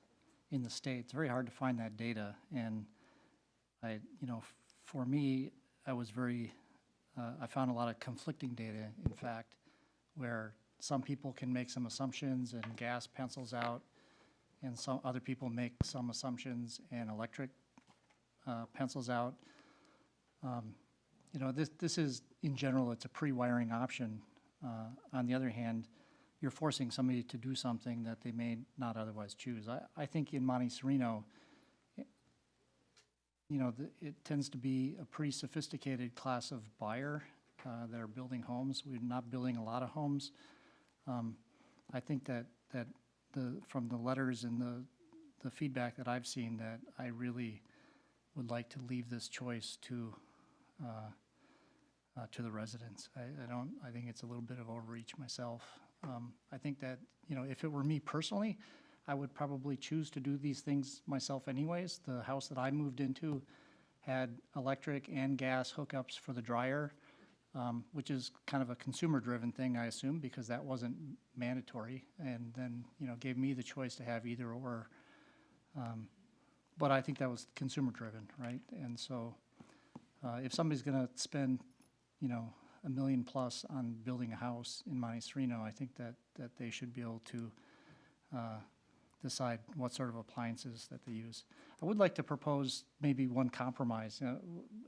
in the state. It's very hard to find that data, and for me, I was I found a lot of conflicting data, in fact, where some people can make some assumptions and gas pencils out, and some other people make some assumptions and electric pencils out. This is, in general, it's a pre-wiring option. On the other hand, you're forcing somebody to do something that they may not otherwise choose. I think in Monte Sereno, it tends to be a pretty sophisticated class of buyer that are building homes. We're not building a lot of homes. I think that from the letters and the feedback that I've seen, that I really would like to leave this choice to the residents. I think it's a little bit of overreach myself. I think that, if it were me personally, I would probably choose to do these things myself anyways. The house that I moved into had electric and gas hookups for the dryer, which is kind of a consumer-driven thing, I assume, because that wasn't mandatory, and then, gave me the choice to have either or. But I think that was consumer-driven, right? And so if somebody's going to spend, $1 million plus on building a house in Monte Sereno, I think that they should be able to decide what sort of appliances that they use. I would like to propose maybe one compromise.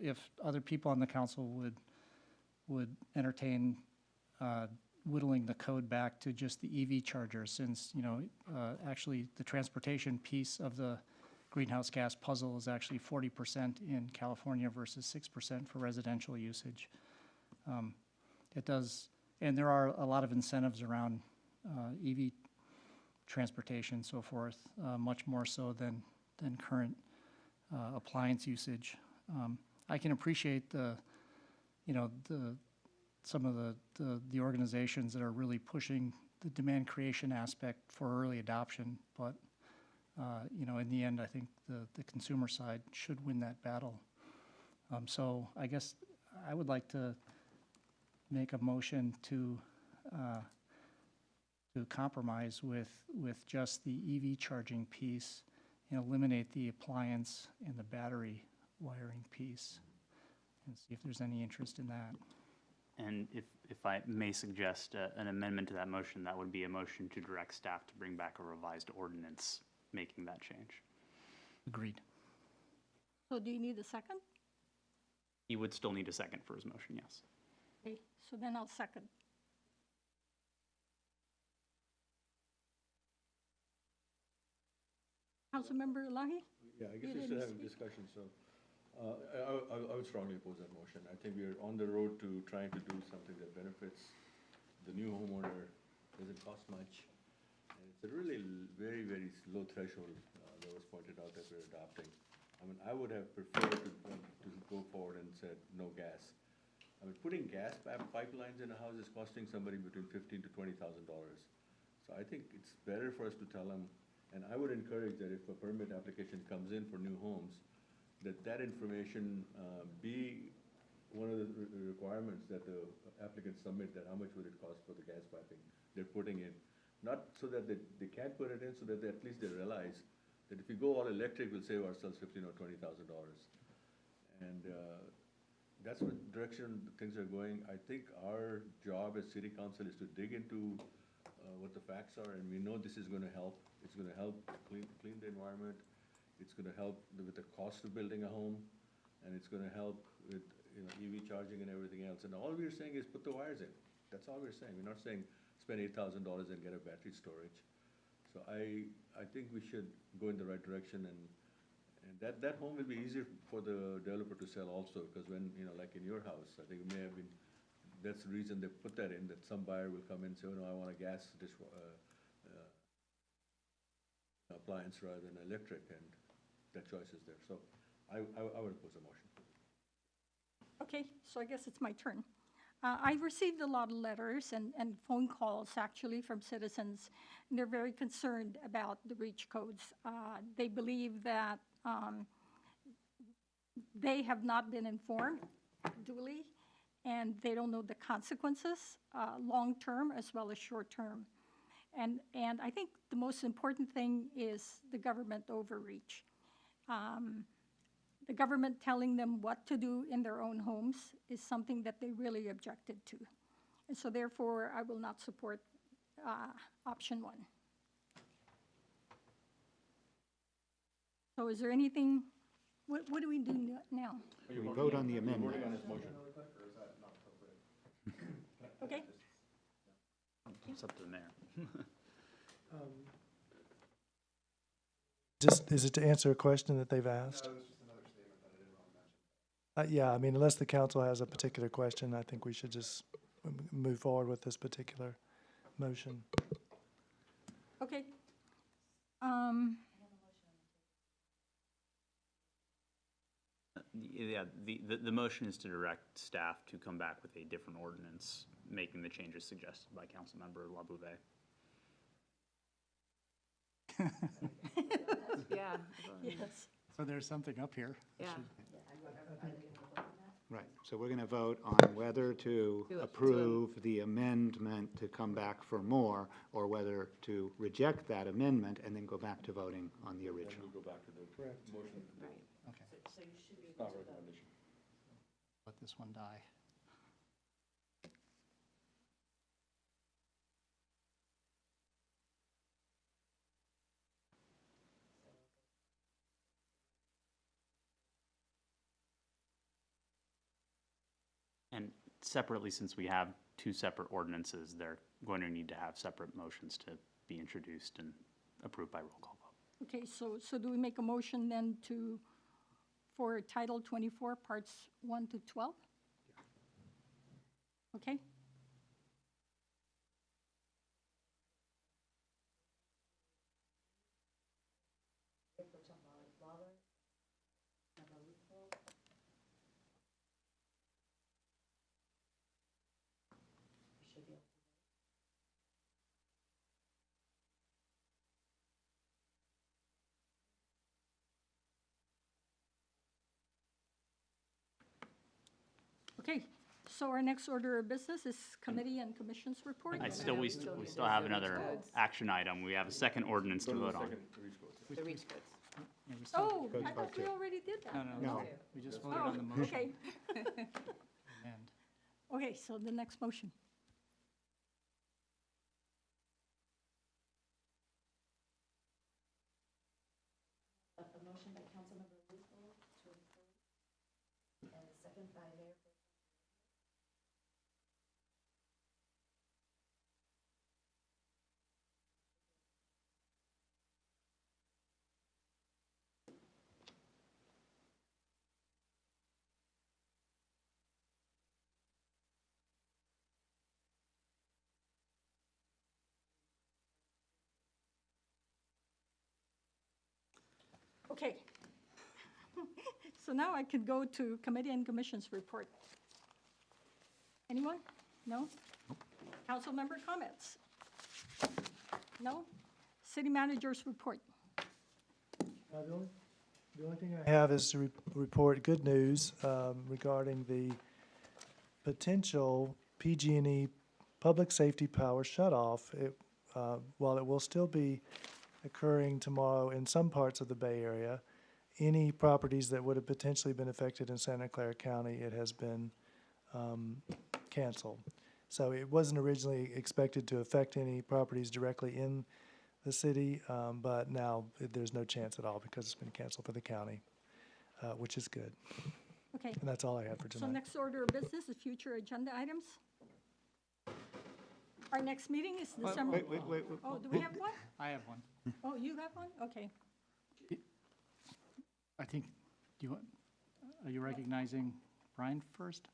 If other people on the council would entertain whittling the code back to just the EV charger, since, actually the transportation piece of the greenhouse gas puzzle is actually 40% in California versus 6% for residential usage. It does, and there are a lot of incentives around EV transportation, so forth, much more so than current appliance usage. I can appreciate some of the organizations that are really pushing the demand creation aspect for early adoption, but in the end, I think the consumer side should win that battle. So I guess I would like to make a motion to compromise with just the EV charging piece and eliminate the appliance and the battery wiring piece, and see if there's any interest in that. And if I may suggest an amendment to that motion, that would be a motion to direct staff to bring back a revised ordinance making that change. Agreed. So do you need a second? He would still need a second for his motion, yes. Okay, so then I'll second. Councilmember Lahi? Yeah, I guess we're still having discussion, so I would strongly oppose that motion. I think we're on the road to trying to do something that benefits the new homeowner, doesn't cost much, and it's a really very, very low threshold that was pointed out that we're adopting. I mean, I would have preferred to go forward and said no gas. I mean, putting gas pipelines in a house is costing somebody between $15,000 to $20,000. So I think it's better for us to tell them, and I would encourage that if a permit application comes in for new homes, that information be one of the requirements that the applicants submit, that how much would it cost for the gas piping they're putting in. Not so that they can't put it in, so that at least they realize that if we go all electric, we'll save ourselves $15,000 or $20,000. And that's what direction things are going. I think our job as city council is to dig into what the facts are, and we know this is going to help. It's going to help clean the environment. It's going to help with the cost of building a home, and it's going to help with EV charging and everything else. And all we're saying is put the wires in. That's all we're saying. We're not saying spend $8,000 and get a battery storage. So I think we should go in the right direction, and that home will be easier for the developer to sell also, because when, like in your house, I think it may have been, that's the reason they put that in, that some buyer will come in and say, oh no, I want a gas appliance rather than electric, and that choice is there. So I would oppose the motion. Okay, so I guess it's my turn. I received a lot of letters and phone calls, actually, from citizens. And they're very concerned about the REACH codes. They believe that they have not been informed duly, and they don't know the consequences, long-term as well as short-term. And I think the most important thing is the government overreach. The government telling them what to do in their own homes is something that they really objected to. And so therefore, I will not support option 1. So is there anything, what do we do now? We vote on the amendment. Okay. It's up to the mayor. Just, is it to answer a question that they've asked? Yeah, I mean, unless the council has a particular question, I think we should just move forward with this particular motion. Okay. Yeah, the motion is to direct staff to come back with a different ordinance, making the changes suggested by Councilmember LaBouvet. Yeah. Yes. So there's something up here. Yeah. Right, so we're going to vote on whether to approve the amendment to come back for more, or whether to reject that amendment and then go back to voting on the original. Go back to the motion. Okay. So you should be It's not a recommendation. Let this one die. And separately, since we have 2 separate ordinances, they're going to need to have separate motions to be introduced and approved by roll call vote. Okay, so do we make a motion then for Title 24, Parts 1 to 12? Okay? Okay, so our next order of business is committee and commissions report. We still have another action item. We have a second ordinance to vote on. The reach codes. Yeah, we still- Oh, I thought we already did that. No. We just voted on the motion. Okay. And Okay, so the next motion. A motion by Councilmember Leesville to approve, and a second by Mayor. Okay. So now I can go to committee and commissions report. Anyone? No? Council member comments? No? City managers report. The only thing I have is to report good news regarding the potential PG&E public safety power shutoff. While it will still be occurring tomorrow in some parts of the Bay Area, any properties that would have potentially been affected in Santa Clara County, it has been canceled. So it wasn't originally expected to affect any properties directly in the city, but now there's no chance at all because it's been canceled for the county, which is good. Okay. And that's all I have for So tonight. next order of business is future agenda items. Our next meeting is December. Wait. Oh, do we have one? I have one. Oh, you have one? Okay. I think, are you recognizing Brian first?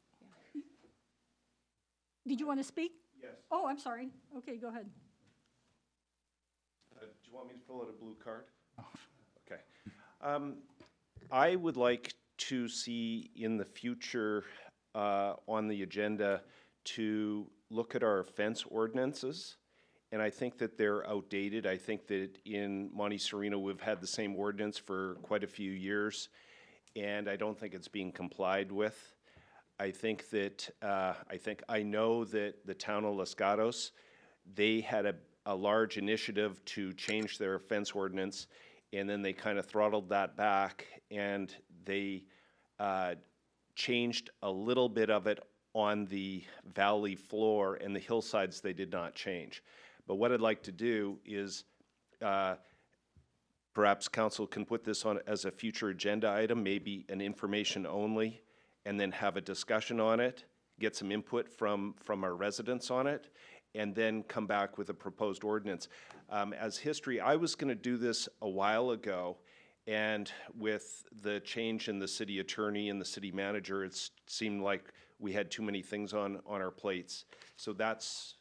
Did you want to speak? Yes. Oh, I'm sorry. Okay, go ahead. Do you want me to fill out a blue card? Okay. I would like to see in the future on the agenda to look at our fence ordinances. And I think that they're outdated. I think that in Monte Sereno, we've had the same ordinance for quite a few years. and I don't think it's being complied with. I think that, I know that the town of Los Gatos, they had a large initiative to change their fence ordinance, and then they kind of throttled that back, and they changed a little bit of it on the valley floor, and the hillsides they did not change. But what I'd like to do is, perhaps council can put this on as a future agenda item, maybe an information only, and then have a discussion on it, get some input from our residents on it, and then come back with a proposed ordinance. As history, I was going to do this a while ago, and with the change in the city attorney and the city manager, it seemed like we had too many things on our plates. So that's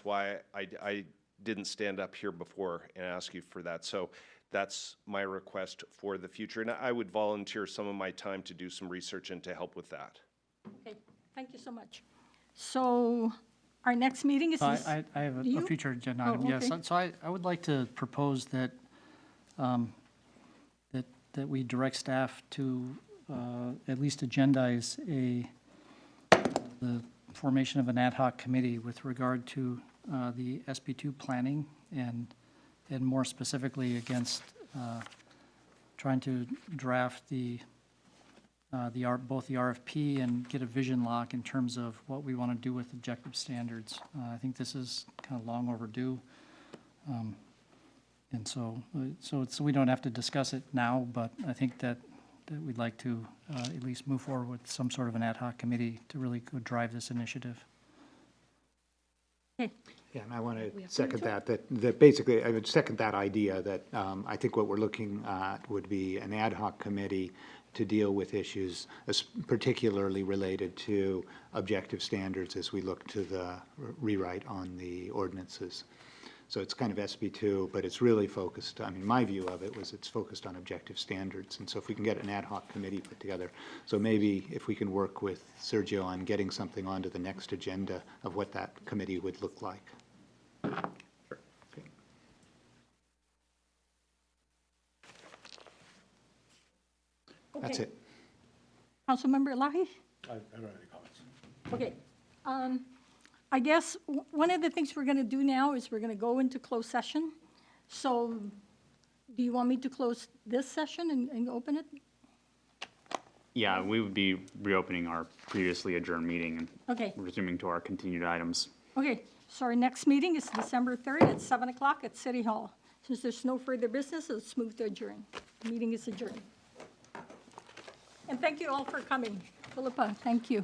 why I didn't stand up here before and ask you for that. So that's my request for the future. And I would volunteer some of my time to do some research and to help with that. Okay, thank you so much. So our next meeting is this. I have a future agenda Oh, item, yes. okay. So I would like to propose that, that we direct staff to at least agendize the formation of an ad hoc committee with regard to the SB2 planning and more specifically against trying to draft both the RFP and get a vision lock in terms of what we want to do with objective standards. I think this is kind of long overdue. And so we don't have to discuss it now, but I think that we'd like to at least move forward with some sort of an ad hoc committee to really go drive this initiative. Okay. Yeah, and I want to second that basically, I would second that idea that I think what we're looking at would be an ad hoc committee to deal with issues particularly related to objective standards as we look to the rewrite on the ordinances. So it's kind of SB2, but it's really focused, I mean, my view of it was it's focused on objective standards. And so if we can get an ad hoc committee put together, so maybe if we can work with Sergio on getting something onto the next agenda of what that committee would look like. Sure. Okay. That's Okay. it. Councilmember Elahi? I don't have any comments. Okay. I guess one of the things we're going to do now is we're going to go into closed session. So do you want me to close this session and open it? Yeah, we would be reopening our previously adjourned meeting and Okay. resuming to our continued items. Okay, so our next meeting is December 3rd at 7 o'clock at City Hall. Since there's no further business, let's move to adjourn. The meeting is adjourned. And thank you all for coming. Philippa, thank you.